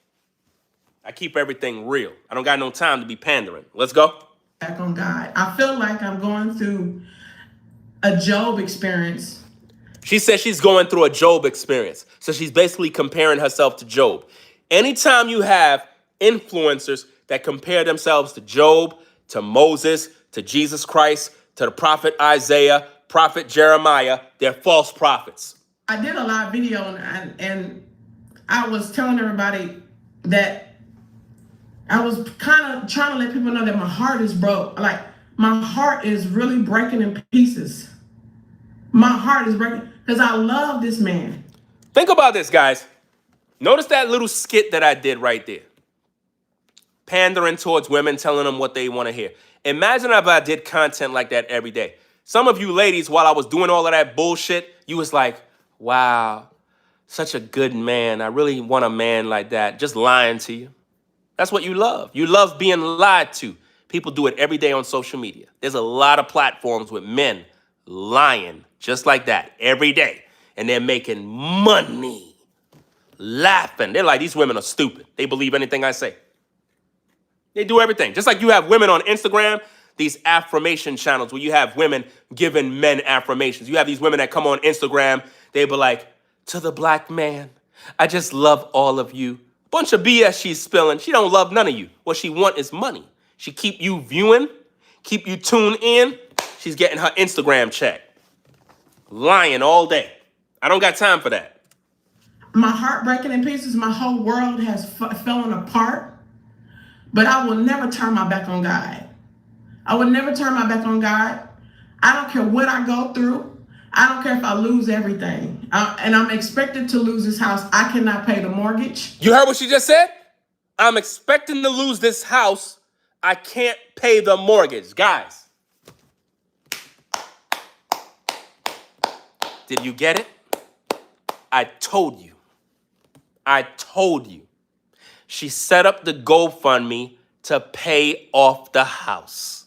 I keep everything real. I don't got no time to be pandering. Let's go. Back on God. I feel like I'm going through a Job experience. She says she's going through a Job experience. So she's basically comparing herself to Job. Anytime you have influencers that compare themselves to Job, to Moses, to Jesus Christ, to the prophet Isaiah, prophet Jeremiah, they're false prophets. I did a live video and I was telling everybody that I was kind of trying to let people know that my heart is broke. Like, my heart is really breaking in pieces. My heart is breaking because I love this man. Think about this, guys. Notice that little skit that I did right there. Pandering towards women, telling them what they want to hear. Imagine if I did content like that every day. Some of you ladies, while I was doing all of that bullshit, you was like, wow, such a good man. I really want a man like that. Just lying to you. That's what you love. You love being lied to. People do it every day on social media. There's a lot of platforms with men lying just like that every day. And they're making money, laughing. They're like, these women are stupid. They believe anything I say. They do everything. Just like you have women on Instagram, these affirmation channels where you have women giving men affirmations. You have these women that come on Instagram. They be like, to the black man, I just love all of you. Bunch of BS she's spilling. She don't love none of you. What she want is money. She keep you viewing, keep you tuned in. She's getting her Instagram check. Lying all day. I don't got time for that. My heart breaking in pieces. My whole world has fallen apart. But I will never turn my back on God. I will never turn my back on God. I don't care what I go through. I don't care if I lose everything. And I'm expected to lose this house. I cannot pay the mortgage. You heard what she just said? I'm expecting to lose this house. I can't pay the mortgage. Guys, did you get it? I told you. I told you. She set up the GoFundMe to pay off the house.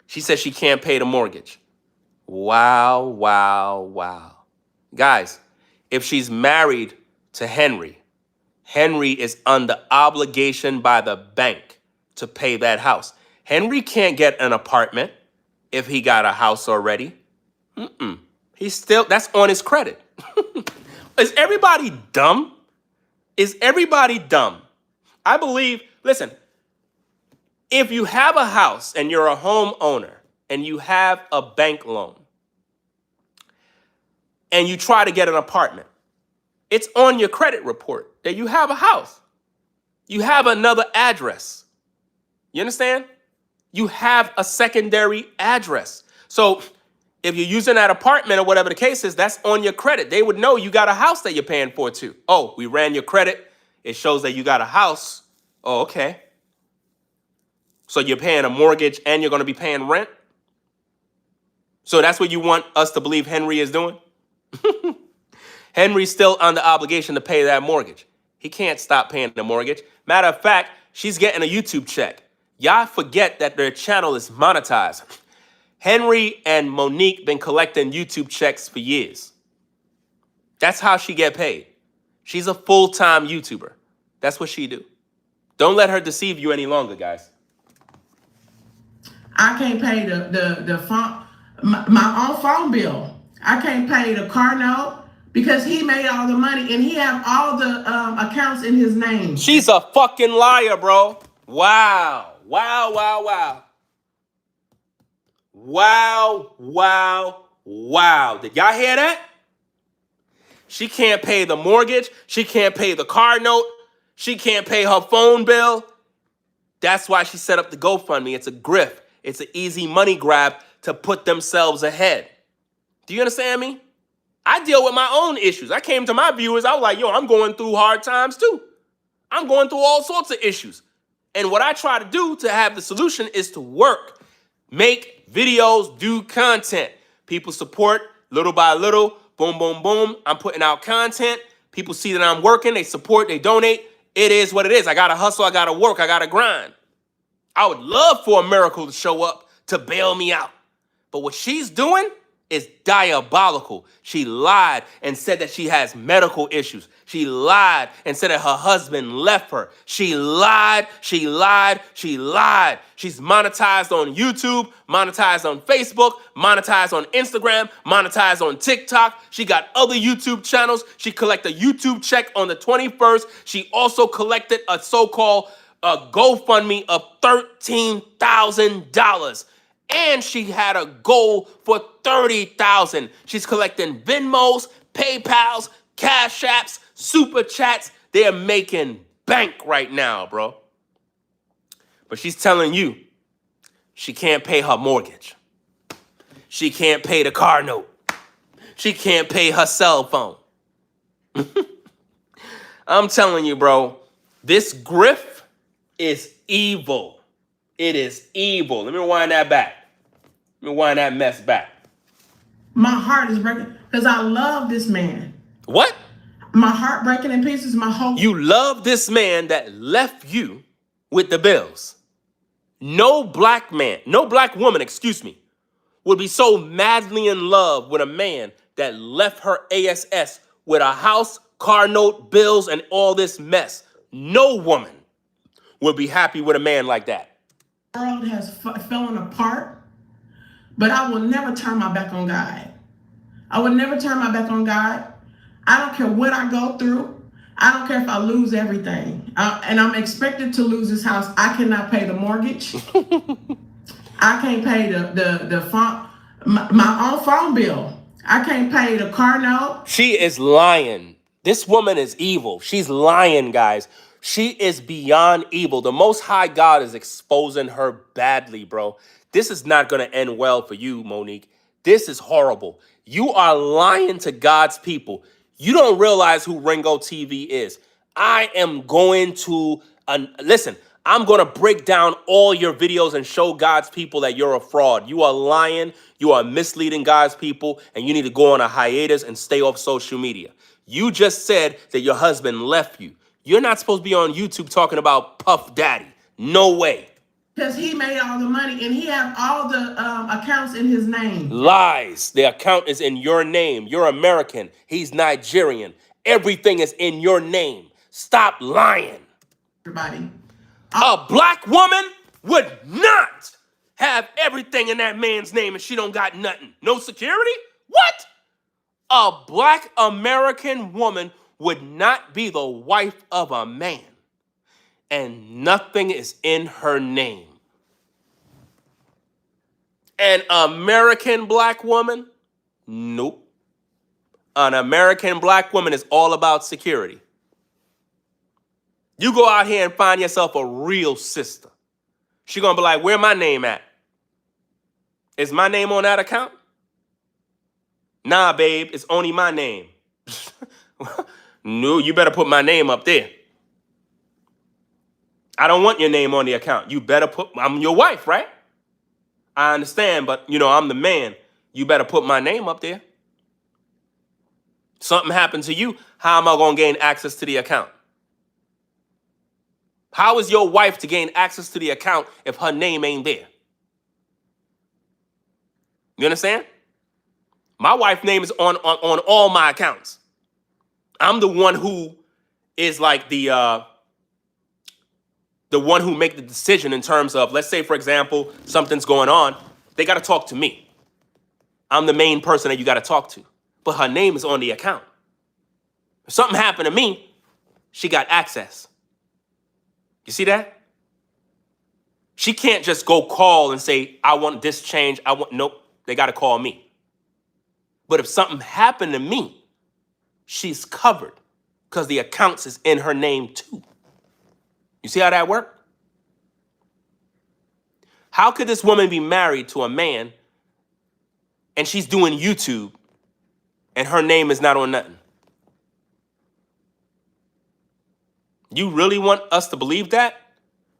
She said she can't pay the mortgage. Wow, wow, wow. Guys, if she's married to Henry, Henry is under obligation by the bank to pay that house. Henry can't get an apartment if he got a house already. He's still, that's on his credit. Is everybody dumb? Is everybody dumb? I believe, listen, if you have a house and you're a homeowner and you have a bank loan and you try to get an apartment, it's on your credit report that you have a house. You have another address. You understand? You have a secondary address. So if you're using that apartment or whatever the case is, that's on your credit. They would know you got a house that you're paying for too. Oh, we ran your credit. It shows that you got a house. Oh, okay. So you're paying a mortgage and you're going to be paying rent? So that's what you want us to believe Henry is doing? Henry's still under obligation to pay that mortgage. He can't stop paying the mortgage. Matter of fact, she's getting a YouTube check. Y'all forget that their channel is monetized. Henry and Mon'nique been collecting YouTube checks for years. That's how she get paid. She's a full-time YouTuber. That's what she do. Don't let her deceive you any longer, guys. I can't pay the phone, my own phone bill. I can't pay the car note because he made all the money and he have all the accounts in his name. She's a fucking liar, bro. Wow. Wow, wow, wow. Wow, wow, wow. Did y'all hear that? She can't pay the mortgage. She can't pay the car note. She can't pay her phone bill. That's why she set up the GoFundMe. It's a grift. It's an easy money grab to put themselves ahead. Do you understand me? I deal with my own issues. I came to my viewers. I was like, yo, I'm going through hard times too. I'm going through all sorts of issues. And what I try to do to have the solution is to work, make videos, do content. People support little by little. Boom, boom, boom. I'm putting out content. People see that I'm working. They support. They donate. It is what it is. I got to hustle. I got to work. I got to grind. I would love for a miracle to show up to bail me out. But what she's doing is diabolical. She lied and said that she has medical issues. She lied and said that her husband left her. She lied, she lied, she lied. She's monetized on YouTube, monetized on Facebook, monetized on Instagram, monetized on TikTok. She got other YouTube channels. She collected a YouTube check on the 21st. She also collected a so-called GoFundMe of $13,000. And she had a goal for $30,000. She's collecting Venmos, PayPals, Cash apps, super chats. They're making bank right now, bro. But she's telling you she can't pay her mortgage. She can't pay the car note. She can't pay her cell phone. I'm telling you, bro, this grift is evil. It is evil. Let me rewind that back. Let me wind that mess back. My heart is breaking because I love this man. What? My heart breaking in pieces. My whole. You love this man that left you with the bills. No black man, no black woman, excuse me, would be so madly in love with a man that left her ASS with a house, car note, bills, and all this mess. No woman would be happy with a man like that. The world has fallen apart, but I will never turn my back on God. I will never turn my back on God. I don't care what I go through. I don't care if I lose everything. And I'm expected to lose this house. I cannot pay the mortgage. I can't pay the phone, my own phone bill. I can't pay the car note. She is lying. This woman is evil. She's lying, guys. She is beyond evil. The Most High God is exposing her badly, bro. This is not going to end well for you, Mon'nique. This is horrible. You are lying to God's people. You don't realize who Ringo TV is. I am going to, listen, I'm going to break down all your videos and show God's people that you're a fraud. You are lying. You are misleading God's people, and you need to go on a hiatus and stay off social media. You just said that your husband left you. You're not supposed to be on YouTube talking about Puff Daddy. No way. Because he made all the money and he has all the accounts in his name. Lies. The account is in your name. You're American. He's Nigerian. Everything is in your name. Stop lying. Everybody. A black woman would not have everything in that man's name and she don't got nothing. No security? What? A black American woman would not be the wife of a man and nothing is in her name. An American black woman? Nope. An American black woman is all about security. You go out here and find yourself a real sister. She gonna be like, where my name at? Is my name on that account? Nah, babe, it's only my name. No, you better put my name up there. I don't want your name on the account. You better put, I'm your wife, right? I understand, but you know, I'm the man. You better put my name up there. Something happened to you, how am I gonna gain access to the account? How is your wife to gain access to the account if her name ain't there? You understand? My wife's name is on all my accounts. I'm the one who is like the one who make the decision in terms of, let's say, for example, something's going on. They got to talk to me. I'm the main person that you got to talk to. But her name is on the account. If something happened to me, she got access. You see that? She can't just go call and say, I want this change. Nope, they got to call me. But if something happened to me, she's covered because the accounts is in her name too. You see how that worked? How could this woman be married to a man and she's doing YouTube and her name is not on nothing? You really want us to believe that?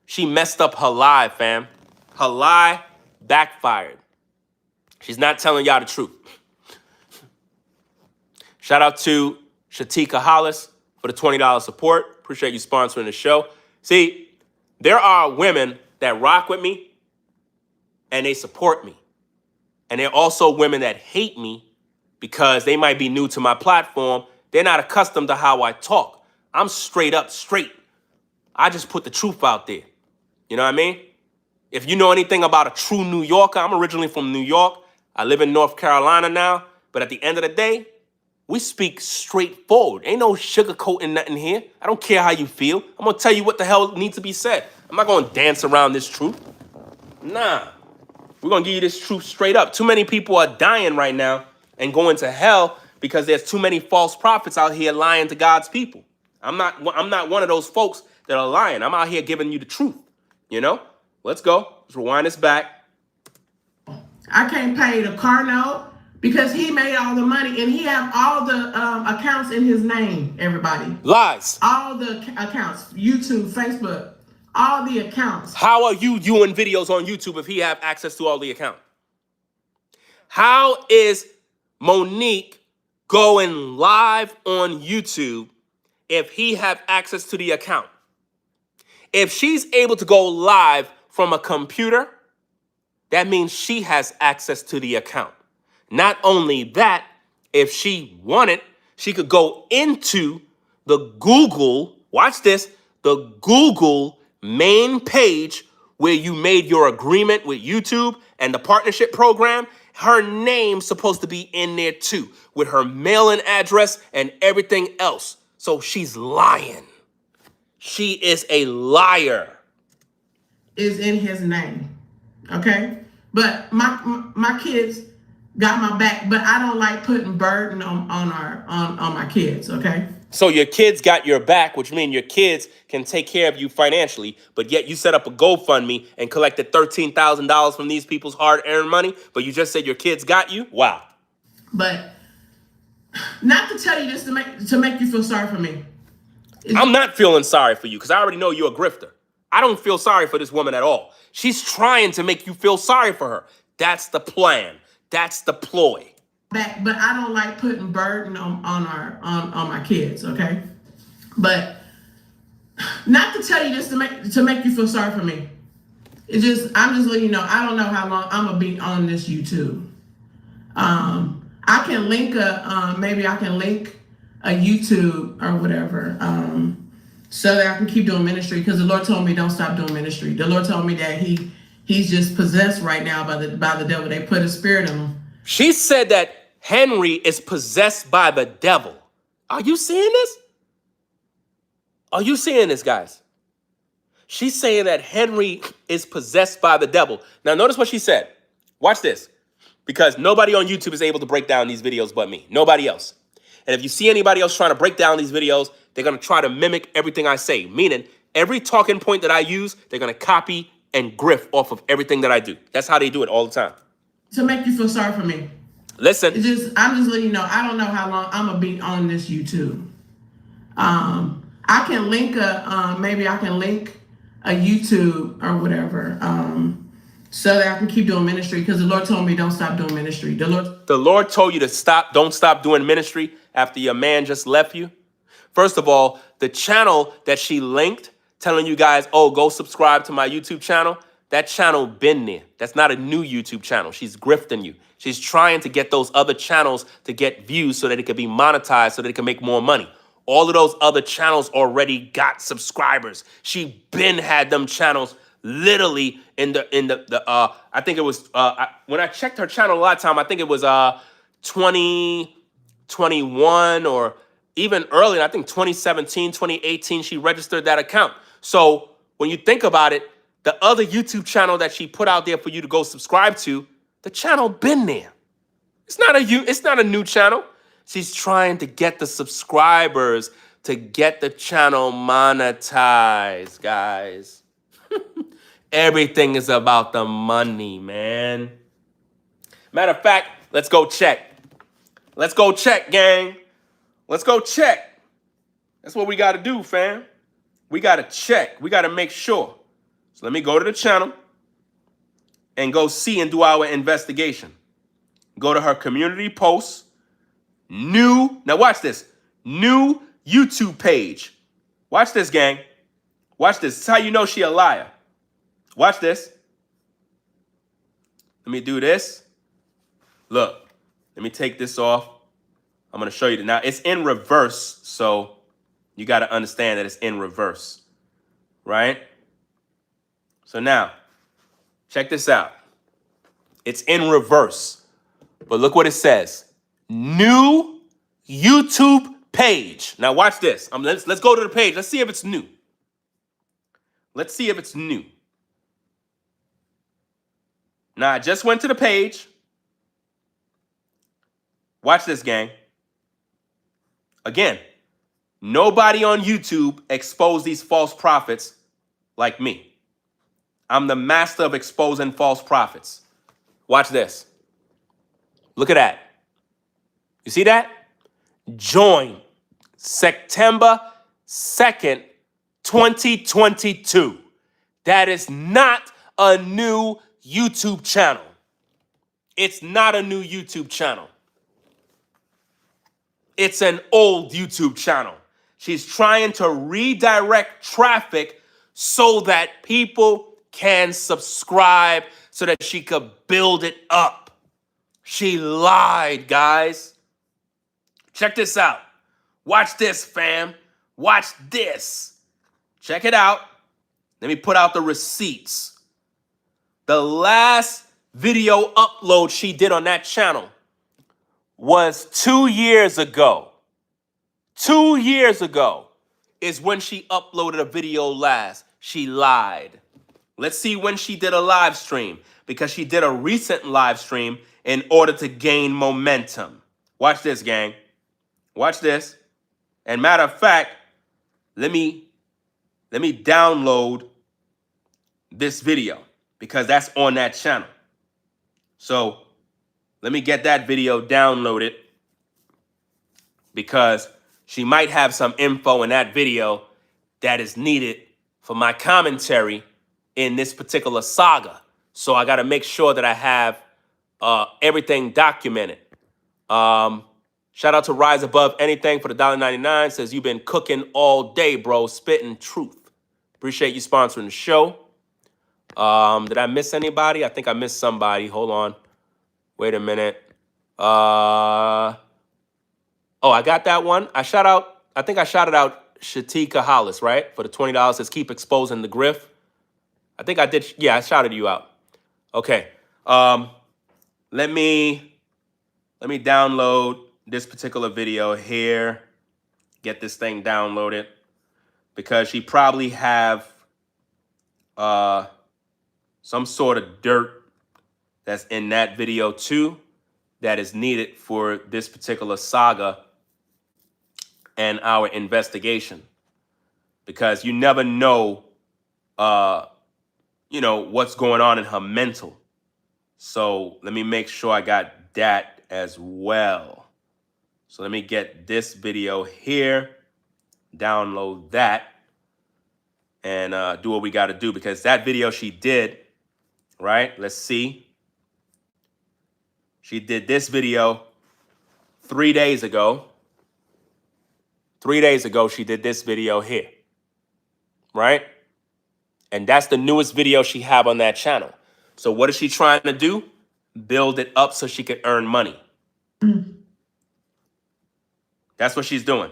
She messed up her lie, fam. Her lie backfired. She's not telling y'all the truth. Shout out to Shatika Hollis for the $20 support. Appreciate you sponsoring the show. See, there are women that rock with me and they support me. And there are also women that hate me because they might be new to my platform. They're not accustomed to how I talk. I'm straight up straight. I just put the truth out there. You know what I mean? If you know anything about a true New Yorker, I'm originally from New York. I live in North Carolina now. But at the end of the day, we speak straightforward. Ain't no sugarcoating nothing here. I don't care how you feel. I'm going to tell you what the hell needs to be said. I'm not going to dance around this truth. Nah. We're going to give you this truth straight up. Too many people are dying right now and going to hell because there's too many false prophets out here lying to God's people. I'm not one of those folks that are lying. I'm out here giving you the truth. You know? Let's go. Let's rewind this back. I can't pay the car note because he made all the money and he have all the accounts in his name, everybody. Lies. All the accounts, YouTube, Facebook, all the accounts. How are you doing videos on YouTube if he have access to all the accounts? How is Mon'nique going live on YouTube if he have access to the account? If she's able to go live from a computer, that means she has access to the account. Not only that, if she wanted, she could go into the Google, watch this, the Google main page where you made your agreement with YouTube and the partnership program. Her name's supposed to be in there too, with her mailing address and everything else. So she's lying. She is a liar. Is in his name, okay? But my kids got my back, but I don't like putting burden on my kids, okay? So your kids got your back, which means your kids can take care of you financially, but yet you set up a GoFundMe and collected $13,000 from these people's hard-earned money, but you just said your kids got you? Wow. But not to tell you this to make you feel sorry for me. I'm not feeling sorry for you because I already know you're a grifter. I don't feel sorry for this woman at all. She's trying to make you feel sorry for her. That's the plan. That's the ploy. Back, but I don't like putting burden on my kids, okay? But not to tell you this to make you feel sorry for me. I'm just letting you know, I don't know how long I'm gonna be on this YouTube. I can link maybe I can link a YouTube or whatever, so that I can keep doing ministry, because the Lord told me don't stop doing ministry. The Lord told me that he's just possessed right now by the devil. They put a spirit in him. She said that Henry is possessed by the devil. Are you seeing this? Are you seeing this, guys? She's saying that Henry is possessed by the devil. Now, notice what she said. Watch this. Because nobody on YouTube is able to break down these videos but me. Nobody else. And if you see anybody else trying to break down these videos, they're going to try to mimic everything I say. Meaning, every talking point that I use, they're going to copy and grift off of everything that I do. That's how they do it all the time. To make you feel sorry for me. Listen. I'm just letting you know, I don't know how long I'm going to be on this YouTube. I can link maybe I can link a YouTube or whatever, so that I can keep doing ministry, because the Lord told me don't stop doing ministry. The Lord told you to don't stop doing ministry after your man just left you. First of all, the channel that she linked, telling you guys, oh, go subscribe to my YouTube channel, that channel been there. That's not a new YouTube channel. She's grifting you. She's trying to get those other channels to get views so that it can be monetized, so that it can make more money. All of those other channels already got subscribers. She been had them channels literally in the I think it was when I checked her channel a lot of time, I think it was 2021 or even earlier. I think 2017, 2018, she registered that account. So when you think about it, the other YouTube channel that she put out there for you to go subscribe to, the channel been there. It's not a new channel. She's trying to get the subscribers to get the channel monetized, guys. Everything is about the money, man. Matter of fact, let's go check. Let's go check, gang. Let's go check. That's what we got to do, fam. We got to check. We got to make sure. So let me go to the channel and go see and do our investigation. Go to her community posts. Now watch this. New YouTube page. Watch this, gang. Watch this. This is how you know she a liar. Watch this. Let me do this. Look. Let me take this off. I'm going to show you. Now, it's in reverse, so you got to understand that it's in reverse. Right? So now, check this out. It's in reverse. But look what it says. New YouTube page. Now watch this. Let's go to the page. Let's see if it's new. Let's see if it's new. Now I just went to the page. Watch this, gang. Again, nobody on YouTube exposed these false prophets like me. I'm the master of exposing false prophets. Watch this. Look at that. You see that? Join September 2nd, 2022. That is not a new YouTube channel. It's not a new YouTube channel. It's an old YouTube channel. She's trying to redirect traffic so that people can subscribe so that she could build it up. She lied, guys. Check this out. Watch this, fam. Watch this. Check it out. Let me put out the receipts. The last video upload she did on that channel was 2 years ago. 2 years ago is when she uploaded a video last. She lied. Let's see when she did a live stream, because she did a recent live stream in order to gain momentum. Watch this, gang. Watch this. And matter of fact, let me download this video because that's on that channel. So let me get that video downloaded because she might have some info in that video that is needed for my commentary in this particular saga. So I got to make sure that I have everything documented. Shout out to Rise Above Anything for the $1.99. Says, you've been cooking all day, bro. Spitting truth. Appreciate you sponsoring the show. Did I miss anybody? I think I missed somebody. Hold on. Wait a minute. Oh, I got that one. I think I shouted out Shatika Hollis, right? For the $20. Says, keep exposing the Grift. I think I did. Yeah, I shouted you out. Okay. Let me download this particular video here. Get this thing downloaded because she probably have some sort of dirt that's in that video too that is needed for this particular saga and our investigation, because you never know what's going on in her mental. So let me make sure I got that as well. So let me get this video here, download that, and do what we got to do, because that video she did, right? Let's see. She did this video 3 days ago. 3 days ago, she did this video here, right? And that's the newest video she have on that channel. So what is she trying to do? Build it up so she could earn money. That's what she's doing.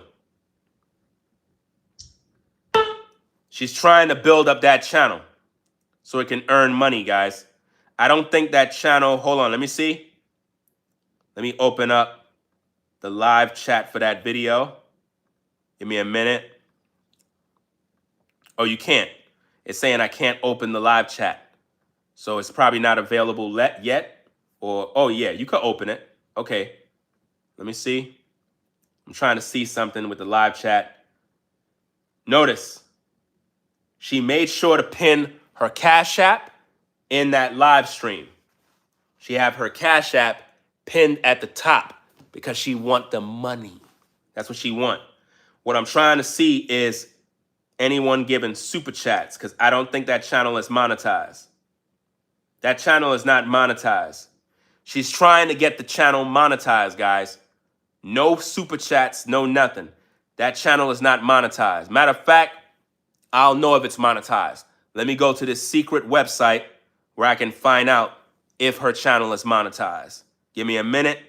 She's trying to build up that channel so it can earn money, guys. I don't think that channel, hold on, let me see. Let me open up the live chat for that video. Give me a minute. Oh, you can't. It's saying I can't open the live chat. So it's probably not available yet. Or, oh yeah, you could open it. Okay, let me see. I'm trying to see something with the live chat. Notice, she made sure to pin her Cash App in that live stream. She have her Cash App pinned at the top because she want the money. That's what she want. What I'm trying to see is anyone giving super chats, because I don't think that channel is monetized. That channel is not monetized. She's trying to get the channel monetized, guys. No super chats, no nothing. That channel is not monetized. Matter of fact, I'll know if it's monetized. Let me go to this secret website where I can find out if her channel is monetized. Give me a minute.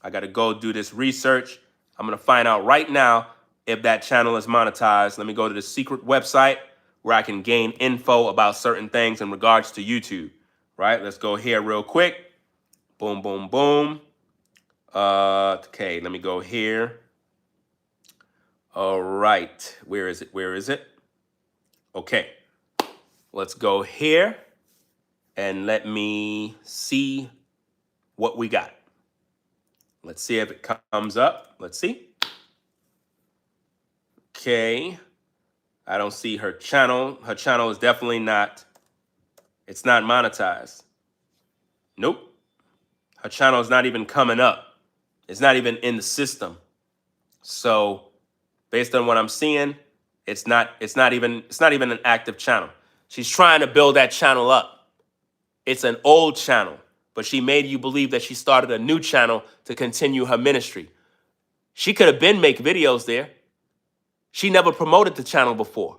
I got to go do this research. I'm going to find out right now if that channel is monetized. Let me go to the secret website where I can gain info about certain things in regards to YouTube. Right? Let's go here real quick. Boom, boom, boom. Okay, let me go here. All right. Where is it? Where is it? Okay. Let's go here and let me see what we got. Let's see if it comes up. Let's see. Okay. I don't see her channel. Her channel is definitely not, it's not monetized. Nope. Her channel is not even coming up. It's not even in the system. So based on what I'm seeing, it's not even an active channel. She's trying to build that channel up. It's an old channel, but she made you believe that she started a new channel to continue her ministry. She could have been make videos there. She never promoted the channel before.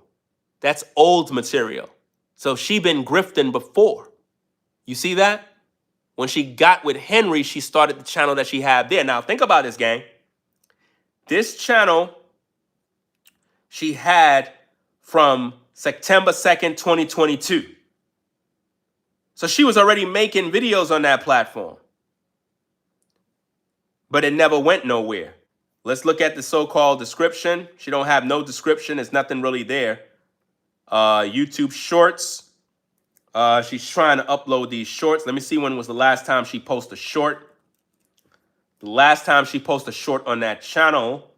That's old material. So she been grifting before. You see that? When she got with Henry, she started the channel that she had there. Now think about this, gang. This channel she had from September 2nd, 2022. So she was already making videos on that platform. But it never went nowhere. Let's look at the so-called description. She don't have no description. There's nothing really there. YouTube Shorts. She's trying to upload these shorts. Let me see when was the last time she posted a short. The last time she posted a short on that channel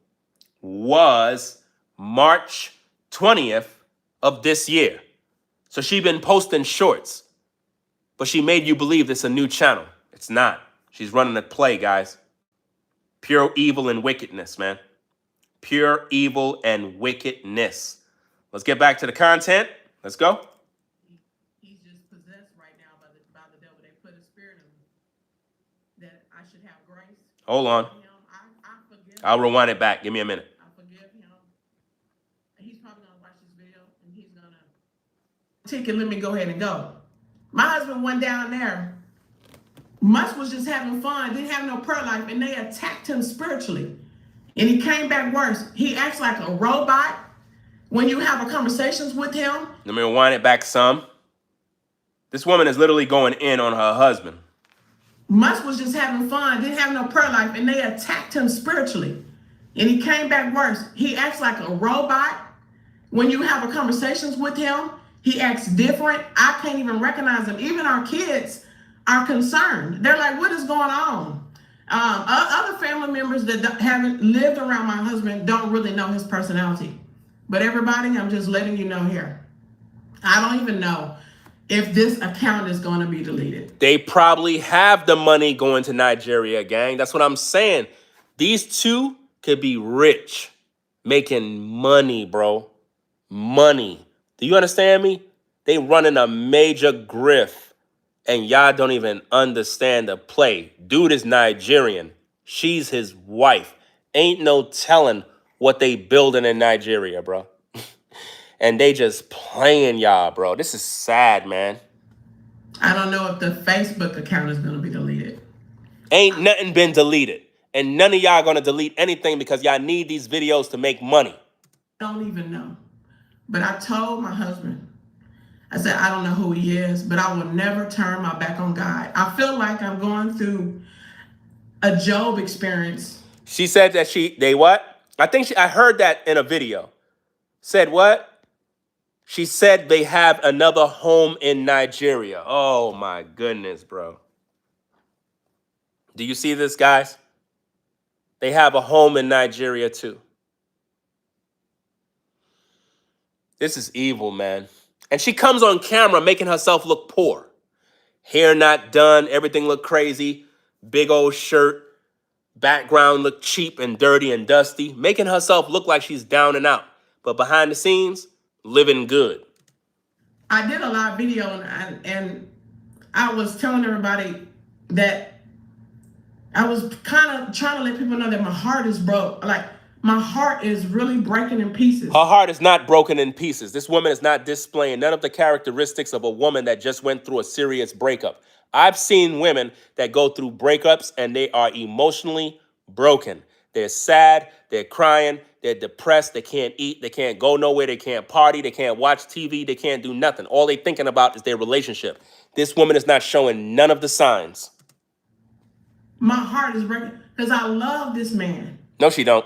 was March 20th of this year. So she's been posting shorts. But she made you believe it's a new channel. It's not. She's running a play, guys. Pure evil and wickedness, man. Pure evil and wickedness. Let's get back to the content. Let's go. He's just possessed right now by the devil. They put a spirit in him that I should have grace. Hold on. I forgive him. I'll rewind it back. Give me a minute. I forgive him. He's probably going to watch this video and he's going to ticket. Let me go ahead and go. My husband went down there. Musk was just having fun, didn't have no prayer life, and they attacked him spiritually. And he came back worse. He acts like a robot when you have conversations with him. Let me rewind it back some. This woman is literally going in on her husband. Musk was just having fun, didn't have no prayer life, and they attacked him spiritually. And he came back worse. He acts like a robot when you have conversations with him. He acts different. I can't even recognize him. Even our kids are concerned. They're like, what is going on? Other family members that haven't lived around my husband don't really know his personality. But everybody, I'm just letting you know here. I don't even know if this account is going to be deleted. They probably have the money going to Nigeria, gang. That's what I'm saying. These two could be rich, making money, bro. Money. Do you understand me? They running a major grift. And y'all don't even understand the play. Dude is Nigerian. She's his wife. Ain't no telling what they building in Nigeria, bro. And they just playing y'all, bro. This is sad, man. I don't know if the Facebook account is going to be deleted. Ain't nothing been deleted. And none of y'all going to delete anything because y'all need these videos to make money. Don't even know. But I told my husband, I said, I don't know who he is, but I will never turn my back on God. I feel like I'm going through a Job experience. She said that they what? I heard that in a video. Said what? She said they have another home in Nigeria. Oh my goodness, bro. Do you see this, guys? They have a home in Nigeria too. This is evil, man. And she comes on camera making herself look poor. Hair not done, everything look crazy. Big old shirt, background look cheap and dirty and dusty. Making herself look like she's down and out. But behind the scenes, living good. I did a live video and I was telling everybody that I was kind of trying to let people know that my heart is broke. Like, my heart is really breaking in pieces. Her heart is not broken in pieces. This woman is not displaying none of the characteristics of a woman that just went through a serious breakup. I've seen women that go through breakups and they are emotionally broken. They're sad, they're crying, they're depressed, they can't eat, they can't go nowhere, they can't party, they can't watch TV, they can't do nothing. All they're thinking about is their relationship. This woman is not showing none of the signs. My heart is breaking because I love this man. No, she don't.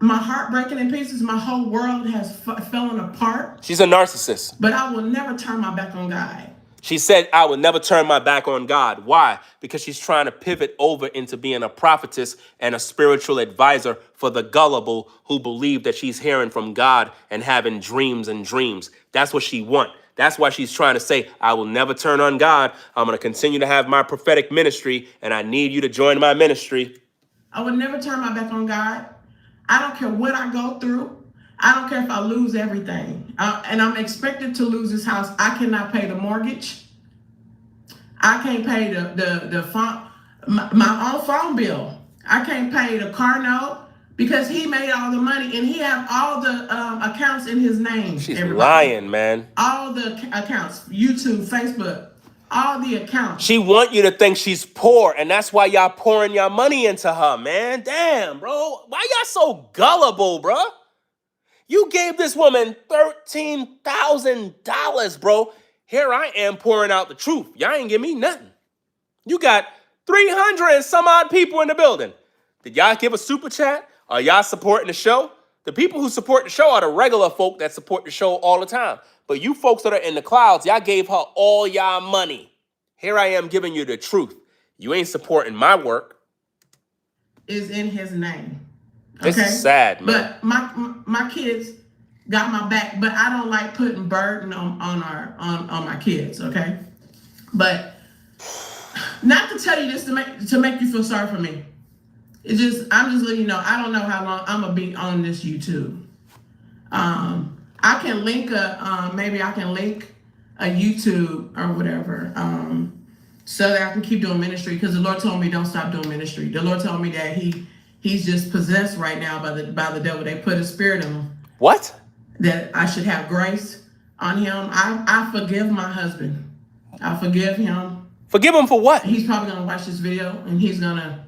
My heart breaking in pieces. My whole world has fallen apart. She's a narcissist. But I will never turn my back on God. She said, I will never turn my back on God. Why? Because she's trying to pivot over into being a prophetess and a spiritual advisor for the gullible who believe that she's hearing from God and having dreams and dreams. That's what she wants. That's why she's trying to say, I will never turn on God. I'm going to continue to have my prophetic ministry, and I need you to join my ministry. I would never turn my back on God. I don't care what I go through. I don't care if I lose everything. And I'm expected to lose this house. I cannot pay the mortgage. I can't pay the phone, my own phone bill. I can't pay the car note because he made all the money and he have all the accounts in his name. She's lying, man. All the accounts, YouTube, Facebook, all the accounts. She want you to think she's poor, and that's why y'all pouring your money into her, man. Damn, bro. Why y'all so gullible, bro? You gave this woman $13,000, bro. Here I am pouring out the truth. Y'all ain't give me nothing. You got 300 and some odd people in the building. Did y'all give a super chat? Are y'all supporting the show? The people who support the show are the regular folk that support the show all the time. But you folks that are in the clouds, y'all gave her all y'all money. Here I am giving you the truth. You ain't supporting my work. Is in his name. This is sad, man. But my kids got my back, but I don't like putting burden on my kids, okay? But not to tell you this to make you feel sorry for me. I'm just letting you know, I don't know how long I'm gonna be on this YouTube. I can link maybe I can link a YouTube or whatever, so that I can keep doing ministry, because the Lord told me don't stop doing ministry. The Lord told me that he's just possessed right now by the devil. They put a spirit in him. What? That I should have grace on him. I forgive my husband. I forgive him. Forgive him for what? He's probably gonna watch this video and he's gonna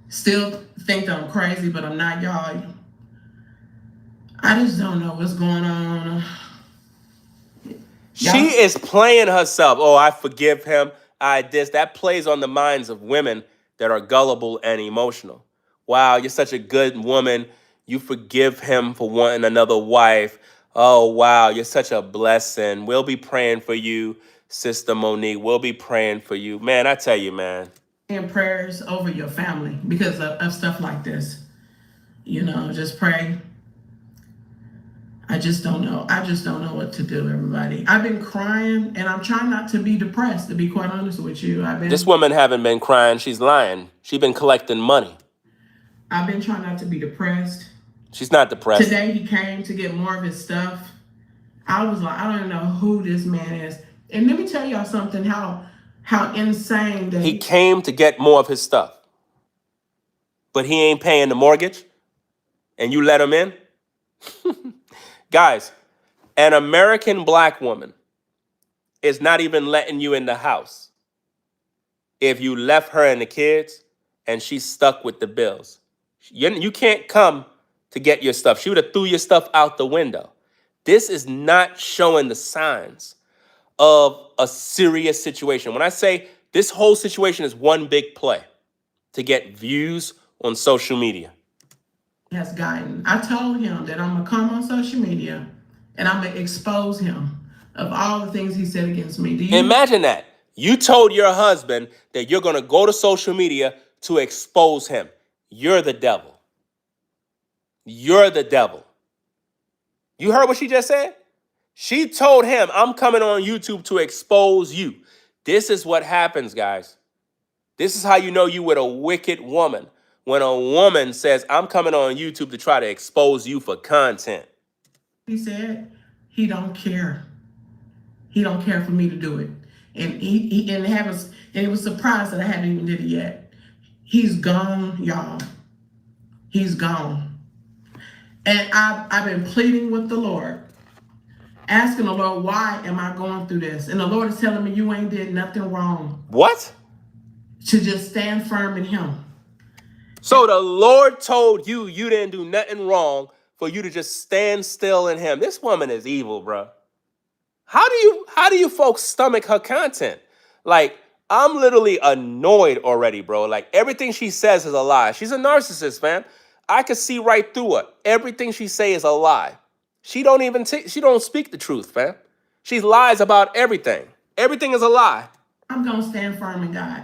still think that I'm crazy, but I'm not, y'all. I just don't know what's going on. She is playing herself. Oh, I forgive him. That plays on the minds of women that are gullible and emotional. Wow, you're such a good woman. You forgive him for wanting another wife. Oh, wow, you're such a blessing. We'll be praying for you, Sister Mon'nique. We'll be praying for you. Man, I tell you, man. And prayers over your family because of stuff like this. You know, just pray. I just don't know. I just don't know what to do, everybody. I've been crying, and I'm trying not to be depressed, to be quite honest with you. This woman haven't been crying. She's lying. She's been collecting money. I've been trying not to be depressed. She's not depressed. Today he came to get more of his stuff. I was like, I don't even know who this man is. And let me tell y'all something, how insane that he came to get more of his stuff. But he ain't paying the mortgage, and you let him in? Guys, an American black woman is not even letting you in the house if you left her and the kids and she's stuck with the bills. You can't come to get your stuff. She would have threw your stuff out the window. This is not showing the signs of a serious situation. When I say this whole situation is one big play to get views on social media. Has gotten. I told him that I'm going to come on social media and I'm going to expose him of all the things he said against me. Imagine that. You told your husband that you're going to go to social media to expose him. You're the devil. You're the devil. You heard what she just said? She told him, I'm coming on YouTube to expose you. This is what happens, guys. This is how you know you with a wicked woman. When a woman says, I'm coming on YouTube to try to expose you for content. He said he don't care. He don't care for me to do it. And he was surprised that I hadn't even did it yet. He's gone, y'all. He's gone. And I've been pleading with the Lord, asking the Lord, why am I going through this? And the Lord is telling me you ain't did nothing wrong. What? To just stand firm in him. So the Lord told you you didn't do nothing wrong for you to just stand still in him. This woman is evil, bro. How do you folks stomach her content? Like, I'm literally annoyed already, bro. Like, everything she says is a lie. She's a narcissist, fam. I can see right through her. Everything she say is a lie. She don't speak the truth, fam. She lies about everything. Everything is a lie. I'm going to stand firm in God.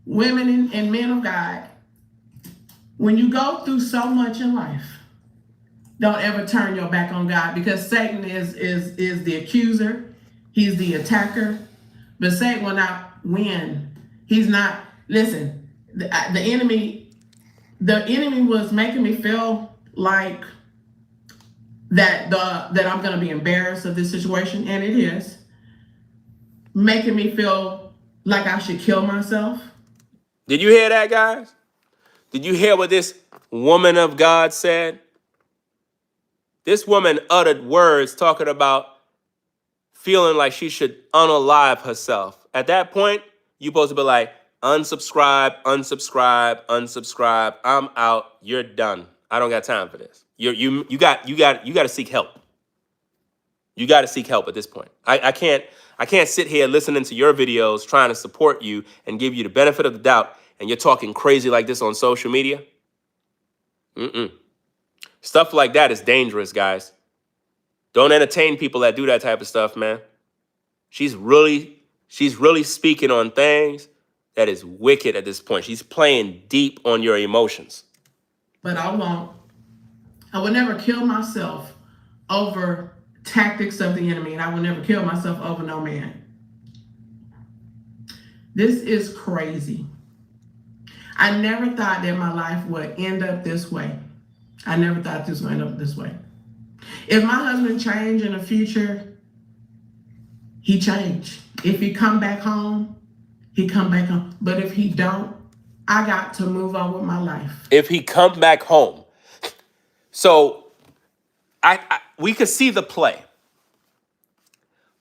Women and men of God, when you go through so much in life, don't ever turn your back on God, because Satan is the accuser. He's the attacker. But Satan will not win. He's not, listen, the enemy was making me feel like that I'm going to be embarrassed of this situation, and it is. Making me feel like I should kill myself. Did you hear that, guys? Did you hear what this woman of God said? This woman uttered words talking about feeling like she should unalive herself. At that point, you're supposed to be like, unsubscribe, unsubscribe, unsubscribe. I'm out. You're done. I don't got time for this. You got to seek help. You got to seek help at this point. I can't sit here listening to your videos trying to support you and give you the benefit of the doubt, and you're talking crazy like this on social media. Stuff like that is dangerous, guys. Don't entertain people that do that type of stuff, man. She's really speaking on things that is wicked at this point. She's playing deep on your emotions. But I won't. I will never kill myself over tactics of the enemy, and I will never kill myself over no man. This is crazy. I never thought that my life would end up this way. I never thought this would end up this way. If my husband changed in the future, he changed. If he come back home, he come back home. But if he don't, I got to move on with my life. If he come back home. So we could see the play.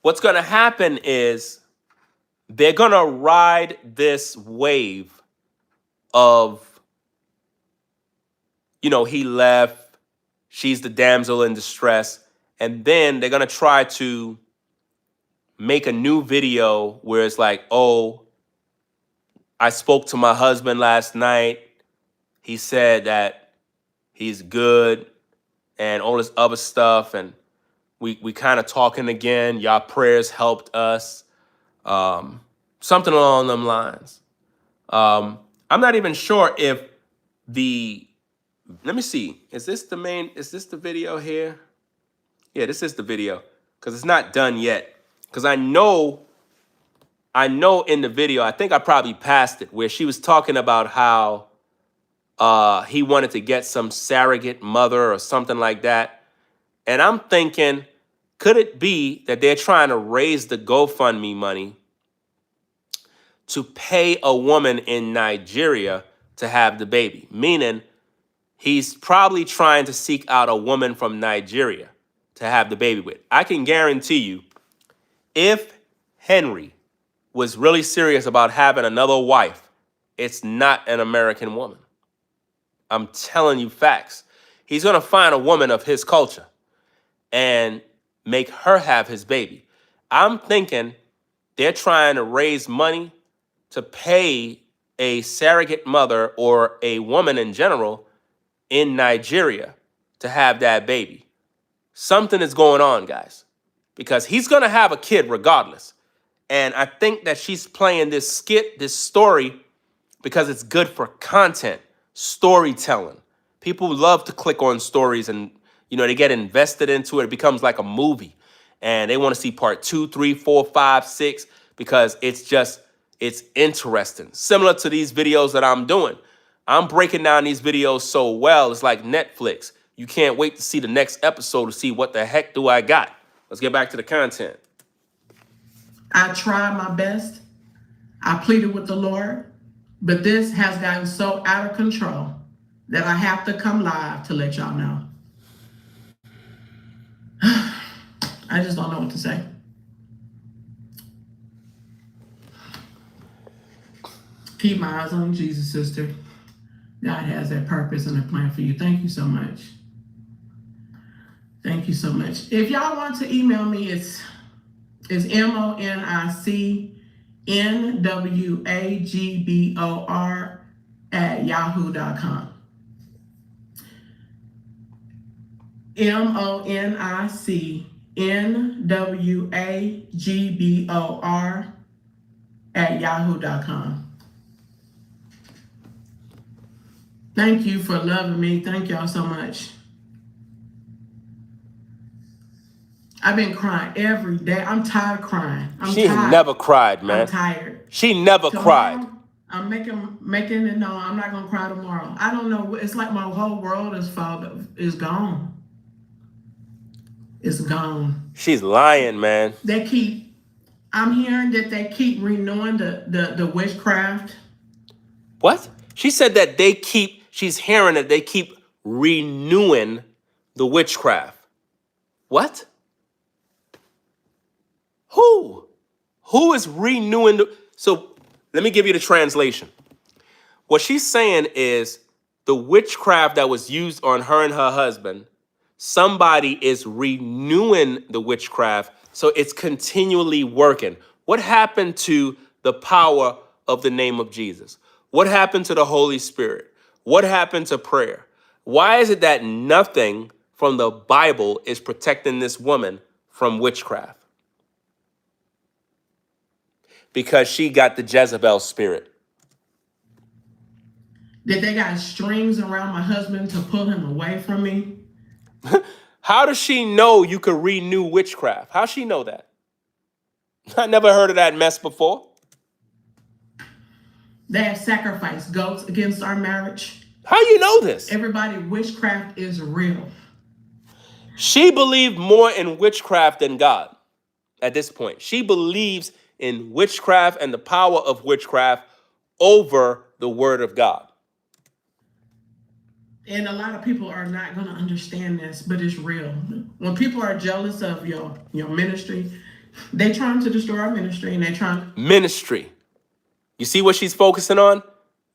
What's going to happen is they're going to ride this wave of, he left, she's the damsel in distress, and then they're going to try to make a new video where it's like, oh, I spoke to my husband last night. He said that he's good and all this other stuff, and we kind of talking again. Y'all prayers helped us. Something along them lines. I'm not even sure if let me see. Is this the video here? Yeah, this is the video, because it's not done yet. Because I know in the video, I think I probably passed it, where she was talking about how he wanted to get some surrogate mother or something like that. And I'm thinking, could it be that they're trying to raise the GoFundMe money to pay a woman in Nigeria to have the baby? Meaning, he's probably trying to seek out a woman from Nigeria to have the baby with. I can guarantee you, if Henry was really serious about having another wife, it's not an American woman. I'm telling you facts. He's going to find a woman of his culture and make her have his baby. I'm thinking they're trying to raise money to pay a surrogate mother or a woman in general in Nigeria to have that baby. Something is going on, guys, because he's going to have a kid regardless. And I think that she's playing this skit, this story, because it's good for content, storytelling. People love to click on stories and, they get invested into it. It becomes like a movie. And they want to see part 2, 3, 4, 5, 6, because it's interesting. Similar to these videos that I'm doing. I'm breaking down these videos so well. It's like Netflix. You can't wait to see the next episode to see what the heck do I got. Let's get back to the content. I tried my best. I pleaded with the Lord, but this has gotten so out of control that I have to come live to let y'all know. I just don't know what to say. Keep my eyes on Jesus, sister. God has that purpose and a plan for you. Thank you so much. Thank you so much. If y'all want to email me, it's monicwagbor@yahoo.com. NWAGBOR@yahoo.com. Thank you for loving me. Thank y'all so much. I've been crying every day. I'm tired of crying. She never cried, man. I'm tired. She never cried. I'm making it known I'm not gonna cry tomorrow. I don't know. It's like my whole world is gone. It's gone. She's lying, man. I'm hearing that they keep renewing the witchcraft. What? She said that she's hearing that they keep renewing the witchcraft. What? Who is renewing so let me give you the translation. What she's saying is the witchcraft that was used on her and her husband, somebody is renewing the witchcraft, so it's continually working. What happened to the power of the name of Jesus? What happened to the Holy Spirit? What happened to prayer? Why is it that nothing from the Bible is protecting this woman from witchcraft? Because she got the Jezebel spirit. That they got strings around my husband to pull him away from me. How does she know you could renew witchcraft? How does she know that? I never heard of that mess before. They have sacrificed goats against our marriage. How you know this? Everybody, witchcraft is real. She believed more in witchcraft than God at this point. She believes in witchcraft and the power of witchcraft over the word of God. And a lot of people are not going to understand this, but it's real. When people are jealous of your ministry, they're trying to destroy our ministry, and they're trying... Ministry. You see what she's focusing on?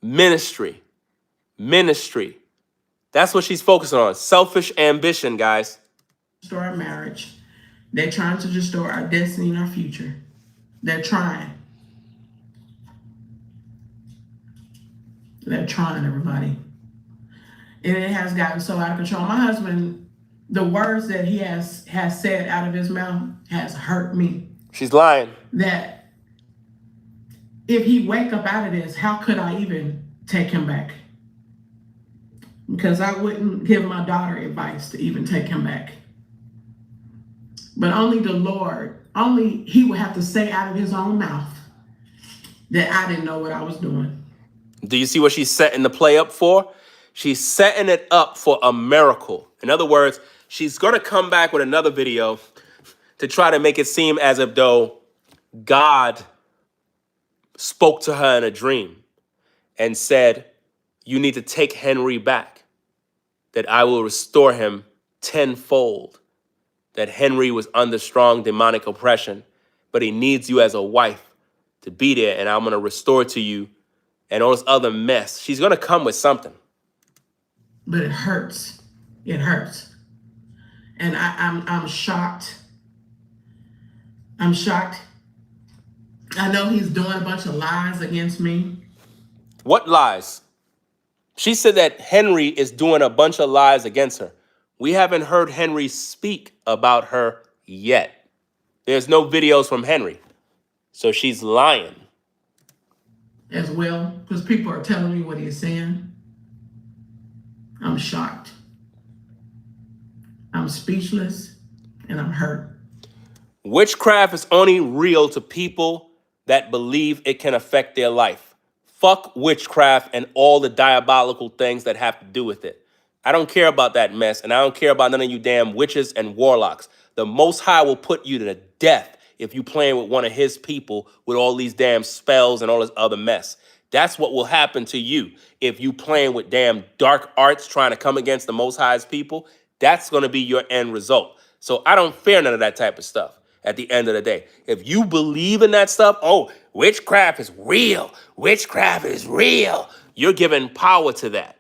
Ministry. Ministry. That's what she's focusing on. Selfish ambition, guys. Destroy our marriage. They're trying to destroy our destiny and our future. They're trying. They're trying, everybody. And it has gotten so out of control. My husband, the words that he has said out of his mouth has hurt me. She's lying. That if he wake up out of this, how could I even take him back? Because I wouldn't give my daughter advice to even take him back. But only the Lord, only he would have to say out of his own mouth that I didn't know what I was doing. Do you see what she's setting the play up for? She's setting it up for a miracle. In other words, she's going to come back with another video to try to make it seem as if though God spoke to her in a dream and said, you need to take Henry back, that I will restore him tenfold, that Henry was under strong demonic oppression, but he needs you as a wife to be there, and I'm going to restore to you, and all this other mess. She's going to come with something. But it hurts. It hurts. And I'm shocked. I'm shocked. I know he's doing a bunch of lies against me. What lies? She said that Henry is doing a bunch of lies against her. We haven't heard Henry speak about her yet. There's no videos from Henry. So she's lying. As well, because people are telling me what he's saying. I'm shocked. I'm speechless, and I'm hurt. Witchcraft is only real to people that believe it can affect their life. Fuck witchcraft and all the diabolical things that have to do with it. I don't care about that mess, and I don't care about none of you damn witches and warlocks. The Most High will put you to death if you playing with one of his people with all these damn spells and all this other mess. That's what will happen to you if you playing with damn dark arts trying to come against the Most High's people. That's going to be your end result. So I don't fear none of that type of stuff at the end of the day. If you believe in that stuff, oh, witchcraft is real. Witchcraft is real. You're giving power to that.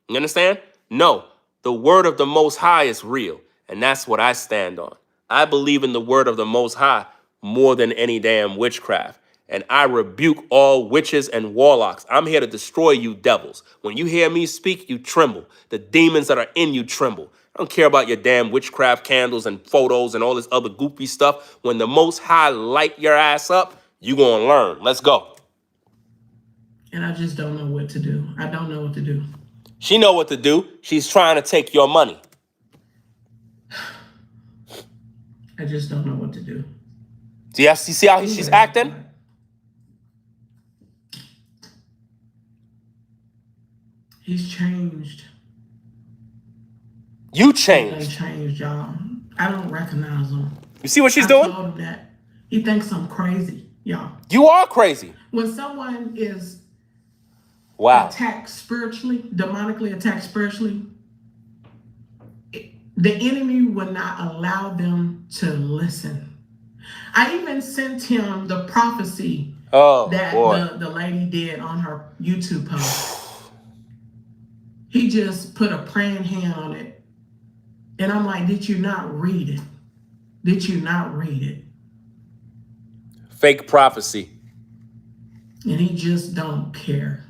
You understand? No, the word of the Most High is real. And that's what I stand on. I believe in the word of the Most High more than any damn witchcraft. and I rebuke all witches and warlocks. I'm here to destroy you devils. When you hear me speak, you tremble. The demons that are in you tremble. I don't care about your damn witchcraft candles and photos and all this other goofy stuff. When the Most High light your ass up, you gonna learn. Let's go. And I just don't know what to do. I don't know what to do. She know what to do. She's trying to take your money. I just don't know what to do. Do you see how she's acting? He's changed. You changed. He changed, y'all. I don't recognize him. You see what she's I doing? told him that. He thinks I'm crazy, y'all. You are crazy. When someone is attacked spiritually, demonically attacked spiritually, the enemy will not allow them to listen. I even sent him the prophecy that the lady did on her YouTube post. He just put a praying hand on it. And I'm like, did you not read it? Did you not read it? Fake prophecy. And he just don't care.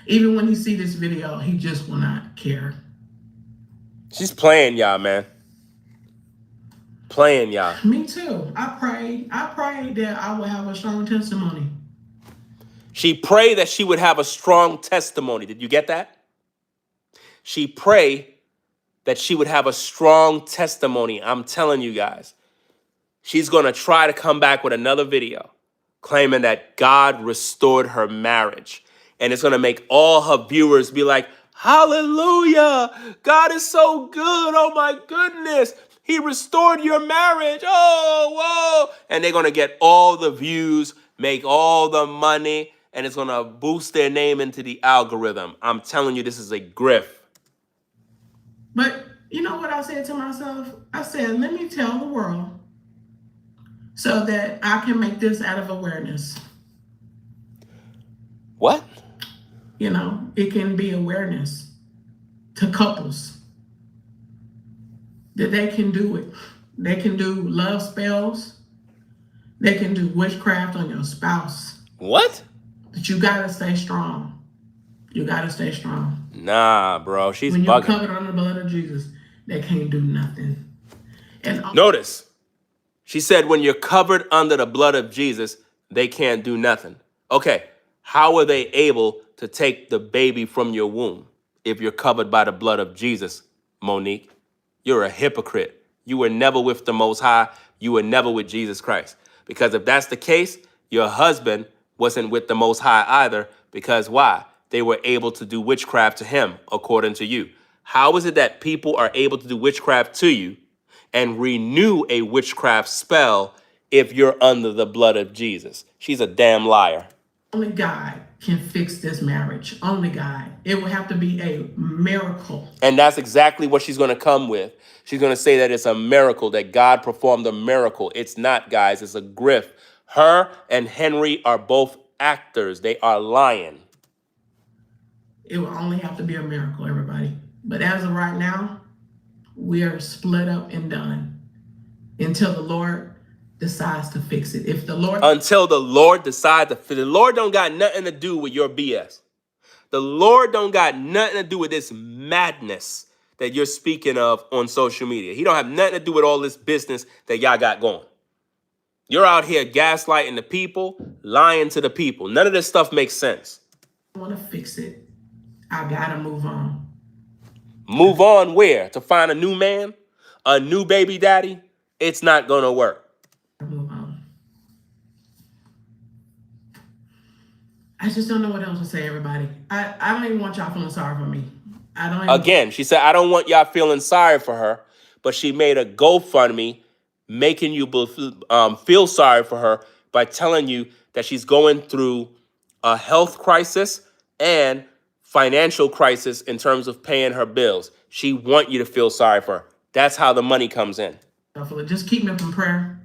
Even when he see this video, he just will not care. She's playing y'all, man. Playing y'all. Me too. I prayed that I would have a strong testimony. She prayed that she would have a strong testimony. Did you get that? She prayed that she would have a strong testimony. I'm telling you guys. She's going to try to come back with another video claiming that God restored her marriage. And it's going to make all her viewers be like, hallelujah, God is so good. Oh my goodness. He restored your marriage. Oh, whoa. And they're going to get all the views, make all the money, and it's going to boost their name into the algorithm. I'm telling you, this is a grift. But you know what I said to myself? I said, let me tell the world so that I can make this out of awareness. What? You know, it can be awareness to couples that they can do it. They can do love spells. They can do witchcraft on your spouse. What? But you gotta stay strong. You gotta stay strong. Nah, bro, she's when you're bugging. covered under the blood of Jesus, they can't do nothing. And notice, she said when you're covered under the blood of Jesus, they can't do nothing. Okay, how are they able to take the baby from your womb if you're covered by the blood of Jesus, Mon'nique? You're a hypocrite. You were never with the Most High. You were never with Jesus Christ. Because if that's the case, your husband wasn't with the Most High either. Because why? They were able to do witchcraft to him, according to you. How is it that people are able to do witchcraft to you and renew a witchcraft spell if you're under the blood of Jesus? She's a damn liar. Only God can fix this marriage. Only God. It will have to be a miracle. And that's exactly what she's going to come with. She's going to say that it's a miracle, that God performed a miracle. It's not, guys. It's a grift. Her and Henry are both actors. They are lying. It will only have to be a miracle, everybody. But as of right now, we are split up and done until the Lord decides to fix it. If the Lord... Until the Lord decides to fix it. The Lord don't got nothing to do with your BS. The Lord don't got nothing to do with this madness that you're speaking of on social media. He don't have nothing to do with all this business that y'all got going. You're out here gaslighting the people, lying to the people. None of this stuff makes sense. I want to fix it. I gotta move on. Move on where? To find a new man? A new baby daddy? It's not gonna work. Move on. I just don't know what else to say, everybody. I don't even want y'all feeling sorry for me. Again, she said, I don't want y'all feeling sorry for her, but she made a GoFundMe making you feel sorry for her by telling you that she's going through a health crisis and financial crisis in terms of paying her bills. She wants you to feel sorry for her. That's how the money comes in. Just keep me up in prayer.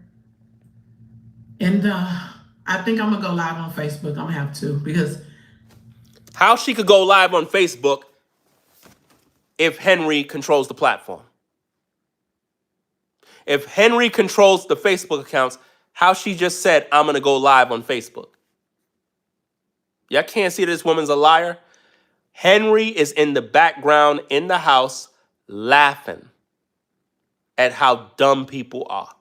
And I think I'm going to go live on Facebook. I'm going to have to, because... How she could go live on Facebook if Henry controls the platform? If Henry controls the Facebook accounts, how she just said, I'm going to go live on Facebook. Y'all can't see this woman's a liar? Henry is in the background in the house laughing at how dumb people are.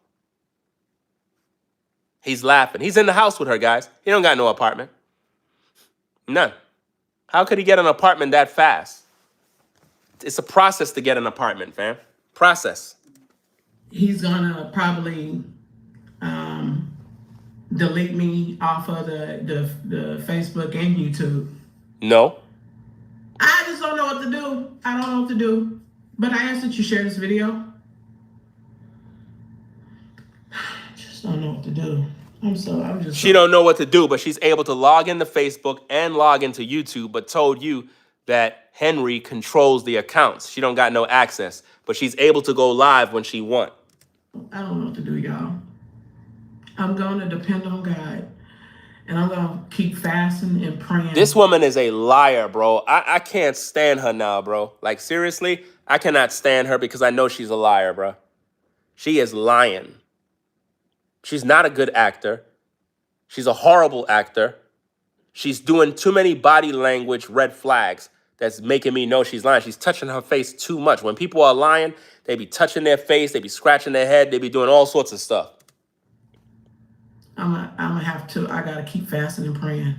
He's laughing. He's in the house with her, guys. He don't got no apartment. None. How could he get an apartment that fast? It's a process to get an apartment, fam. Process. He's gonna probably delete me off of the Facebook and YouTube. No. I just don't know what to do. I don't know what to do. But I asked that you share this video. I just don't know what to do. She don't know what to do, but she's able to log into Facebook and log into YouTube, but told you that Henry controls the accounts. She don't got no access, but she's able to go live when she want. I don't know what to do, y'all. I'm going to depend on God, and I'm going to keep fasting and praying. This woman is a liar, bro. I can't stand her now, bro. Like, seriously, I cannot stand her because I know she's a liar, bro. She is lying. She's not a good actor. She's a horrible actor. She's doing too many body language red flags that's making me know she's lying. She's touching her face too much. When people are lying, they be touching their face, they be scratching their head, they be doing all sorts of stuff. I gotta keep fasting and praying.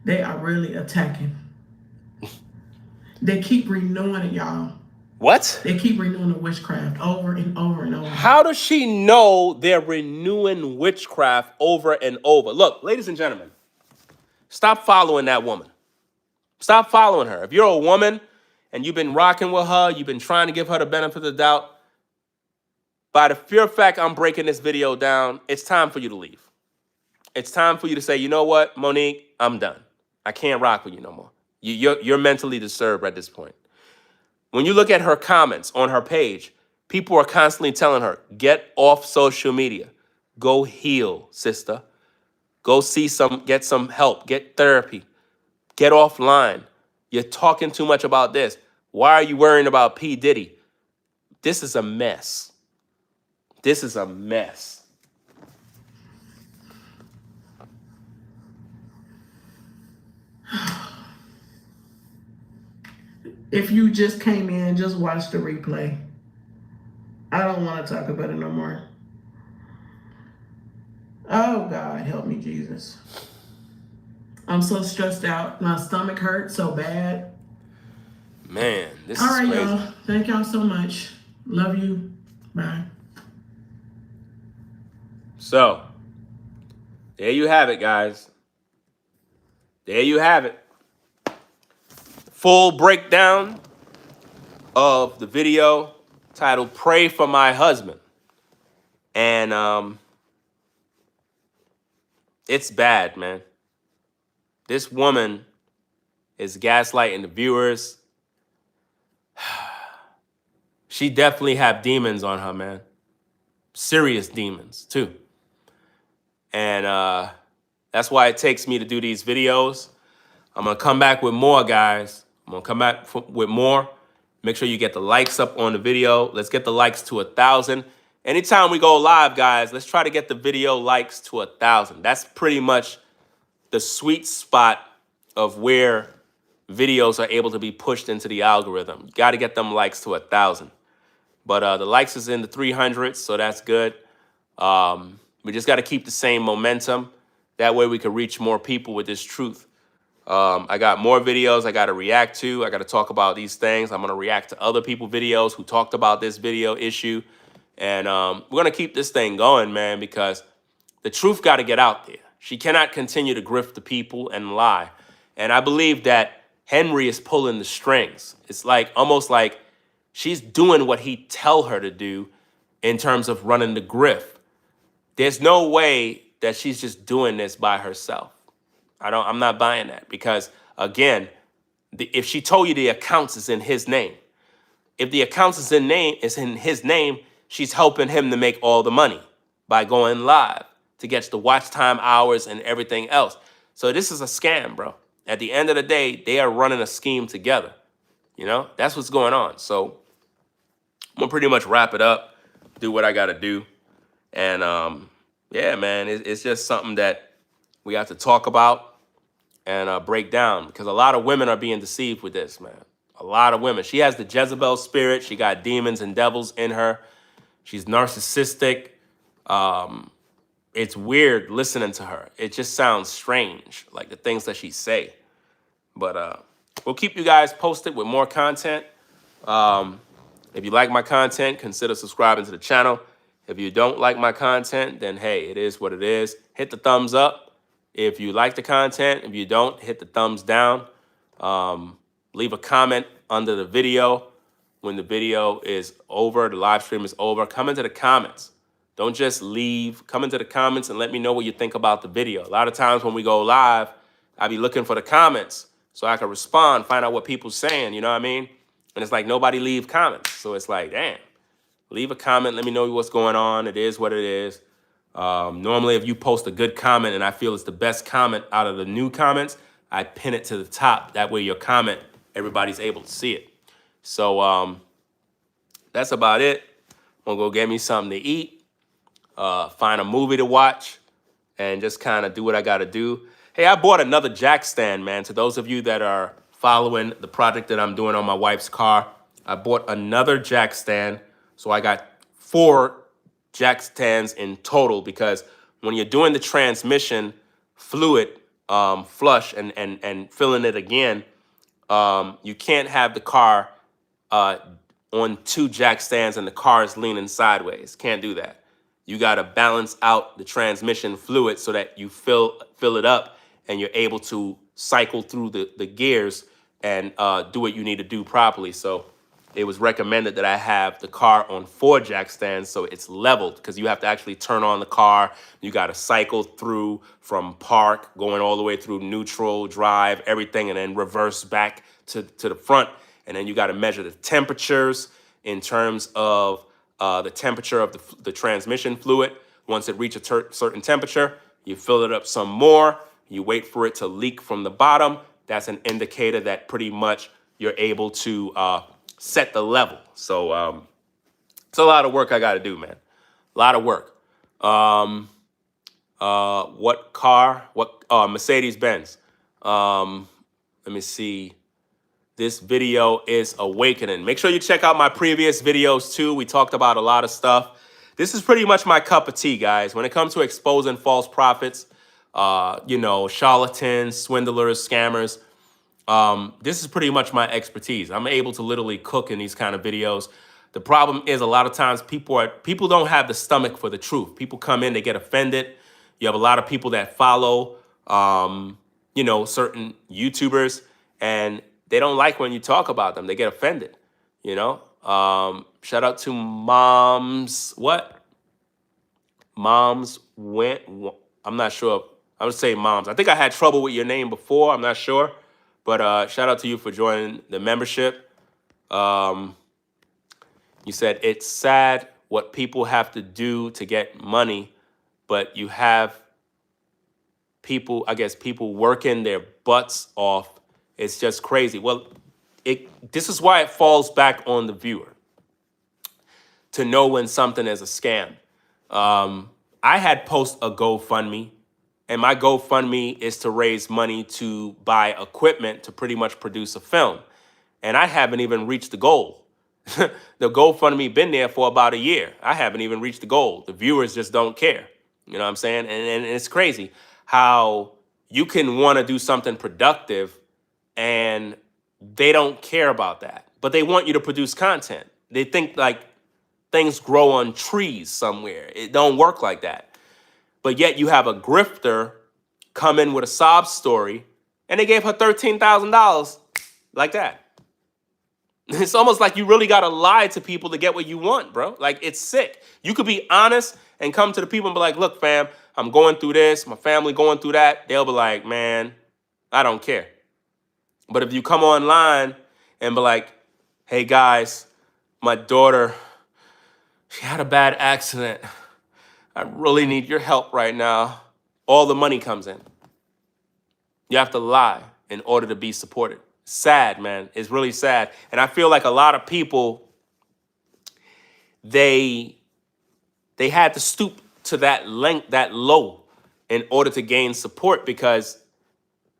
They are really attacking. They keep renewing it, y'all. What? They keep renewing the witchcraft over and over and over. How does she know they're renewing witchcraft over and over? Look, ladies and gentlemen, stop following that woman. Stop following her. If you're a woman and you've been rocking with her, you've been trying to give her the benefit of the doubt, by the pure fact I'm breaking this video down, it's time for you to leave. It's time for you to say, you know what, Mon'nique, I'm done. I can't rock with you no more. You're mentally disturbed at this point. When you look at her comments on her page, people are constantly telling her, get off social media. Go heal, sister. Go get some help. Get therapy. Get offline. You're talking too much about this. Why are you worrying about P. Diddy? This is a mess. This is a mess. If you just came in, just watch the replay. I don't want to talk about it no more. Oh, God, help me, Jesus. I'm so stressed out. My stomach hurts so bad. Man, this is all right, crazy. Y'all. Thank y'all so much. Love you. Bye. So, there you have it, guys. There you have it. Full breakdown of the video titled Pray for My Husband. And it's bad, man. This woman is gaslighting the viewers. She definitely have demons on her, man. Serious demons, too. And that's why it takes me to do these videos. I'm going to come back with more, guys. I'm going to come back with more. Make sure you get the likes up on the video. Let's get the likes to 1,000. Anytime we go live, guys, let's try to get the video likes to 1,000. That's pretty much the sweet spot of where videos are able to be pushed into the algorithm. You got to get them likes to 1,000. But the likes is in the 300s, so that's good. We just got to keep the same momentum. That way we can reach more people with this truth. I got more videos I got to react to. I got to talk about these things. I'm going to react to other people's videos who talked about this video issue. And we're going to keep this thing going, man, because the truth got to get out there. She cannot continue to grift the people and lie. And I believe that Henry is pulling the strings. It's like almost like she's doing what he tell her to do in terms of running the grift. There's no way that she's just doing this by herself. I'm not buying that because, again, if she told you the accounts is in his name, if the accounts is in his name, she's helping him to make all the money by going live to get the watch time hours and everything else. So this is a scam, bro. At the end of the day, they are running a scheme together. You know, that's what's going on. So I'm gonna pretty much wrap it up, do what I gotta do. And yeah, man, it's just something that we have to talk about and break down, because a lot of women are being deceived with this, man. A lot of women. She has the Jezebel spirit. She got demons and devils in her. She's narcissistic. It's weird listening to her. It just sounds strange, like the things that she say. But we'll keep you guys posted with more content. If you like my content, consider subscribing to the channel. If you don't like my content, then hey, it is what it is. Hit the thumbs up if you like the content. If you don't, hit the thumbs down. Leave a comment under the video. When the video is over, the live stream is over, come into the comments. Don't just leave. Come into the comments and let me know what you think about the video. A lot of times when we go live, I be looking for the comments so I can respond, find out what people's saying, you know what I mean? And it's like nobody leave comments. So it's like, damn, leave a comment. Let me know what's going on. It is what it is. Normally, if you post a good comment and I feel it's the best comment out of the new comments, I pin it to the top. That way your comment, everybody's able to see it. So that's about it. I'm gonna go get me something to eat, find a movie to watch, and just kind of do what I gotta do. Hey, I bought another jack stand, man. To those of you that are following the project that I'm doing on my wife's car, I bought another jack stand. So I got 4 jack stands in total, because when you're doing the transmission fluid flush and filling it again, you can't have the car on 2 jack stands and the car is leaning sideways. Can't do that. You got to balance out the transmission fluid so that you fill it up and you're able to cycle through the gears and do what you need to do properly. So it was recommended that I have the car on 4 jack stands so it's leveled, because you have to actually turn on the car. You got to cycle through from park, going all the way through neutral, drive, everything, and then reverse back to the front. And then you got to measure the temperatures in terms of the temperature of the transmission fluid. Once it reaches a certain temperature, you fill it up some more. You wait for it to leak from the bottom. That's an indicator that pretty much you're able to set the level. So it's a lot of work I got to do, man. A lot of work. What car? What Mercedes-Benz. Let me see. This video is Awakening. Make sure you check out my previous videos too. We talked about a lot of stuff. This is pretty much my cup of tea, guys. When it comes to exposing false prophets, charlatans, swindlers, scammers, this is pretty much my expertise. I'm able to literally cook in these kind of videos. The problem is a lot of times people don't have the stomach for the truth. People come in, they get offended. You have a lot of people that follow, certain YouTubers, and they don't like when you talk about them. They get offended, Shout out to Moms went. I'm not sure. I would say Moms. I think I had trouble with your name before. I'm not sure. But shout out to you for joining the membership. You said it's sad what people have to do to get money, but you have people working their butts off. It's just crazy. Well, this is why it falls back on the viewer to know when something is a scam. I had post a GoFundMe, and my GoFundMe is to raise money to buy equipment to pretty much produce a film. And I haven't even reached the goal. The GoFundMe been there for about a year. I haven't even reached the goal. The viewers just don't care. You know what I'm saying? And it's crazy how you can want to do something productive and they don't care about that. But they want you to produce content. They think like things grow on trees somewhere. It don't work like that. But yet you have a grifter come in with a sob story and they gave her $13,000 like that. It's almost like you really got to lie to people to get what you want, bro. Like, it's sick. You could be honest and come to the people and be like, look, fam, I'm going through this. My family going through that. They'll be like, man, I don't care. But if you come online and be like, hey, guys, my daughter, she had a bad accident. I really need your help right now. All the money comes in. You have to lie in order to be supported. Sad, man. It's really sad. And I feel like a lot of people, they had to stoop to that length, that low, in order to gain support, because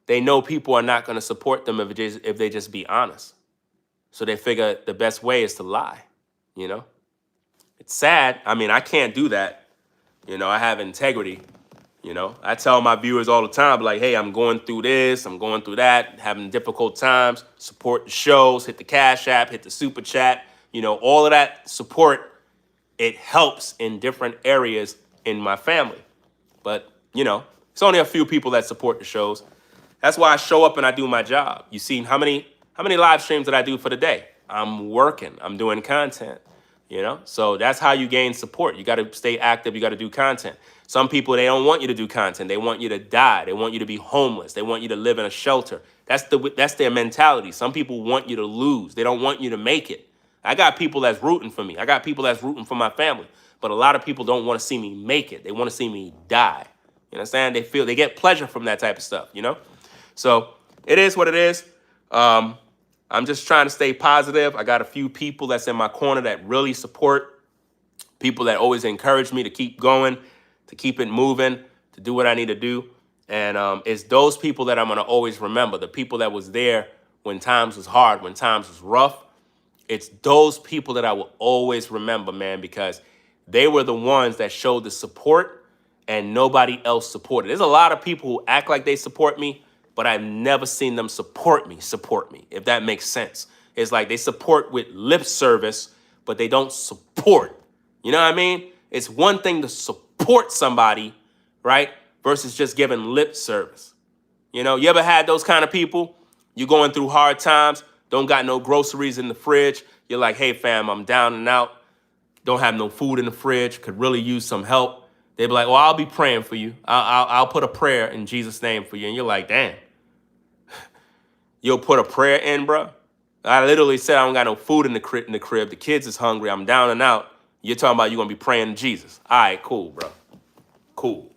they know people are not going to support them if they just be honest. So they figure the best way is to lie, you know? It's sad. I mean, I can't do that. You know, I have integrity. You know, I tell my viewers all the time, like, hey, I'm going through this, I'm going through that, having difficult times. Support the shows, hit the Cash App, hit the Super Chat. You know, all of that support, it helps in different areas in my family. But, you know, it's only a few people that support the shows. That's why I show up and I do my job. You seen how many live streams did I do for the day? I'm working. I'm doing content. You know, so that's how you gain support. You got to stay active. You got to do content. Some people, they don't want you to do content. They want you to die. They want you to be homeless. They want you to live in a shelter. That's their mentality. Some people want you to lose. They don't want you to make it. I got people that's rooting for me. I got people that's rooting for my family. But a lot of people don't want to see me make it. They want to see me die. You understand? They get pleasure from that type of stuff, you know? So it is what it is. I'm just trying to stay positive. I got a few people that's in my corner that really support, people that always encourage me to keep going, to keep it moving, to do what I need to do. And it's those people that I'm going to always remember, the people that was there when times was hard, when times was rough. It's those people that I will always remember, man, because they were the ones that showed the support and nobody else supported. There's a lot of people who act like they support me, but I've never seen them support me, if that makes sense. It's like they support with lip service, but they don't support. You know what I mean? It's one thing to support somebody, right, versus just giving lip service. You know, you ever had those kind of people? You're going through hard times, don't got no groceries in the fridge. You're like, hey, fam, I'm down and out. Don't have no food in the fridge. Could really use some help. They be like, well, I'll be praying for you. I'll put a prayer in Jesus' name for you. And you're like, damn. You'll put a prayer in, bro? I literally said I don't got no food in the crib. The kids is hungry. I'm down and out. You're talking about you're going to be praying to Jesus. All right, cool, bro. Cool.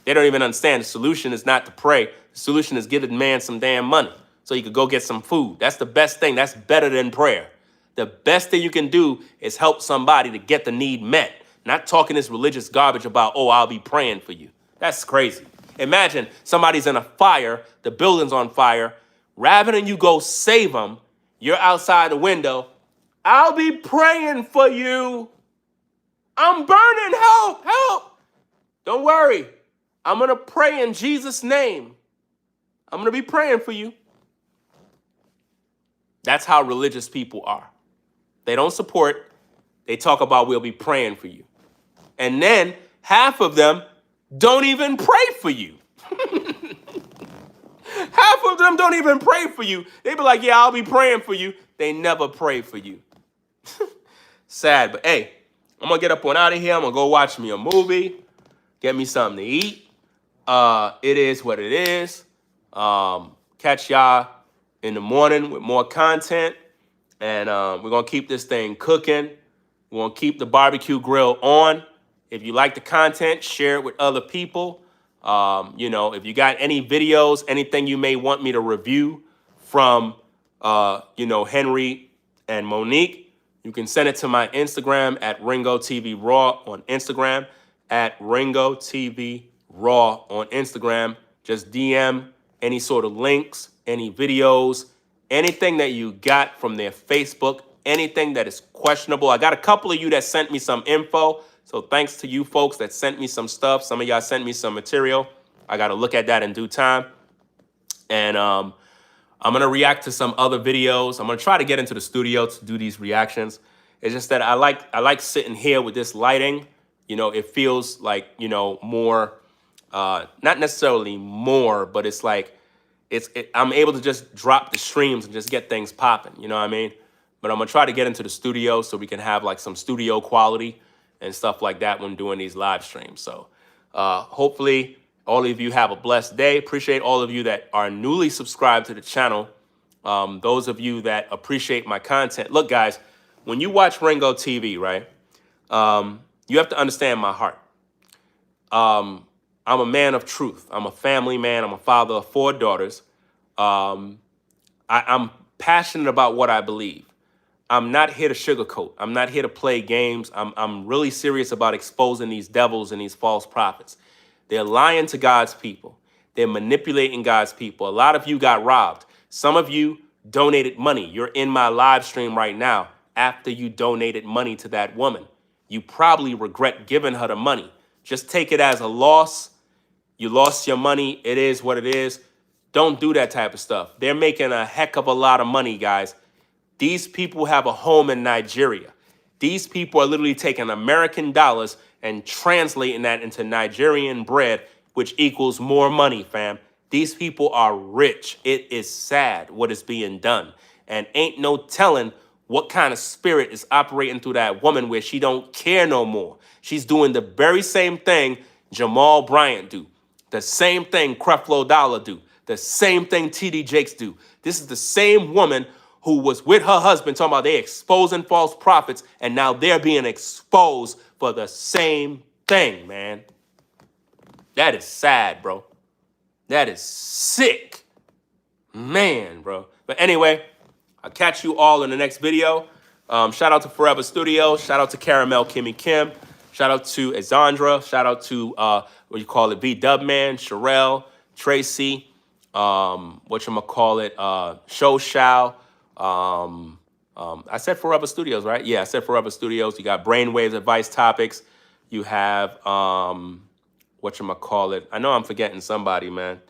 They don't even understand the solution is not to pray. The solution is give the man some damn money so he could go get some food. That's the best thing. That's better than prayer. The best thing you can do is help somebody to get the need met. Not talking this religious garbage about, oh, I'll be praying for you. That's crazy. Imagine somebody's in a fire, the building's on fire. Rather than you go save them, you're outside the window. I'll be praying for you. I'm burning. Help, help. Don't worry. I'm going to pray in Jesus' name. I'm going to be praying for you. That's how religious people are. They don't support. They talk about we'll be praying for you. And then half of them don't even pray for you. Half of them don't even pray for you. They be like, yeah, I'll be praying for you. They never pray for you. Sad, but hey, I'm going to get up on out of here. I'm going to go watch me a movie, get me something to eat. It is what it is. Catch y'all in the morning with more content. And we're going to keep this thing cooking. We're going to keep the barbecue grill on. If you like the content, share it with other people. You know, if you got any videos, anything you may want me to review from, you know, Henry and Mon'nique, you can send it to my Instagram at Ringo TV Raw on Instagram, at Ringo TV Raw on Instagram. Just DM any sort of links, any videos, anything that you got from their Facebook, anything that is questionable. I got a couple of you that sent me some info. So thanks to you folks that sent me some stuff. Some of y'all sent me some material. I got to look at that in due time. And I'm going to react to some other videos. I'm going to try to get into the studio to do these reactions. It's just that I like sitting here with this lighting. You know, it feels like, you know, more, not necessarily more, but it's like, I'm able to just drop the streams and just get things popping. You know what I mean? But I'm going to try to get into the studio so we can have like some studio quality and stuff like that when doing these live streams. So hopefully all of you have a blessed day. Appreciate all of you that are newly subscribed to the channel. Those of you that appreciate my content. Look, guys, when you watch Ringo TV, right, you have to understand my heart. I'm a man of truth. I'm a family man. I'm a father of 4 daughters. I'm passionate about what I believe. I'm not here to sugarcoat. I'm not here to play games. I'm really serious about exposing these devils and these false prophets. They're lying to God's people. They're manipulating God's people. A lot of you got robbed. Some of you donated money. You're in my live stream right now after you donated money to that woman. You probably regret giving her the money. Just take it as a loss. You lost your money. It is what it is. Don't do that type of stuff. They're making a heck of a lot of money, guys. These people have a home in Nigeria. These people are literally taking American dollars and translating that into Nigerian bread, which equals more money, fam. These people are rich. It is sad what is being done. And ain't no telling what kind of spirit is operating through that woman where she don't care no more. She's doing the very same thing Jamal Bryant do. The same thing Creflo Dollar do. The same thing TD Jakes do. This is the same woman who was with her husband talking about they exposing false prophets, and now they're being exposed for the same thing, man. That is sad, bro. That is sick. Man, bro. But anyway, I'll catch you all in the next video. Shout out to Forever Studios. Shout out to Caramel Kimmy Kim. Shout out to Azandra. Shout out to, what you call it, V-Dubman, Sherelle, Tracy, Show Shao. I said Forever Studios, right? Yeah, I said Forever Studios. You got Brainwaves Advice Topics. You have, I know I'm forgetting somebody, man.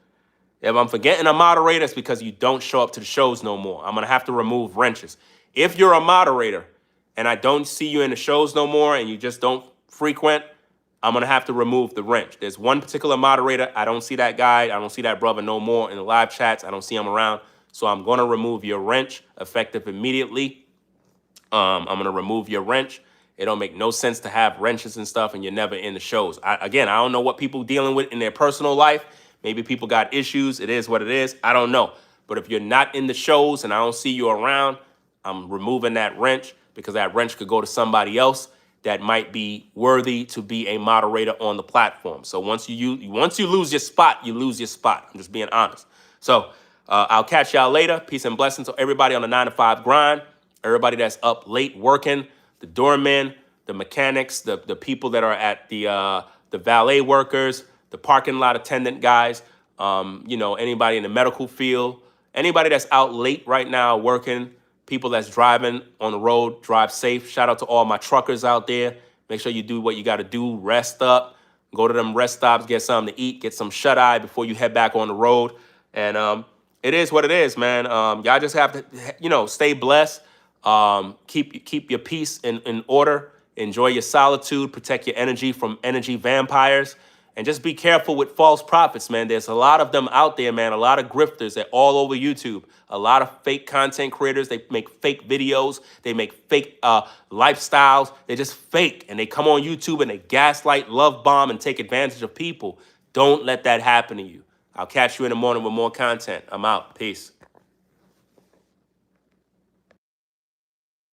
If I'm forgetting a moderator, it's because you don't show up to the shows no more. I'm going to have to remove wrenches. If you're a moderator and I don't see you in the shows no more and you just don't frequent, I'm going to have to remove the wrench. There's one particular moderator. I don't see that guy. I don't see that brother no more in the live chats. I don't see him around. So I'm going to remove your wrench effective immediately. I'm going to remove your wrench. It don't make no sense to have wrenches and stuff and you're never in the shows. I don't know what people dealing with in their personal life. Maybe people got issues. It is what it is. I don't know. But if you're not in the shows and I don't see you around, I'm removing that wrench because that wrench could go to somebody else that might be worthy to be a moderator on the platform. So once you lose your spot, you lose your spot. I'm just being honest. So I'll catch y'all later. Peace and blessings to everybody on the 9-to-5 grind. Everybody that's up late working, the doormen, the mechanics, the people that are at the valet workers, the parking lot attendant guys, anybody in the medical field, anybody that's out late right now working, people that's driving on the road, drive safe. Shout out to all my truckers out there. Make sure you do what you got to do. Rest up. Go to them rest stops, get something to eat, get some shut-eye before you head back on the road. And it is what it is, man. Y'all just have to, stay blessed. Keep your peace in order. Enjoy your solitude. Protect your energy from energy vampires. And just be careful with false prophets, man. There's a lot of them out there, man. A lot of grifters. They're all over YouTube. A lot of fake content creators. They make fake videos. They make fake lifestyles. They're just fake. And they come on YouTube and they gaslight, love bomb, and take advantage of people. Don't let that happen to you. I'll catch you in the morning with more content. I'm out. Peace.